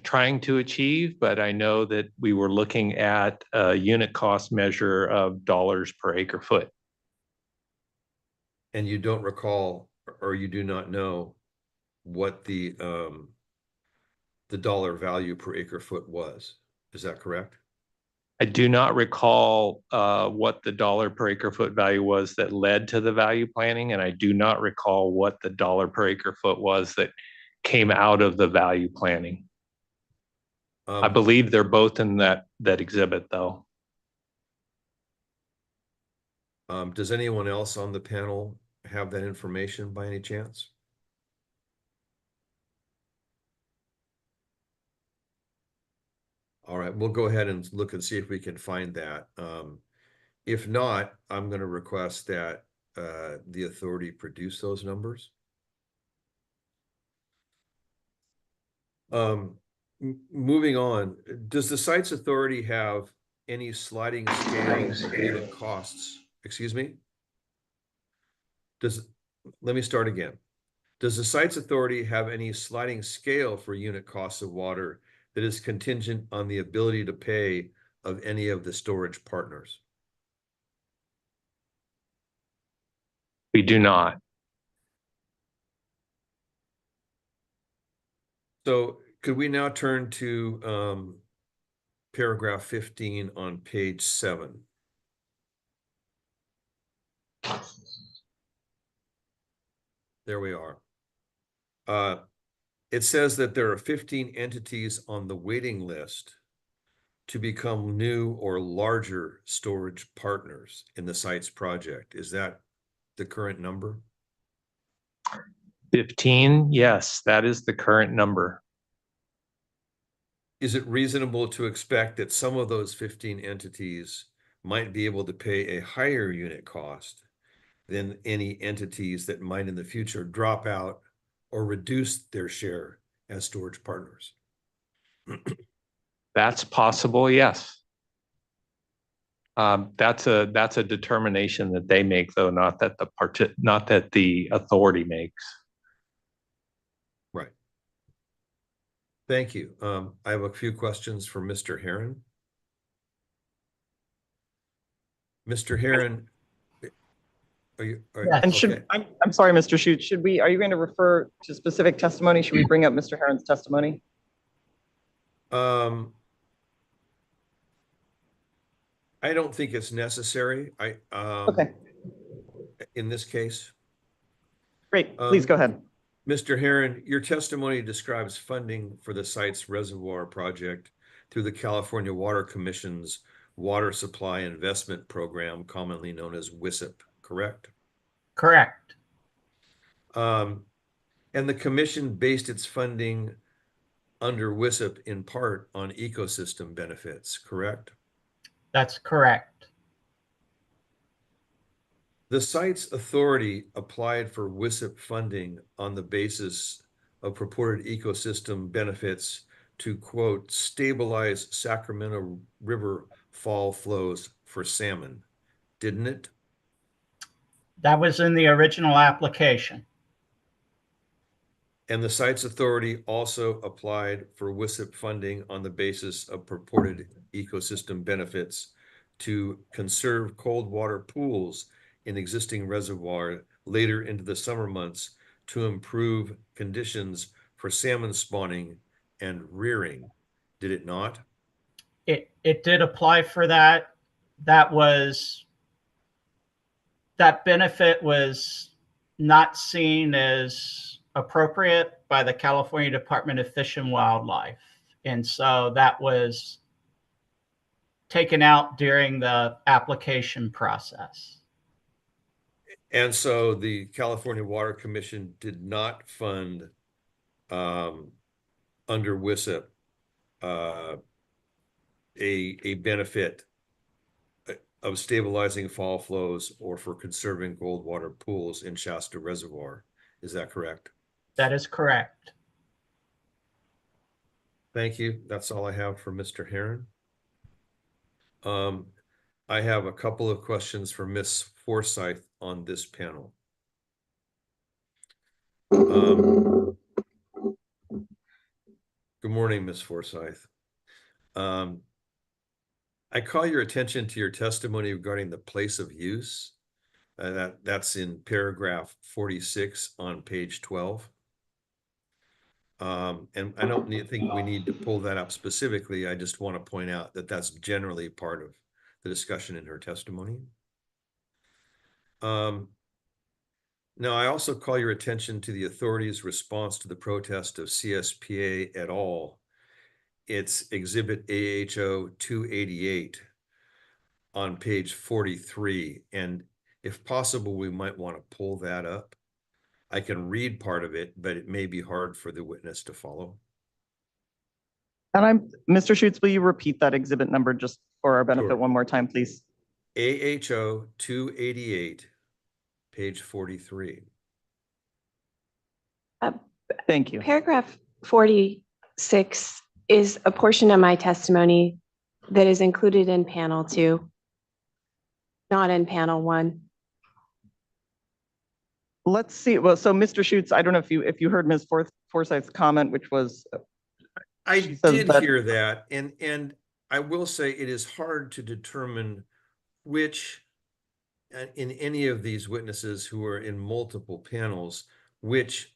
trying to achieve, but I know that we were looking at a unit cost measure of dollars per acre foot. And you don't recall, or you do not know what the dollar value per acre foot was. Is that correct? I do not recall what the dollar per acre foot value was that led to the value planning, and I do not recall what the dollar per acre foot was that came out of the value planning. I believe they're both in that exhibit, though. Does anyone else on the panel have that information by any chance? All right, we'll go ahead and look and see if we can find that. If not, I'm going to request that the authority produce those numbers. Moving on, does the site's authority have any sliding scale of unit costs? Excuse me? Let me start again. Does the site's authority have any sliding scale for unit costs of water that is contingent on the ability to pay of any of the storage partners? We do not. So could we now turn to paragraph 15 on page 7? There we are. It says that there are 15 entities on the waiting list to become new or larger storage partners in the sites project. Is that the current number? 15, yes, that is the current number. Is it reasonable to expect that some of those 15 entities might be able to pay a higher unit cost than any entities that might in the future drop out or reduce their share as storage partners? That's possible, yes. That's a determination that they make, though, not that the authority makes. Right. Thank you. I have a few questions for Mr. Heron. Mr. Heron, And should, I'm sorry, Mr. Schutz, are you going to refer to specific testimony? Should we bring up Mr. Heron's testimony? I don't think it's necessary. Okay. In this case. Great, please go ahead. Mr. Heron, your testimony describes funding for the site's reservoir project through the California Water Commission's Water Supply Investment Program, commonly known as WSIP, correct? Correct. And the commission based its funding under WSIP in part on ecosystem benefits, correct? That's correct. The site's authority applied for WSIP funding on the basis of purported ecosystem benefits to, quote, stabilize Sacramento River fall flows for salmon, didn't it? That was in the original application. And the site's authority also applied for WSIP funding on the basis of purported ecosystem benefits to conserve cold water pools in existing reservoir later into the summer months to improve conditions for salmon spawning and rearing, did it not? It did apply for that. That benefit was not seen as appropriate by the California Department of Fish and Wildlife. And so that was taken out during the application process. And so the California Water Commission did not fund under WSIP a benefit of stabilizing fall flows or for conserving cold water pools in Shasta Reservoir. Is that correct? That is correct. Thank you. That's all I have for Mr. Heron. I have a couple of questions for Ms. Forsyth on this panel. Good morning, Ms. Forsyth. I call your attention to your testimony regarding the place of use. That's in paragraph 46 on page 12. And I don't think we need to pull that up specifically. I just want to point out that that's generally part of the discussion in her testimony. Now, I also call your attention to the authority's response to the protest of CSPA et al. It's exhibit AHO 288 on page 43. And if possible, we might want to pull that up. I can read part of it, but it may be hard for the witness to follow. And Mr. Schutz, will you repeat that exhibit number just for our benefit one more time, please? AHO 288, page 43. Thank you. Paragraph 46 is a portion of my testimony that is included in panel 2, not in panel 1. Let's see. Well, so Mr. Schutz, I don't know if you heard Ms. Forsyth's comment, which was I did hear that, and I will say it is hard to determine which, in any of these witnesses who are in multiple panels, which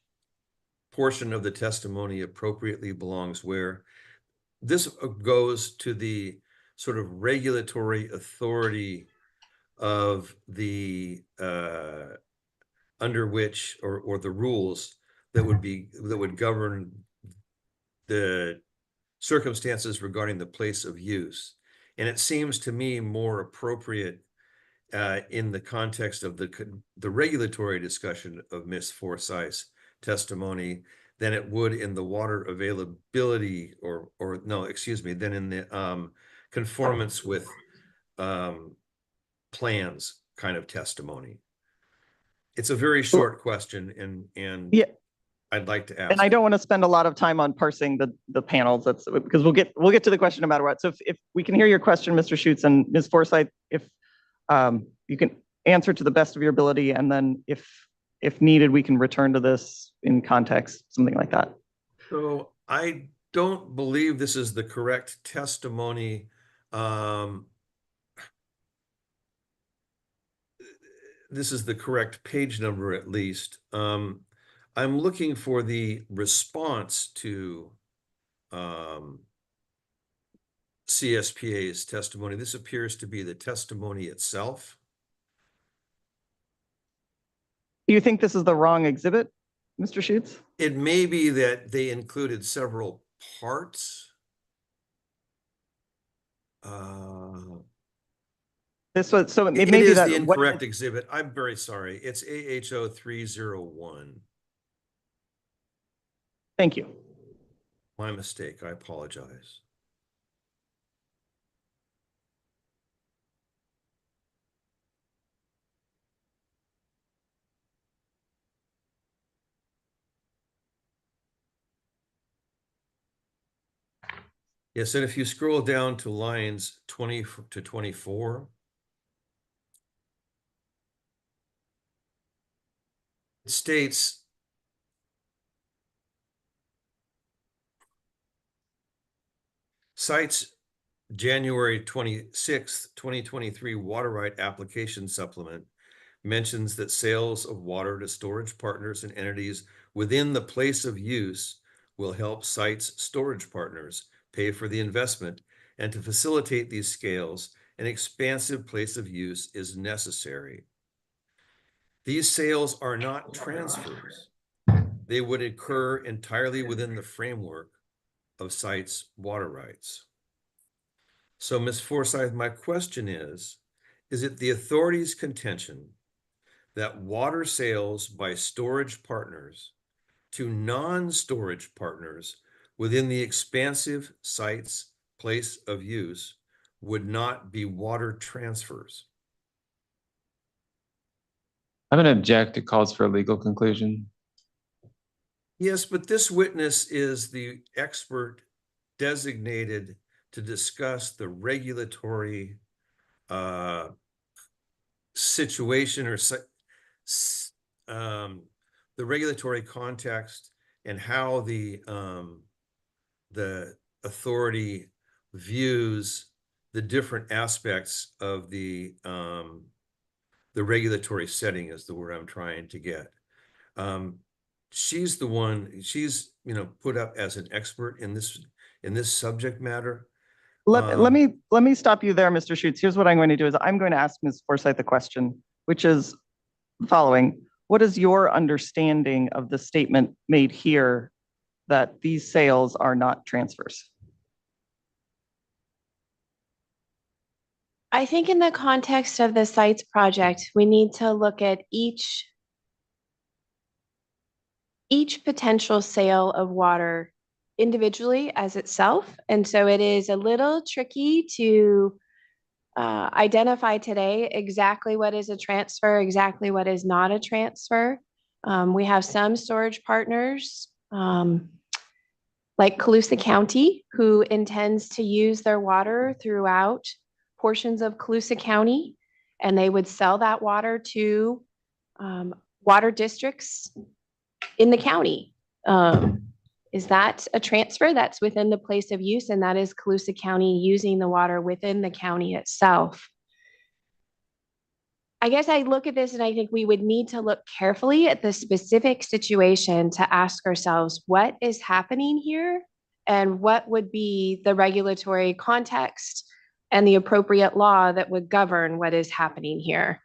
portion of the testimony appropriately belongs where. This goes to the sort of regulatory authority of the under which, or the rules that would govern the circumstances regarding the place of use. And it seems to me more appropriate in the context of the regulatory discussion of Ms. Forsyth's testimony than it would in the water availability than in the conformance with plans kind of testimony. It's a very short question, and Yeah. I'd like to ask. And I don't want to spend a lot of time on parsing the panels. That's because we'll get to the question no matter what. So if we can hear your question, Mr. Schutz, and Ms. Forsyth, if you can answer to the best of your ability, and then if needed, we can return to this in context, something like that. So I don't believe this is the correct testimony. This is the correct page number, at least. I'm looking for the response to CSPA's testimony. This appears to be the testimony itself. Do you think this is the wrong exhibit, Mr. Schutz? It may be that they included several parts. This was so it may It be is that the incorrect exhibit. I'm very sorry. It's AHO 301. Thank you. My mistake. I apologize. Yes, and if you scroll down to lines 20 to 24, it states, cites January 26th, 2023 water right application supplement mentions that sales of water to storage partners and entities within the place of use will help sites storage partners pay for the investment, and to facilitate these scales, an expansive place of use is necessary. These sales are not transfers. They would occur entirely within the framework of sites' water rights. So, Ms. Forsyth, my question is it the authority's contention that water sales by storage partners to non-storage partners within the expansive site's place of use would not be water transfers? I'm going to object. It calls for a legal conclusion. Yes, but this witness is the expert designated to discuss the regulatory situation or the regulatory context and how the authority views the different aspects of the regulatory setting is the word I'm trying to get. She's the one, she's put up as an expert in this subject matter. Let me stop you there, Mr. Schutz. Here's what I'm going to do is I'm going to ask Ms. Forsyth a question, which is the following. What is your understanding of the statement made here that these sales are not transfers? I think in the context of the sites project, we need to look at each potential sale of water individually as itself. And so it is a little tricky to identify today exactly what is a transfer, exactly what is not a transfer. We have some storage partners like Colusa County, who intends to use their water throughout portions of Colusa County, and they would sell that water to water districts in the county. Is that a transfer? That's within the place of use, and that is Colusa County using the water within the county itself. I guess I look at this and I think we would need to look carefully at the specific situation to ask ourselves what is happening here and what would be the regulatory context and the appropriate law that would govern what is happening here.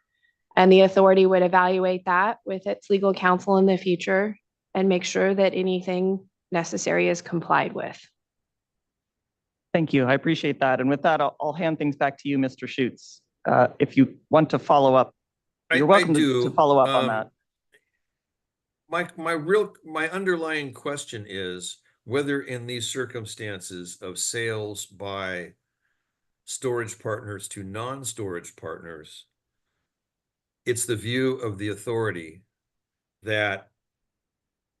And the authority would evaluate that with its legal counsel in the future and make sure that anything necessary is complied with. Thank you. I appreciate that. And with that, I'll hand things back to you, Mr. Schutz. If you want to follow up, you're welcome to follow up on that. My underlying question is whether in these circumstances of sales by storage partners to non-storage partners, it's the view of the authority that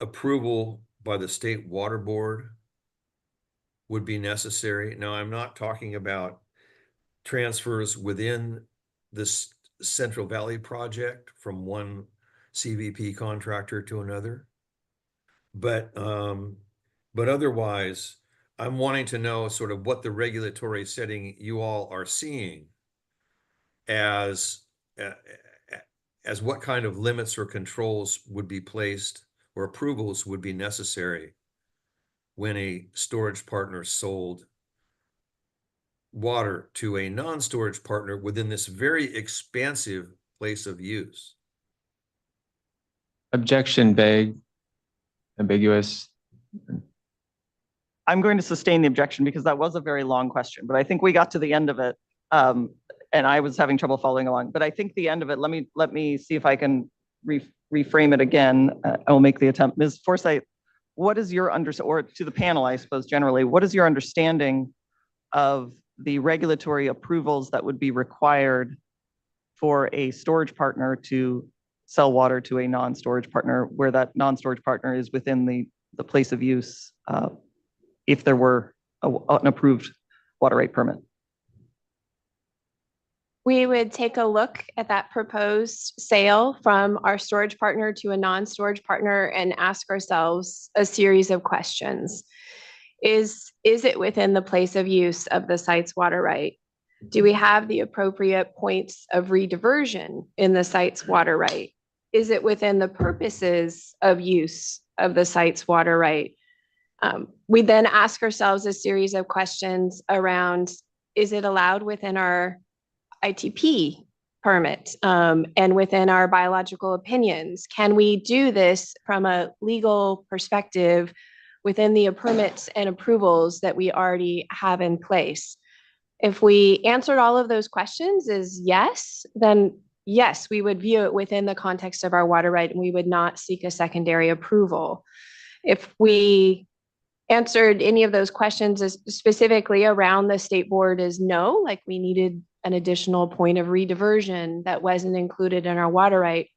approval by the State Water Board would be necessary. Now, I'm not talking about transfers within this Central Valley project from one CVP contractor to another. But otherwise, I'm wanting to know sort of what the regulatory setting you all are seeing as what kind of limits or controls would be placed or approvals would be necessary when a storage partner sold water to a non-storage partner within this very expansive place of use. Objection vague, ambiguous. I'm going to sustain the objection because that was a very long question, but I think we got to the end of it. And I was having trouble following along, but I think the end of it, let me see if I can reframe it again. I will make the attempt. Ms. Forsyth, what is your or to the panel, I suppose, generally, what is your understanding of the regulatory approvals that would be required for a storage partner to sell water to a non-storage partner, where that non-storage partner is within the place of use, if there were an approved water right permit? We would take a look at that proposed sale from our storage partner to a non-storage partner and ask ourselves a series of questions. Is it within the place of use of the site's water right? Do we have the appropriate points of rediversion in the site's water right? Is it within the purposes of use of the site's water right? We then ask ourselves a series of questions around, is it allowed within our ITP permit and within our biological opinions? Can we do this from a legal perspective within the permits and approvals that we already have in place? If we answered all of those questions as yes, then yes, we would view it within the context of our water right and we would not seek a secondary approval. If we answered any of those questions as specifically around the state board as no, like we needed an additional point of rediversion that wasn't included in our water right,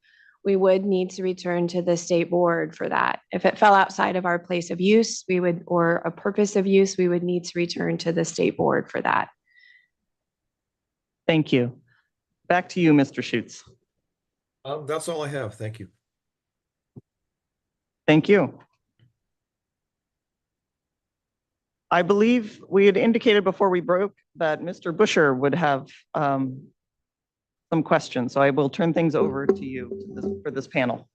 we would need to return to the state board for that. If it fell outside of our place of use, or a purpose of use, we would need to return to the state board for that. Thank you. Back to you, Mr. Schutz. That's all I have. Thank you. Thank you. I believe we had indicated before we broke that Mr. Busher would have some questions. So I will turn things over to you for this panel.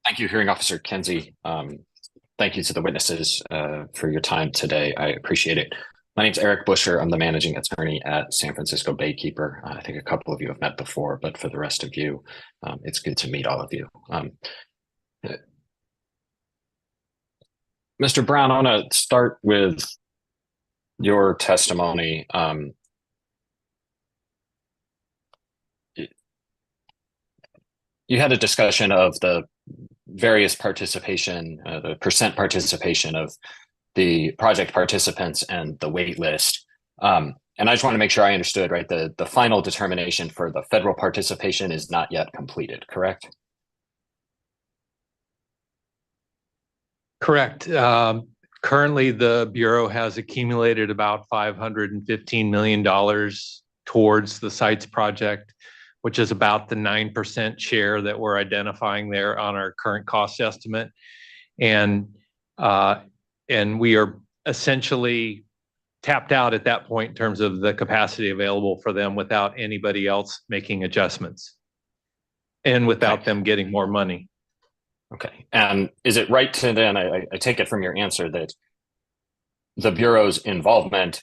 Thank you, Hearing Officer Kenzie. Thank you to the witnesses for your time today. I appreciate it. My name is Eric Busher. I'm the managing attorney at San Francisco Baykeeper. I think a couple of you have met before, but for the rest of you, it's good to meet all of you. Mr. Brown, I want to start with your testimony. You had a discussion of the various participation, the percent participation of the project participants and the wait list. And I just want to make sure I understood, right? The final determination for the federal participation is not yet completed, correct? Correct. Currently, the Bureau has accumulated about $515 million towards the sites project, which is about the 9% share that we're identifying there on our current cost estimate. And we are essentially tapped out at that point in terms of the capacity available for them without anybody else making adjustments and without them getting more money. Okay. And is it right to then, I take it from your answer that the Bureau's involvement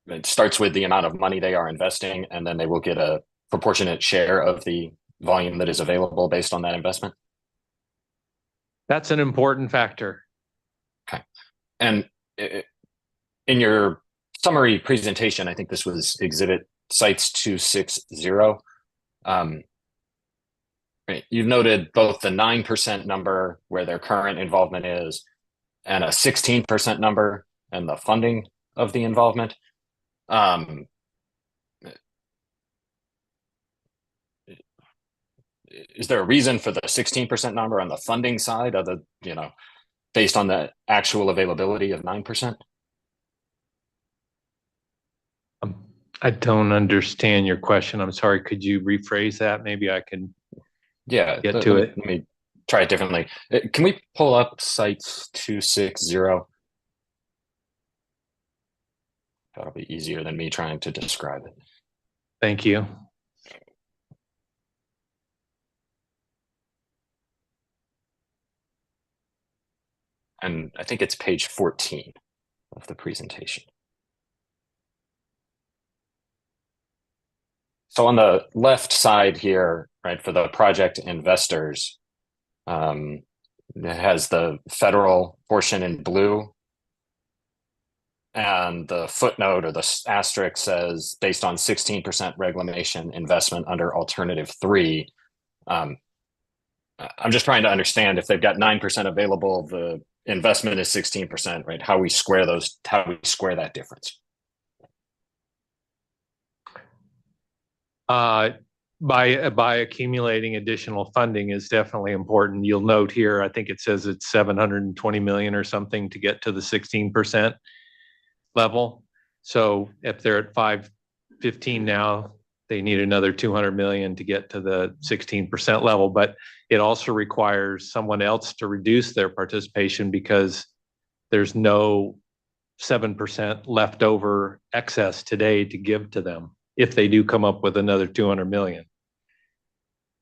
it starts with the amount of money they are investing, and then they will get a proportionate share of the volume that is available based on that investment? That's an important factor. Okay. And in your summary presentation, I think this was exhibit sites 260. You've noted both the 9% number where their current involvement is and a 16% number and the funding of the involvement. Is there a reason for the 16% number on the funding side, other, based on the actual availability of 9%? I don't understand your question. I'm sorry. Could you rephrase that? Maybe I can get to it. Let me try it differently. Can we pull up sites 260? That'll be easier than me trying to describe it. Thank you. And I think it's page 14 of the presentation. So on the left side here, right, for the project investors, it has the federal portion in blue. And the footnote or the asterisk says, based on 16% reclamation investment under alternative 3. I'm just trying to understand, if they've got 9% available, the investment is 16%, right? How we square that difference. By accumulating additional funding is definitely important. You'll note here, I think it says it's 720 million or something to get to the 16% level. So if they're at 515 now, they need another 200 million to get to the 16% level. But it also requires someone else to reduce their participation, because there's no 7% leftover excess today to give to them if they do come up with another 200 million.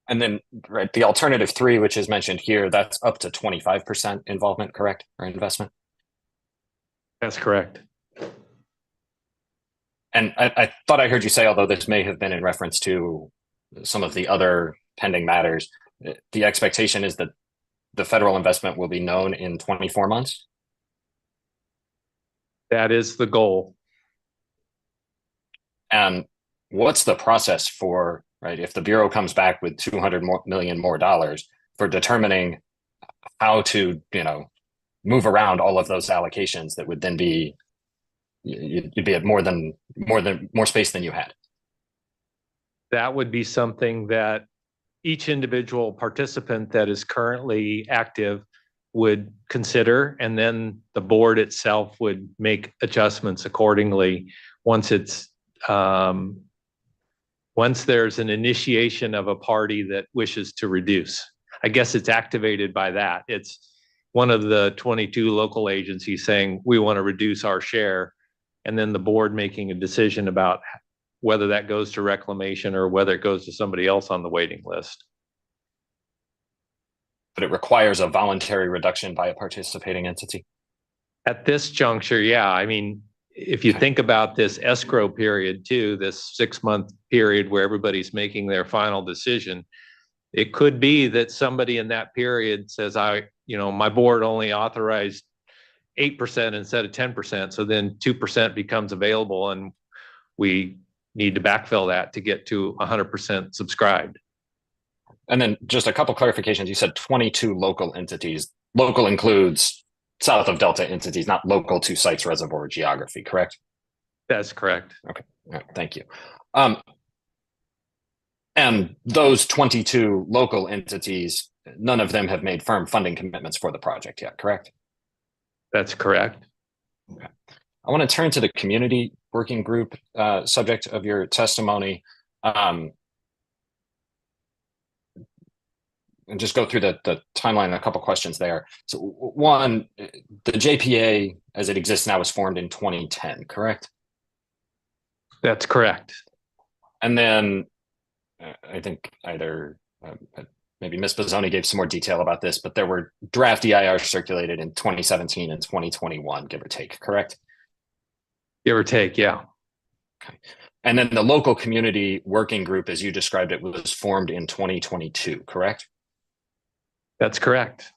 And then, right, the alternative 3, which is mentioned here, that's up to 25% involvement, correct, or investment? That's correct. And I thought I heard you say, although this may have been in reference to some of the other pending matters, the expectation is that the federal investment will be known in 24 months? That is the goal. And what's the process for, right, if the Bureau comes back with $200 million more for determining how to, move around all of those allocations that would then be, you'd be at more space than you had? That would be something that each individual participant that is currently active would consider, and then the board itself would make adjustments accordingly once there's an initiation of a party that wishes to reduce. I guess it's activated by that. It's one of the 22 local agencies saying, we want to reduce our share, and then the board making a decision about whether that goes to reclamation or whether it goes to somebody else on the waiting list. But it requires a voluntary reduction by a participating entity? At this juncture, yeah. I mean, if you think about this escrow period too, this 6-month period where everybody's making their final decision, it could be that somebody in that period says, my board only authorized 8% instead of 10%. So then 2% becomes available, and we need to backfill that to get to 100% subscribed. And then just a couple clarifications. You said 22 local entities. Local includes south of Delta entities, not local to sites reservoir geography, correct? That's correct. Okay, all right, thank you. And those 22 local entities, none of them have made firm funding commitments for the project yet, correct? That's correct. Okay. I want to turn to the community working group subject of your testimony. And just go through the timeline and a couple questions there. So one, the JPA as it exists now was formed in 2010, correct? That's correct. And then I think either maybe Ms. Bozzoni gave some more detail about this, but there were draft EIRs circulated in 2017 and 2021, give or take, correct? Give or take, yeah. Okay. And then the local community working group, as you described it, was formed in 2022, correct? That's correct.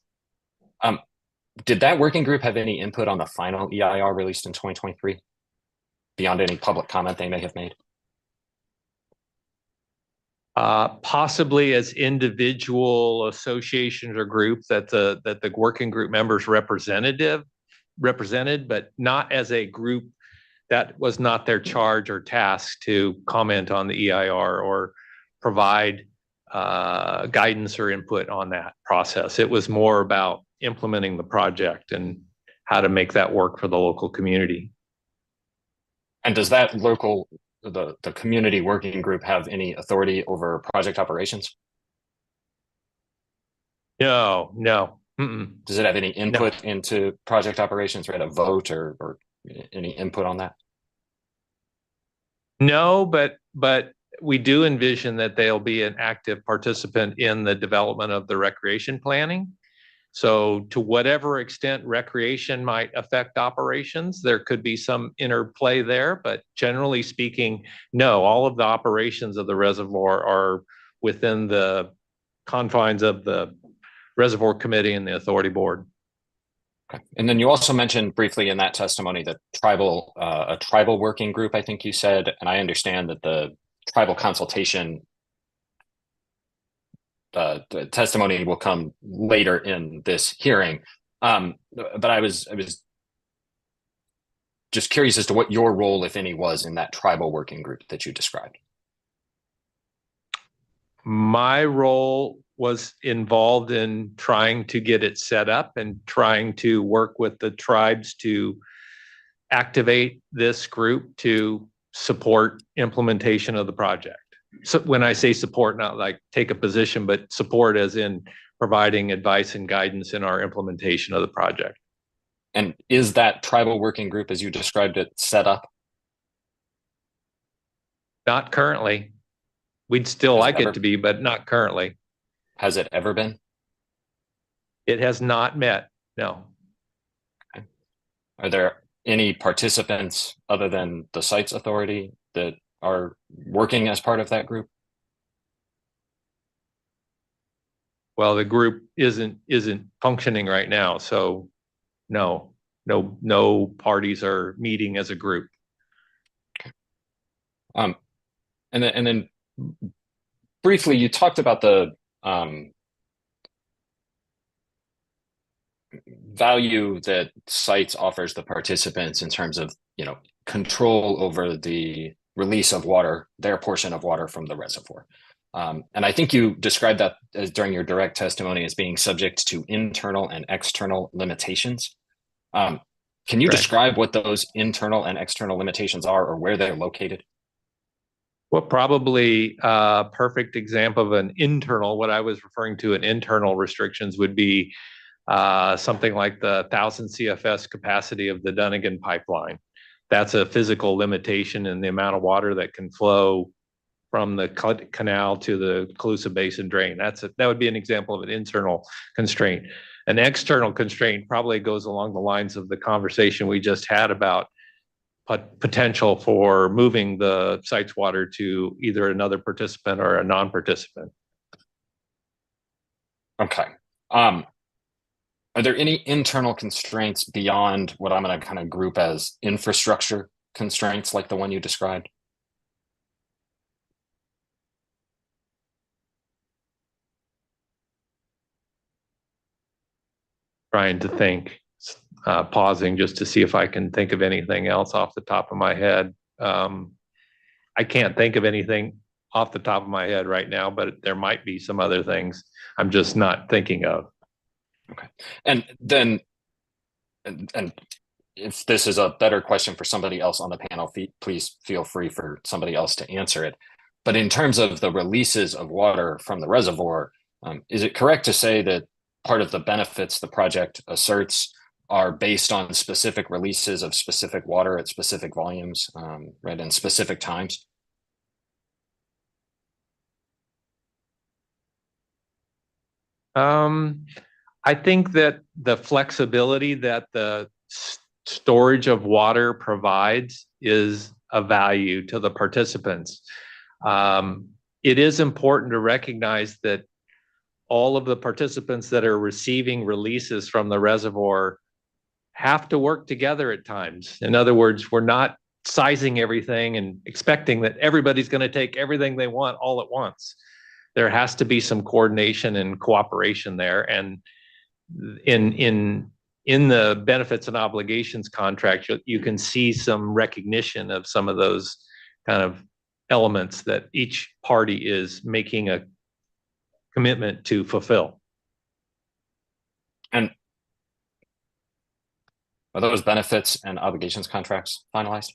Did that working group have any input on the final EIR released in 2023 beyond any public comment they may have made? Possibly as individual associations or groups that the working group members represented, but not as a group. That was not their charge or task to comment on the EIR or provide guidance or input on that process. It was more about implementing the project and how to make that work for the local community. And does that the community working group have any authority over project operations? No. Does it have any input into project operations, right? A vote or any input on that? No, but we do envision that they'll be an active participant in the development of the recreation planning. So to whatever extent recreation might affect operations, there could be some interplay there, but generally speaking, no, all of the operations of the reservoir are within the confines of the Reservoir Committee and the Authority Board. Okay. And then you also mentioned briefly in that testimony that a tribal working group, I think you said, and I understand that the tribal consultation the testimony will come later in this hearing. But I was just curious as to what your role, if any, was in that tribal working group that you described. My role was involved in trying to get it set up and trying to work with the tribes to activate this group to support implementation of the project. So when I say support, not like take a position, but support as in providing advice and guidance in our implementation of the project. And is that tribal working group, as you described it, set up? Not currently. We'd still like it to be, but not currently. Has it ever been? It has not met, no. Okay. Are there any participants other than the Sites Authority that are working as part of that group? Well, the group isn't functioning right now, so no parties are meeting as a group. Okay. And then briefly, you talked about the value that Sites offers the participants in terms of, control over the release of water, their portion of water from the reservoir. And I think you described that as during your direct testimony as being subject to internal and external limitations. Can you describe what those internal and external limitations are or where they're located? Well, probably a perfect example of an internal, what I was referring to, an internal restrictions would be something like the 1,000 CFS capacity of the Dunnigan pipeline. That's a physical limitation in the amount of water that can flow from the canal to the Colusa Basin drain. That would be an example of an internal constraint. An external constraint probably goes along the lines of the conversation we just had about potential for moving the site's water to either another participant or a non-participant. Okay. Are there any internal constraints beyond what I'm going to kind of group as infrastructure constraints like the one you described? Trying to think, pausing just to see if I can think of anything else off the top of my head. I can't think of anything off the top of my head right now, but there might be some other things I'm just not thinking of. Okay. And then, and if this is a better question for somebody else on the panel, please feel free for somebody else to answer it. But in terms of the releases of water from the reservoir, is it correct to say that part of the benefits the project asserts are based on specific releases of specific water at specific volumes, right, and specific times? I think that the flexibility that the storage of water provides is of value to the participants. It is important to recognize that all of the participants that are receiving releases from the reservoir have to work together at times. In other words, we're not sizing everything and expecting that everybody's going to take everything they want all at once. There has to be some coordination and cooperation there. And in the benefits and obligations contract, you can see some recognition of some of those kind of elements that each party is making a commitment to fulfill. And are those benefits and obligations contracts finalized?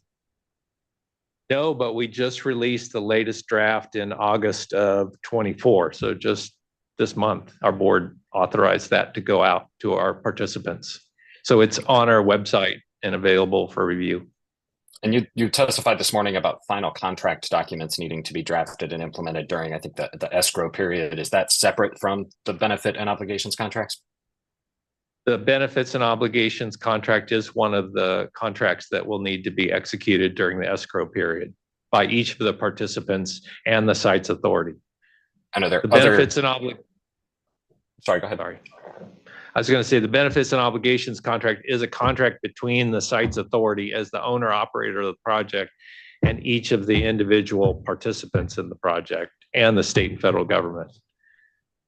No, but we just released the latest draft in August of 24. So just this month, our board authorized that to go out to our participants. So it's on our website and available for review. And you testified this morning about final contract documents needing to be drafted and implemented during, I think, the escrow period. Is that separate from the benefit and obligations contracts? The benefits and obligations contract is one of the contracts that will need to be executed during the escrow period by each of the participants and the site's authority. And are there the benefits and obligations? Sorry, go ahead. Sorry. I was going to say the benefits and obligations contract is a contract between the site's authority as the owner operator of the project and each of the individual participants in the project and the state and federal government.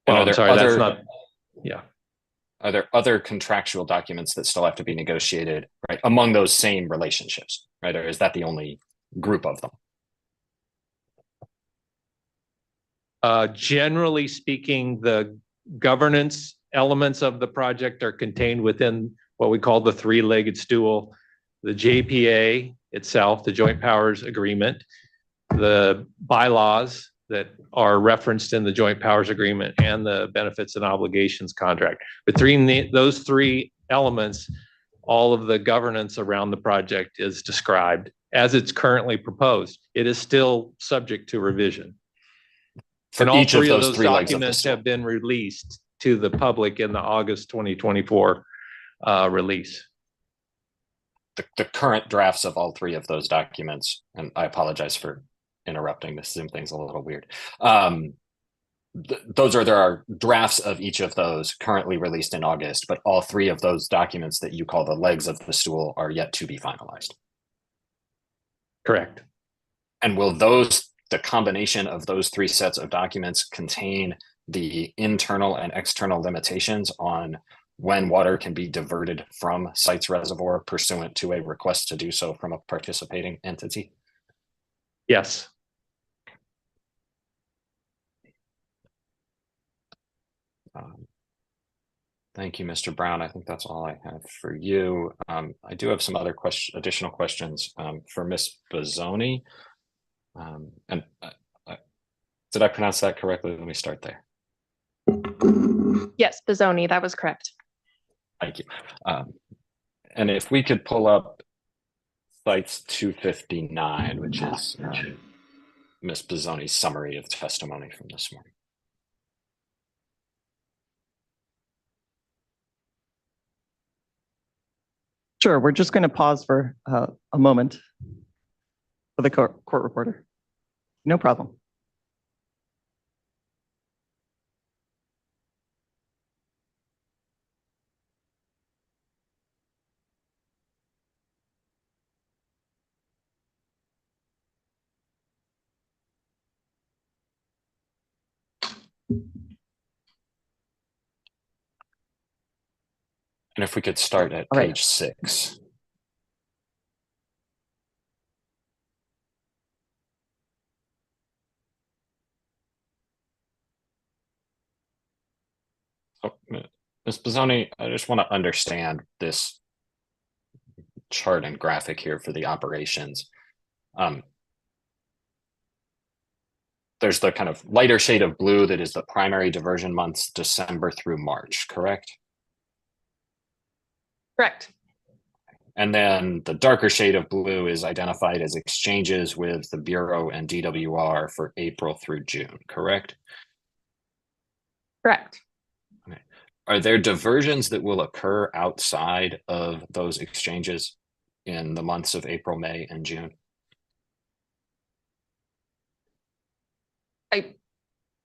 And I'm sorry, that's not, yeah. Are there other contractual documents that still have to be negotiated, right, among those same relationships, right? Or is that the only group of them? Generally speaking, the governance elements of the project are contained within what we call the three-legged stool: the JPA itself, the Joint Powers Agreement, the bylaws that are referenced in the Joint Powers Agreement, and the benefits and obligations contract. Between those three elements, all of the governance around the project is described as it's currently proposed. It is still subject to revision. For and all each of three of those those three legs of the documents stool. have been released to the public in the August 2024 release. The current drafts of all three of those documents, and I apologize for interrupting, this Zoom thing's a little weird. There are drafts of each of those currently released in August, but all three of those documents that you call the legs of the stool are yet to be finalized. Correct. And will the combination of those three sets of documents contain the internal and external limitations on when water can be diverted from site's reservoir pursuant to a request to do so from a participating entity? Yes. Thank you, Mr. Brown. I think that's all I have for you. I do have some other additional questions for Ms. Bozzoni. Did I pronounce that correctly? Let me start there. Yes, Bozzoni, that was correct. Thank you. And if we could pull up Sites 259, which is Ms. Bozzoni's summary of testimony from this morning. Sure, we're just going to pause for a moment for the court reporter. No problem. And if we could start at page 6. So, Ms. Bozzoni, I just want to understand this chart and graphic here for the operations. There's the kind of lighter shade of blue that is the primary diversion months, December through March, correct? Correct. And then the darker shade of blue is identified as exchanges with the Bureau and DWR for April through June, correct? Correct. Okay. Are there diversions that will occur outside of those exchanges in the months of April, May, and June?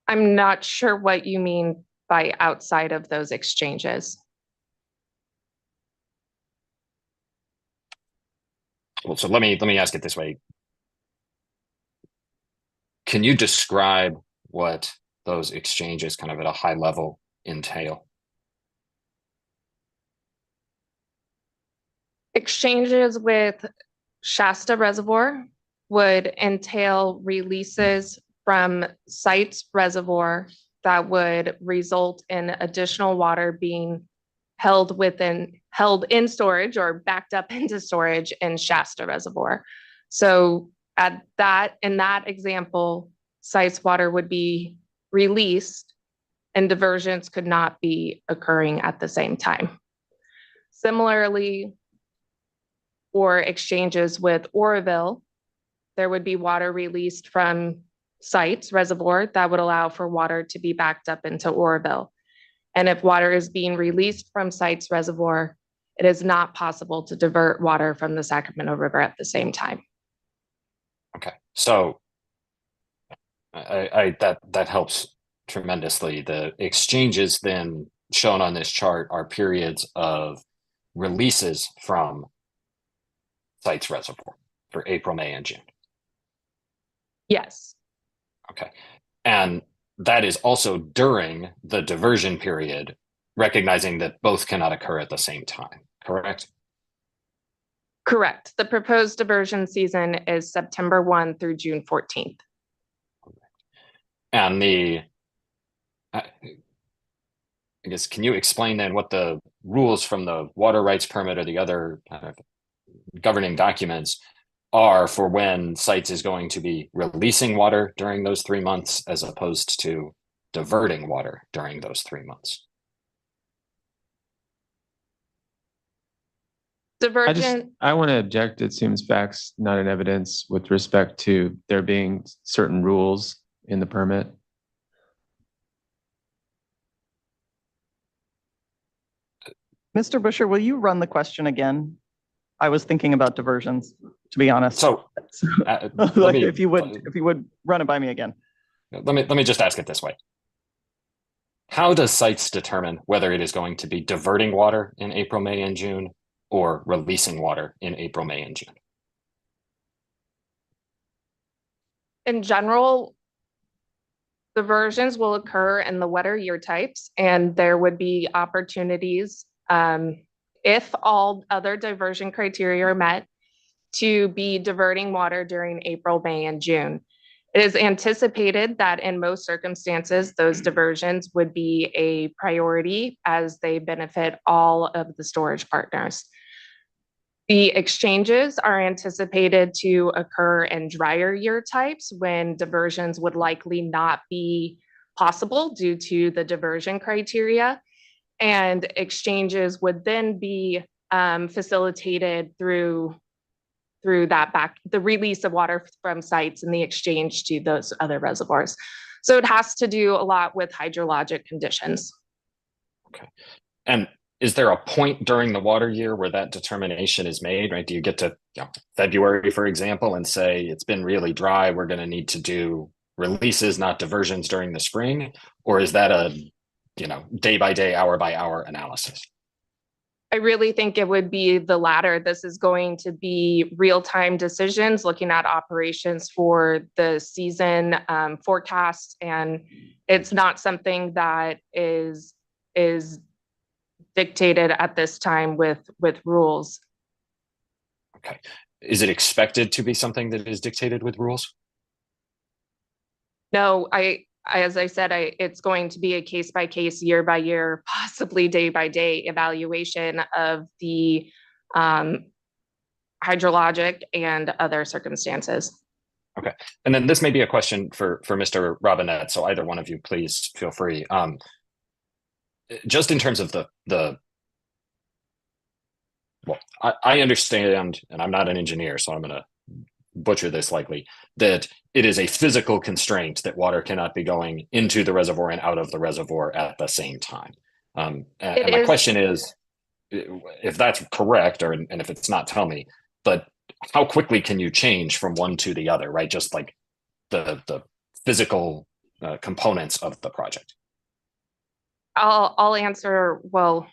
I'm not sure what you mean by outside of those exchanges. Well, so let me ask it this way. Can you describe what those exchanges kind of at a high level entail? Exchanges with Shasta Reservoir would entail releases from Sites Reservoir that would result in additional water being held in storage or backed up into storage in Shasta Reservoir. So in that example, Sites water would be released and diversions could not be occurring at the same time. Similarly, for exchanges with Oroville, there would be water released from Sites Reservoir that would allow for water to be backed up into Oroville. And if water is being released from Sites Reservoir, it is not possible to divert water from the Sacramento River at the same time. Okay, so that helps tremendously. The exchanges then shown on this chart are periods of releases from Sites Reservoir for April, May, and June. Yes. Okay, and that is also during the diversion period, recognizing that both cannot occur at the same time, correct? Correct. The proposed diversion season is September 1 through June 14th. And I guess, can you explain then what the rules from the water rights permit or the other governing documents are for when Sites is going to be releasing water during those 3 months as opposed to diverting water during those 3 months? Divergent. I want to object. It seems facts, not an evidence, with respect to there being certain rules in the permit. Mr. Busher, will you run the question again? I was thinking about diversions, to be honest. So if you would run it by me again. Let me just ask it this way. How does Sites determine whether it is going to be diverting water in April, May, and June or releasing water in April, May, and June? In general, diversions will occur in the wetter year types, and there would be opportunities, if all other diversion criteria are met, to be diverting water during April, May, and June. It is anticipated that in most circumstances, those diversions would be a priority as they benefit all of the storage partners. The exchanges are anticipated to occur in drier year types when diversions would likely not be possible due to the diversion criteria. And exchanges would then be facilitated through the release of water from Sites and the exchange to those other reservoirs. So it has to do a lot with hydrologic conditions. Okay. And is there a point during the water year where that determination is made, right? Do you get to February, for example, and say it's been really dry, we're going to need to do releases, not diversions during the spring? Or is that a day by day, hour by hour analysis? I really think it would be the latter. This is going to be real-time decisions, looking at operations for the season forecast, and it's not something that is dictated at this time with rules. Okay. Is it expected to be something that is dictated with rules? No, as I said, it's going to be a case by case, year by year, possibly day by day evaluation of the hydrologic and other circumstances. Okay. And then this may be a question for Mr. Robinette. So either one of you, please feel free. Just in terms of well, I understand, and I'm not an engineer, so I'm going to butcher this likely, that it is a physical constraint that water cannot be going into the reservoir and out of the reservoir at the same time. And my question is, if that's correct, and if it's not, tell me, but how quickly can you change from one to the other, right? Just like the physical components of the project? I'll answer, well,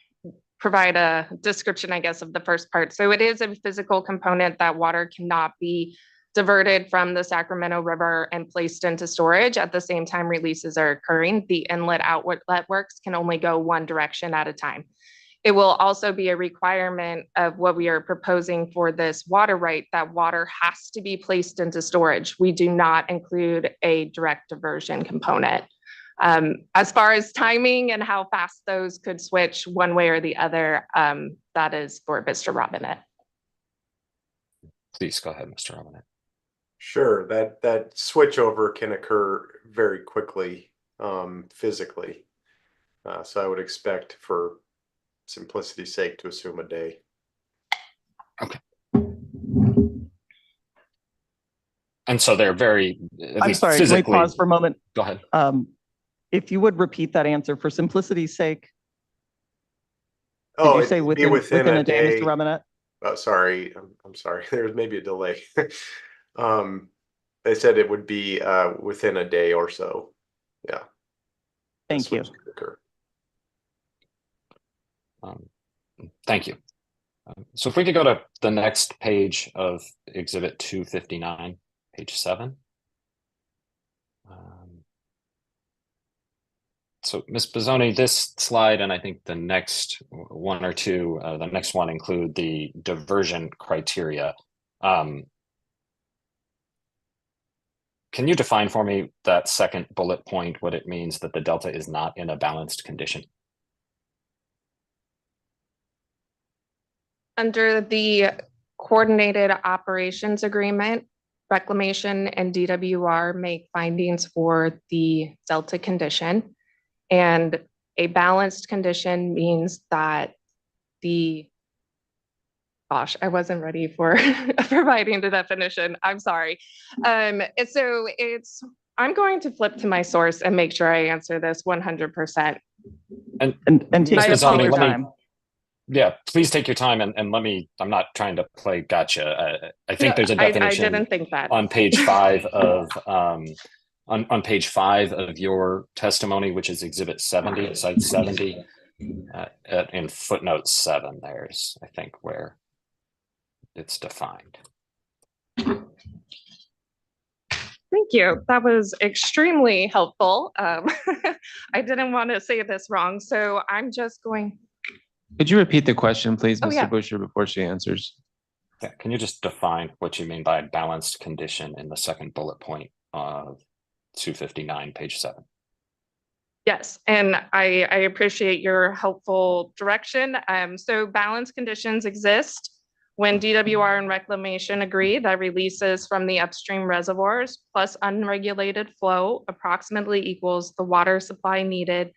provide a description, I guess, of the first part. So it is a physical component that water cannot be diverted from the Sacramento River and placed into storage at the same time releases are occurring. The inlet outlet works can only go one direction at a time. It will also be a requirement of what we are proposing for this water right, that water has to be placed into storage. We do not include a direct diversion component. As far as timing and how fast those could switch one way or the other, that is for Mr. Robinette. Please go ahead, Mr. Robinette. Sure, that switchover can occur very quickly, physically. So I would expect, for simplicity's sake, to assume a day. Okay. And so they're very, I'm sorry, can we pause for a moment? Go ahead. If you would repeat that answer for simplicity's sake. Oh, did you say within a day, Mr. Robinette? Oh, sorry, I'm sorry. There's maybe a delay. They said it would be within a day or so. Yeah. Thank you. Thank you. So if we could go to the next page of Exhibit 259, page 7. So Ms. Bizzoni, this slide, and I think the next one or two, the next one include the diversion criteria. Can you define for me that second bullet point, what it means that the delta is not in a balanced condition? Under the Coordinated Operations Agreement, Reclamation and DWR make findings for the delta condition. And a balanced condition means that gosh, I wasn't ready for providing the definition. I'm sorry. I'm going to flip to my source and make sure I answer this 100%. And take your time. Yeah, please take your time and let me, I'm not trying to play gotcha. I think there's a definition I didn't think that. on page 5 of, on page 5 of your testimony, which is Exhibit 70, Site 70, in footnote 7, there's, I think, where it's defined. Thank you. That was extremely helpful. I didn't want to say this wrong, so I'm just going. Could you repeat the question, please, Mr. Yeah. Busher, before she answers? Yeah, can you just define what you mean by balanced condition in the second bullet point of 259, page 7? Yes, and I appreciate your helpful direction. So balanced conditions exist when DWR and Reclamation agree that releases from the upstream reservoirs plus unregulated flow approximately equals the water supply needed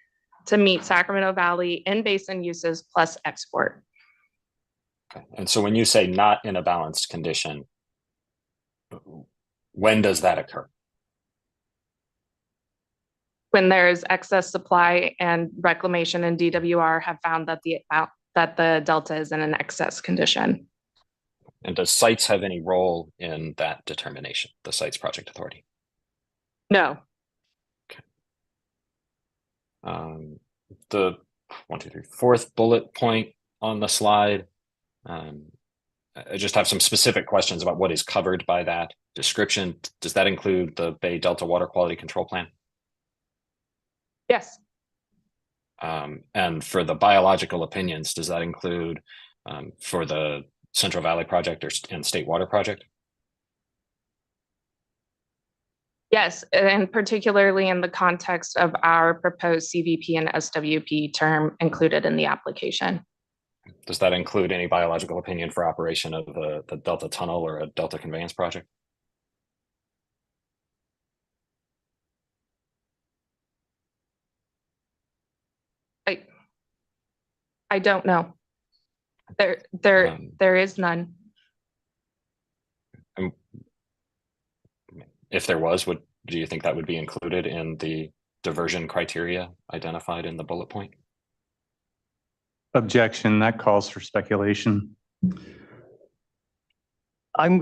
to meet Sacramento Valley in-basin uses plus export. Okay. And so when you say not in a balanced condition, when does that occur? When there's excess supply and Reclamation and DWR have found that the delta is in an excess condition. And does sites have any role in that determination, the Sites Project Authority? No. Okay. The 4th bullet point on the slide, I just have some specific questions about what is covered by that description. Does that include the Bay Delta Water Quality Control Plan? Yes. And for the biological opinions, does that include for the Central Valley Project and State Water Project? Yes, and particularly in the context of our proposed CVP and SWP term included in the application. Does that include any biological opinion for operation of the Delta Tunnel or a Delta Conveyance Project? I don't know. There is none. If there was, do you think that would be included in the diversion criteria identified in the bullet point? Objection, that calls for speculation. Well,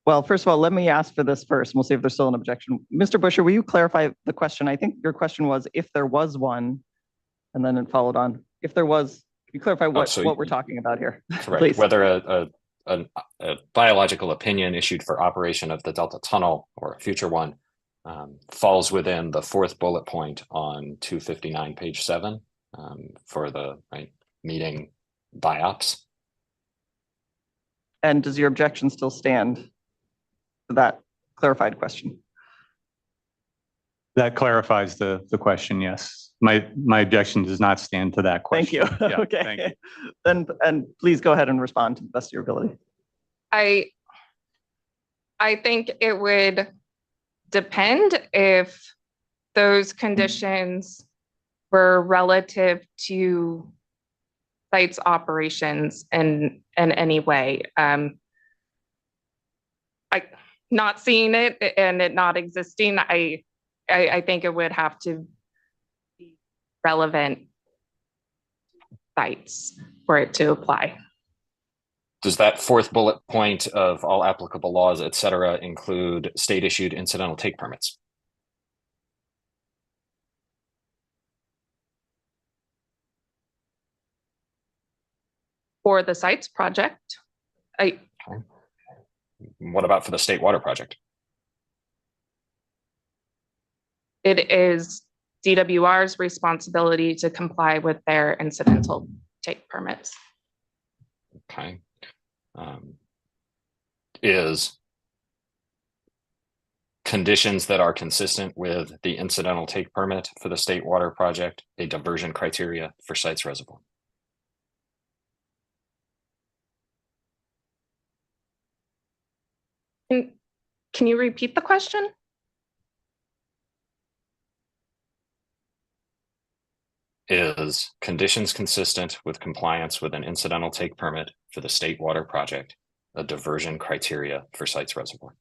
Well, first of all, let me ask for this first. We'll see if there's still an objection. Mr. Busher, will you clarify the question? I think your question was if there was one, and then it followed on. If there was, can you clarify what we're talking about here? Correct. Please. Whether a biological opinion issued for operation of the Delta Tunnel or a future one falls within the fourth bullet point on 259, page 7 for the meeting biops. And does your objection still stand to that clarified question? That clarifies the question, yes. My objection does not stand to that question. Thank you. Yeah, okay. thank you. Then, and please go ahead and respond to the best of your ability. I think it would depend if those conditions were relative to site's operations in any way. Not seeing it and it not existing, I think it would have to be relevant sites for it to apply. Does that fourth bullet point of all applicable laws, et cetera, include state issued incidental take permits? For the sites project, What about for the state water project? it is DWR's responsibility to comply with their incidental take permits. Okay. Is conditions that are consistent with the incidental take permit for the state water project a diversion criteria for sites reservoir? Can you repeat the question? Is conditions consistent with compliance with an incidental take permit for the state water project a diversion criteria for sites reservoir?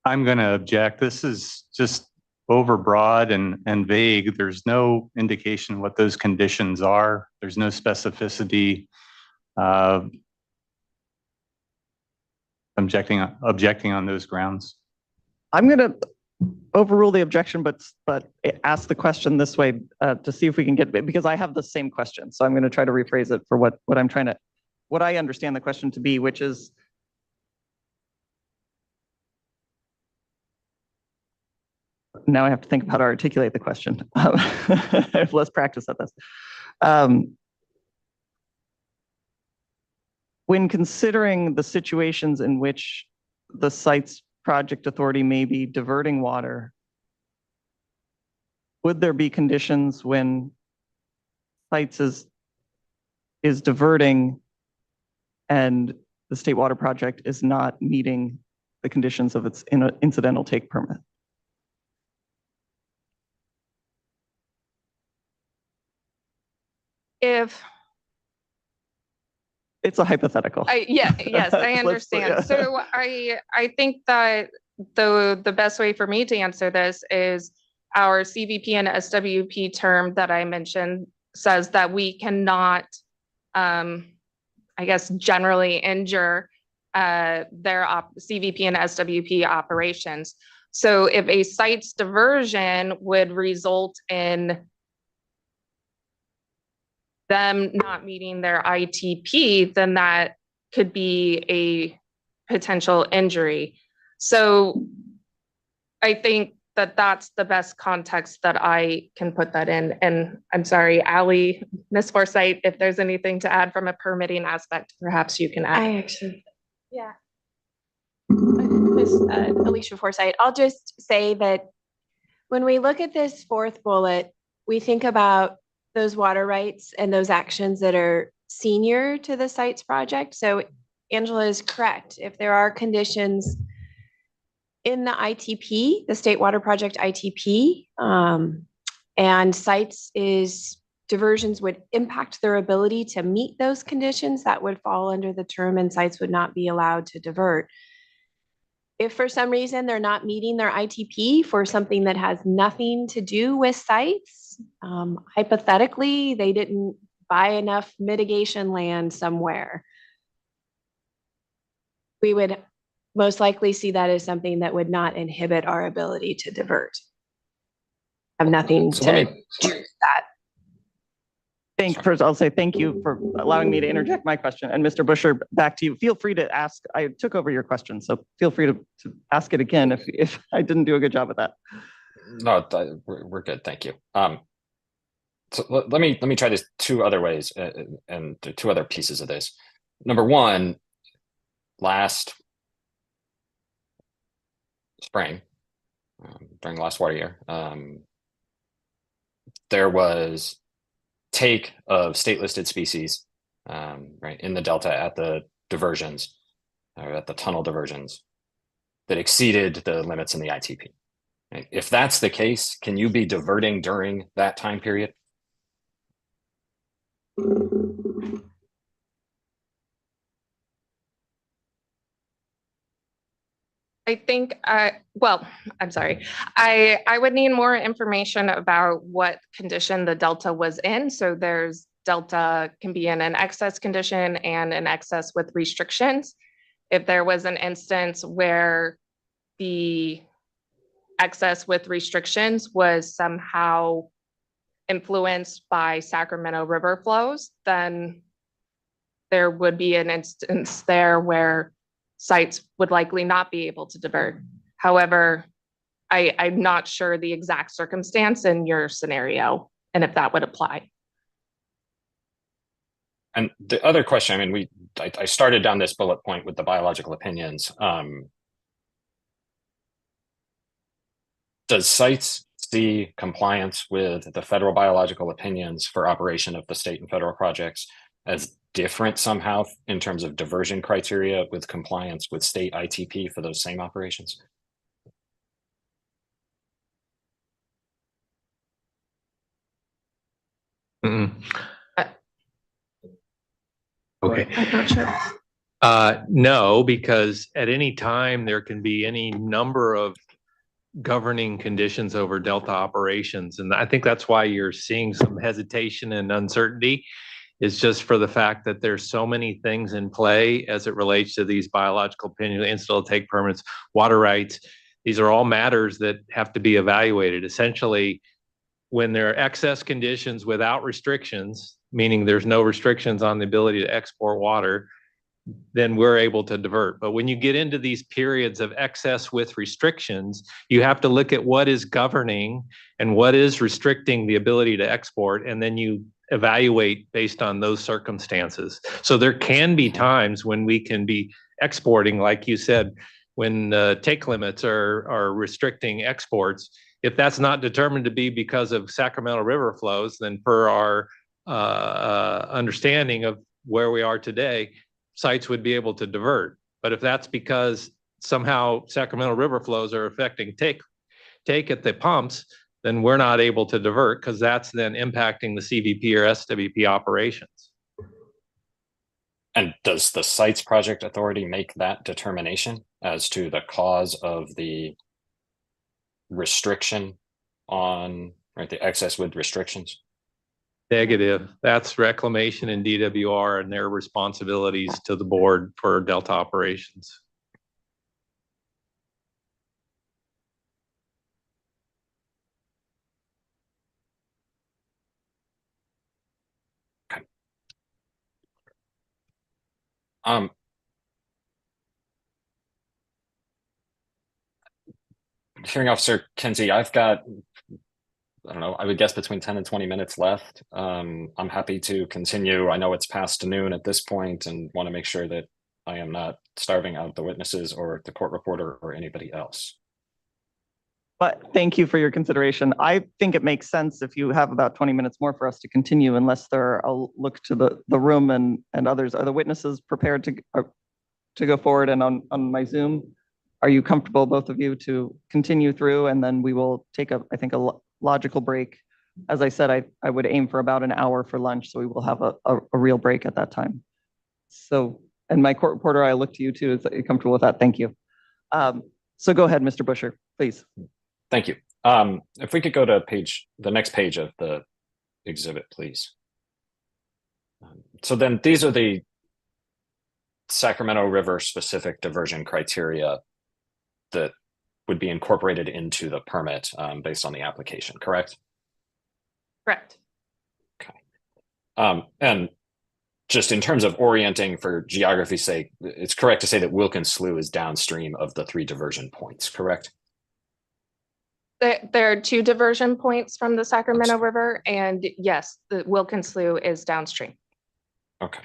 I'm going to object. This is just overbroad and vague. There's no indication what those conditions are. There's no specificity. Objecting on those grounds. I'm going to overrule the objection, but ask the question this way to see if we can get, because I have the same question. So I'm going to try to rephrase it for what I understand the question to be, which is, now I have to think about how to articulate the question. I have less practice at this. When considering the situations in which the site's project authority may be diverting water, would there be conditions when sites is diverting and the state water project is not meeting the conditions of its incidental take permit? If it's a hypothetical. Yes, I understand. So I think that the best way for me to answer this is our CVP and SWP term that I mentioned says that we cannot, I guess, generally injure their CVP and SWP operations. So if a site's diversion would result in them not meeting their ITP, then that could be a potential injury. So I think that that's the best context that I can put that in. And I'm sorry, Allie, Ms. Forsythe, if there's anything to add from a permitting aspect, perhaps you can add. Yeah. Ms. Alicia Forsythe, I'll just say that when we look at this fourth bullet, we think about those water rights and those actions that are senior to the sites project. So Angela is correct. If there are conditions in the ITP, the State Water Project ITP, and sites is diversions would impact their ability to meet those conditions, that would fall under the term and sites would not be allowed to divert. If for some reason they're not meeting their ITP for something that has nothing to do with sites, hypothetically, they didn't buy enough mitigation land somewhere, We would most likely see that as something that would not inhibit our ability to divert. I have nothing So let to me- do with that. First, I'll say thank you for allowing me to interject my question. And Mr. Busher, back to you. Feel free to ask. I took over your question, so feel free to ask it again if I didn't do a good job at that. No, we're good. Thank you. So let me try this two other ways and two other pieces of this. Number one, last spring, during the last water year, there was take of state listed species, right, in the Delta at the diversions, or at the tunnel diversions, that exceeded the limits in the ITP. Right? If that's the case, can you be diverting during that time period? I think, well, I'm sorry. I would need more information about what condition the Delta was in. So there's Delta can be in an excess condition and an excess with restrictions. If there was an instance where the excess with restrictions was somehow influenced by Sacramento River flows, then there would be an instance there where sites would likely not be able to divert. However, I'm not sure the exact circumstance in your scenario and if that would apply. And the other question, I mean, I started down this bullet point with the biological opinions. Does sites see compliance with the federal biological opinions for operation of the state and federal projects as different somehow in terms of diversion criteria with compliance with state ITP for those same operations? Okay. I'm not sure. No, because at any time there can be any number of governing conditions over Delta operations. And I think that's why you're seeing some hesitation and uncertainty, is just for the fact that there's so many things in play as it relates to these biological opinions, incidental take permits, water rights. These are all matters that have to be evaluated. Essentially, when there are excess conditions without restrictions, meaning there's no restrictions on the ability to export water, then we're able to divert. But when you get into these periods of excess with restrictions, you have to look at what is governing and what is restricting the ability to export, and then you evaluate based on those circumstances. So there can be times when we can be exporting, like you said, when take limits are restricting exports. If that's not determined to be because of Sacramento River flows, then per our understanding of where we are today, sites would be able to divert. But if that's because somehow Sacramento River flows are affecting take at the pumps, then we're not able to divert, because that's then impacting the CVP or SWP operations. And does the Sites Project Authority make that determination as to the cause of the restriction on, right, the excess with restrictions? Negative. That's Reclamation and DWR and their responsibilities to the board for Delta operations. Okay. Hearing Officer Kinsey, I've got, I don't know, I would guess between 10 and 20 minutes left. I'm happy to continue. I know it's past noon at this point and want to make sure that I am not starving out the witnesses or the court reporter or anybody else. But thank you for your consideration. I think it makes sense if you have about 20 minutes more for us to continue, unless I'll look to the room and others. Are the witnesses prepared to go forward? And on my Zoom, are you comfortable, both of you, to continue through? And then we will take I think a logical break. As I said, I would aim for about an hour for lunch, so we will have a real break at that time. So, and my court reporter, I look to you too. Is you comfortable with that? Thank you. So go ahead, Mr. Busher, please. Thank you. If we could go to the next page of the exhibit, please. So then these are the Sacramento River specific diversion criteria that would be incorporated into the permit based on the application, correct? Correct. And just in terms of orienting for geography's sake, it's correct to say that Wilkins Slough is downstream of the 3 diversion points, correct? There are 2 diversion points from the Sacramento River, and yes, the Wilkins Slough is downstream. Okay.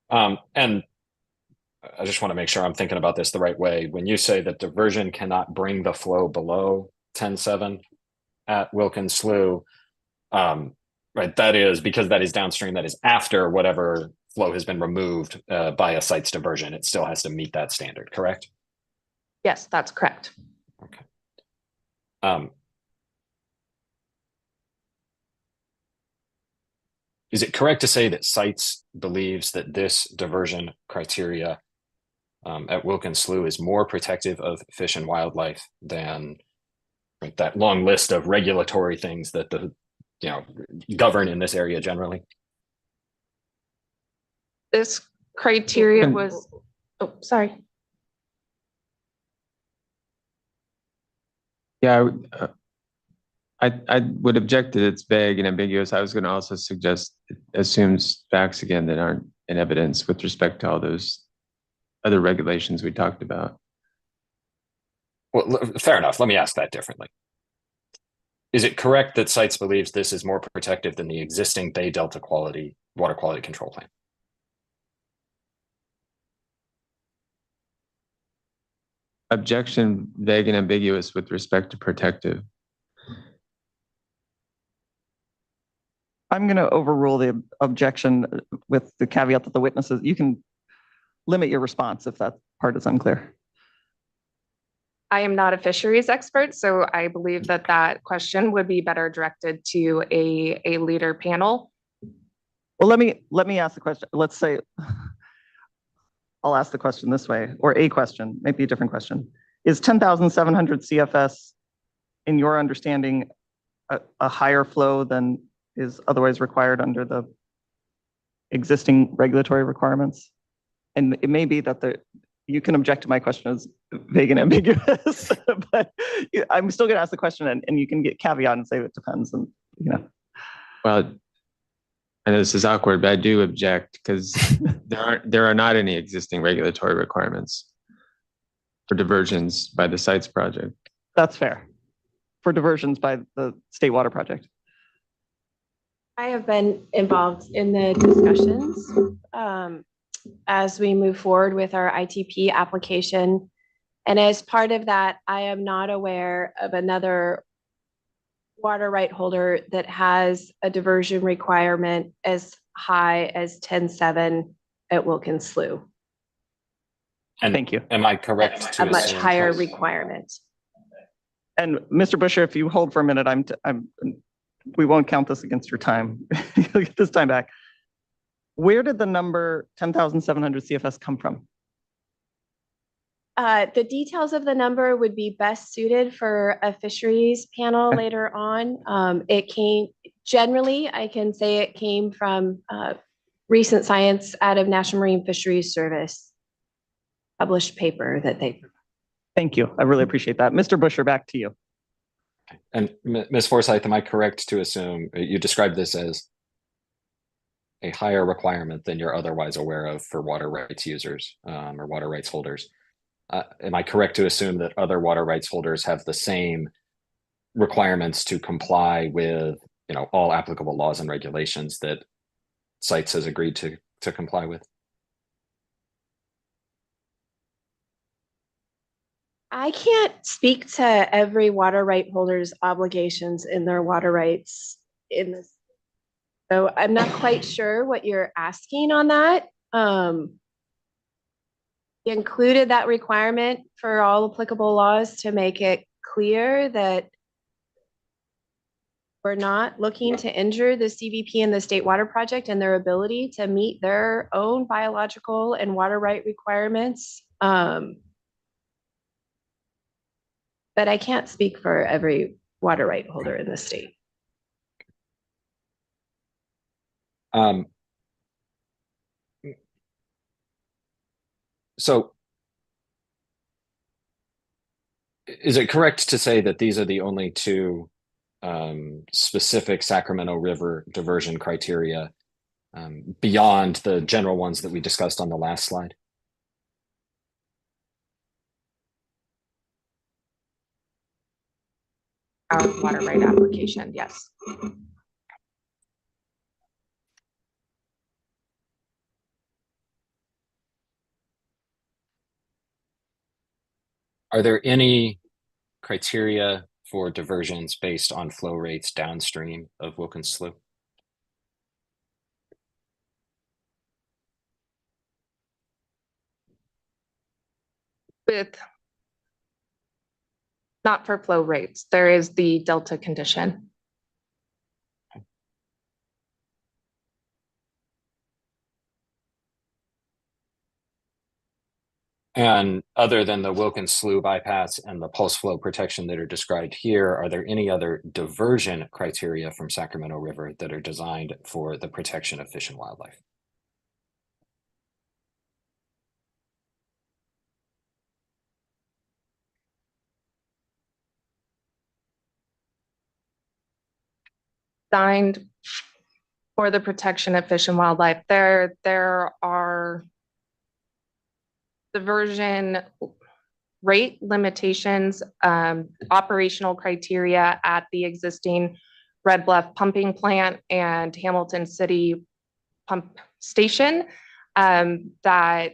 And I just want to make sure I'm thinking about this the right way. When you say that diversion cannot bring the flow below 10.7 at Wilkins Slough, right, that is because that is downstream, that is after whatever flow has been removed by a site's diversion. It still has to meet that standard, correct? Yes, that's correct. Is it correct to say that sites believes that this diversion criteria at Wilkins Slough is more protective of fish and wildlife than that long list of regulatory things that govern in this area generally? This criteria was, oh, sorry. Yeah, I would object that it's vague and ambiguous. I was going to also suggest it assumes facts again that aren't in evidence with respect to all those other regulations we talked about. Well, fair enough. Let me ask that differently. Is it correct that sites believes this is more protective than the existing Bay Delta water quality control plan? Objection, vague and ambiguous with respect to protective. I'm going to overrule the objection with the caveat that the witnesses, you can limit your response if that part is unclear. I am not a fisheries expert, so I believe that that question would be better directed to a leader panel. Well, let me ask the question. Let's say, I'll ask the question this way, or a question, maybe a different question. Is 10,700 CFS, in your understanding, a higher flow than is otherwise required under the existing regulatory requirements? And it may be that you can object to my question as vague and ambiguous, but I'm still going to ask the question, and you can get caveat and say it depends. And Well, I know this is awkward, but I do object because there are not any existing regulatory requirements for diversions by the sites project. That's fair. For diversions by the State Water Project. I have been involved in the discussions as we move forward with our ITP application. And as part of that, I am not aware of another water right holder that has a diversion requirement as high as 10.7 at Wilkins Slough. And thank you. Am I correct to a much assume higher requirement? And Mr. Busher, if you hold for a minute, we won't count this against your time. You'll get this time back. Where did the number 10,700 CFS come from? The details of the number would be best suited for a fisheries panel later on. It came, generally, I can say it came from recent science out of National Marine Fisheries Service published paper that they. Thank you. I really appreciate that. Mr. Busher, back to you. And Ms. Forsyth, am I correct to assume you described this as a higher requirement than you're otherwise aware of for water rights users or water rights holders? Am I correct to assume that other water rights holders have the same requirements to comply with, all applicable laws and regulations that sites has agreed to comply with? I can't speak to every water right holder's obligations in their water rights in this. So I'm not quite sure what you're asking on that. Included that requirement for all applicable laws to make it clear that we're not looking to injure the CVP and the State Water Project and their ability to meet their own biological and water right requirements. But I can't speak for every water right holder in the state. So is it correct to say that these are the only two specific Sacramento River diversion criteria beyond the general ones that we discussed on the last slide? Water right application, yes. Are there any criteria for diversions based on flow rates downstream of Wilkins Slough? With not for flow rates, there is the delta condition. And other than the Wilkins Slough bypass and the pulse flow protection that are described here, are there any other diversion criteria from Sacramento River that are designed for the protection of fish and wildlife? Designed for the protection of fish and wildlife. There are diversion rate limitations, operational criteria at the existing Red Bluff pumping plant and Hamilton City pump station that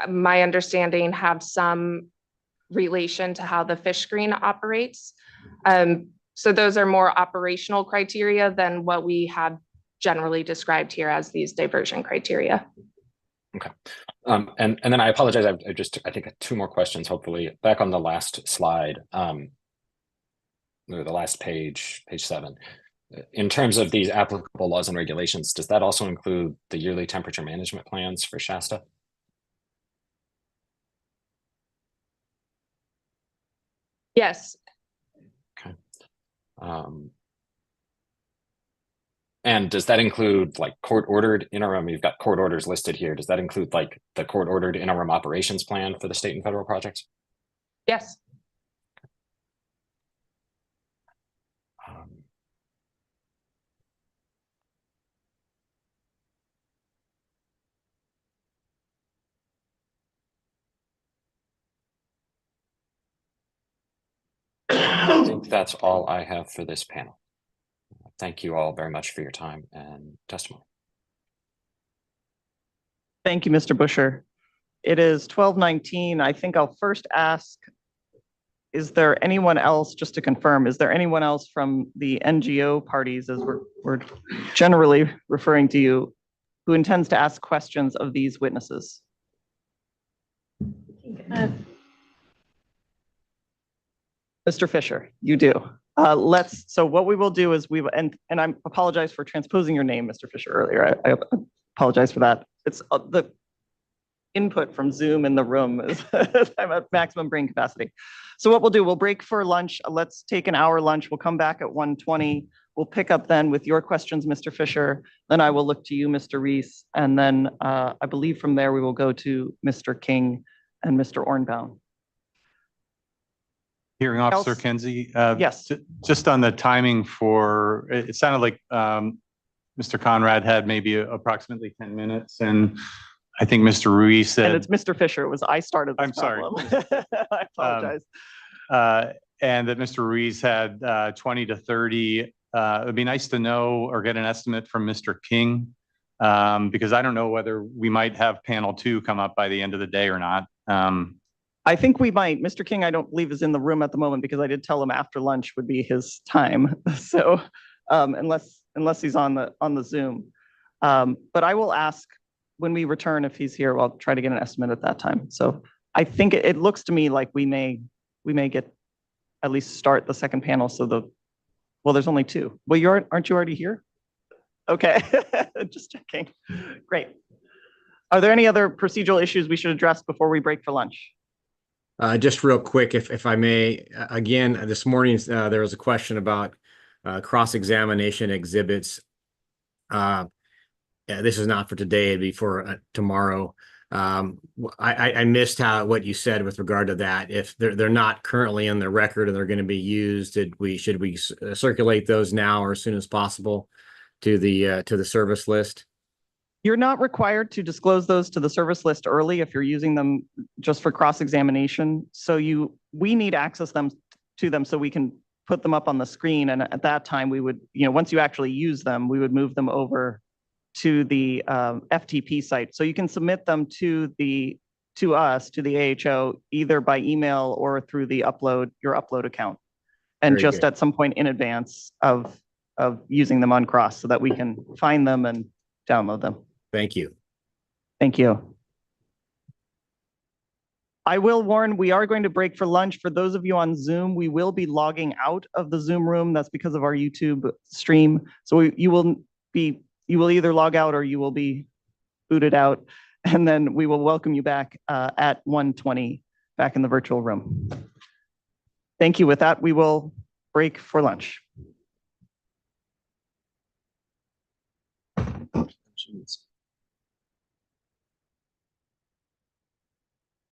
my understanding have some relation to how the fish screen operates. So those are more operational criteria than what we have generally described here as these diversion criteria. Okay. And then I apologize. I think two more questions, hopefully. Back on the last slide, or the last page 7. In terms of these applicable laws and regulations, does that also include the yearly temperature management plans for Shasta? Yes. Okay. And does that include like court-ordered interim? You've got court orders listed here. Does that include like the court-ordered interim operations plan for the state and federal projects? Yes. I think that's all I have for this panel. Thank you all very much for your time and testimony. Thank you, Mr. Busher. It is 12:19. I think I'll first ask, is there anyone else, just to confirm, is there anyone else from the NGO parties, as we're generally referring to you, who intends to ask questions of these witnesses? Mr. Fisher, you do. So what we will do is and I apologize for transposing your name, Mr. Fisher, earlier. I apologize for that. It's the input from Zoom in the room is I'm at maximum brain capacity. So what we'll do, we'll break for lunch. Let's take an hour lunch. We'll come back at 1:20. We'll pick up then with your questions, Mr. Fisher. Then I will look to you, Mr. Reese. And then I believe from there we will go to Mr. King and Mr. Ornbaum. Hearing Officer Kenzie. Yes. Just on the timing for, it sounded like Mr. Conrad had maybe approximately 10 minutes, and I think Mr. Ruiz said. And it's Mr. Fisher. It was I started this problem. Sorry. I apologize. And that Mr. Ruiz had 20 to 30. It would be nice to know or get an estimate from Mr. King, because I don't know whether we might have panel 2 come up by the end of the day or not. I think we might. Mr. King, I don't believe is in the room at the moment because I did tell him after lunch would be his time. So unless he's on the Zoom, but I will ask when we return if he's here. I'll try to get an estimate at that time. So I think it looks to me like we may get at least start the second panel. So well, there's only 2. Well, aren't you already here? Okay, just checking. Great. Are there any other procedural issues we should address before we break for lunch? Just real quick, if I may, again, this morning there was a question about cross-examination exhibits. This is not for today, it'd be for tomorrow. I missed what you said with regard to that. If they're not currently in the record and they're going to be used, should we circulate those now or as soon as possible to the service list? You're not required to disclose those to the service list early if you're using them just for cross-examination. So we need access to them so we can put them up on the screen. And at that time, we would, once you actually use them, we would move them over to the FTP site. So you can submit them to us, to the AHO, either by email or through your upload account. And Very just good. at some point in advance of using them on Cross so that we can find them and download them. Thank you. Thank you. I will warn, we are going to break for lunch. For those of you on Zoom, we will be logging out of the Zoom room. That's because of our YouTube stream. So you will either log out or you will be booted out. And then we will welcome you back at 1:20 back in the virtual room. Thank you. With that, we will break for lunch.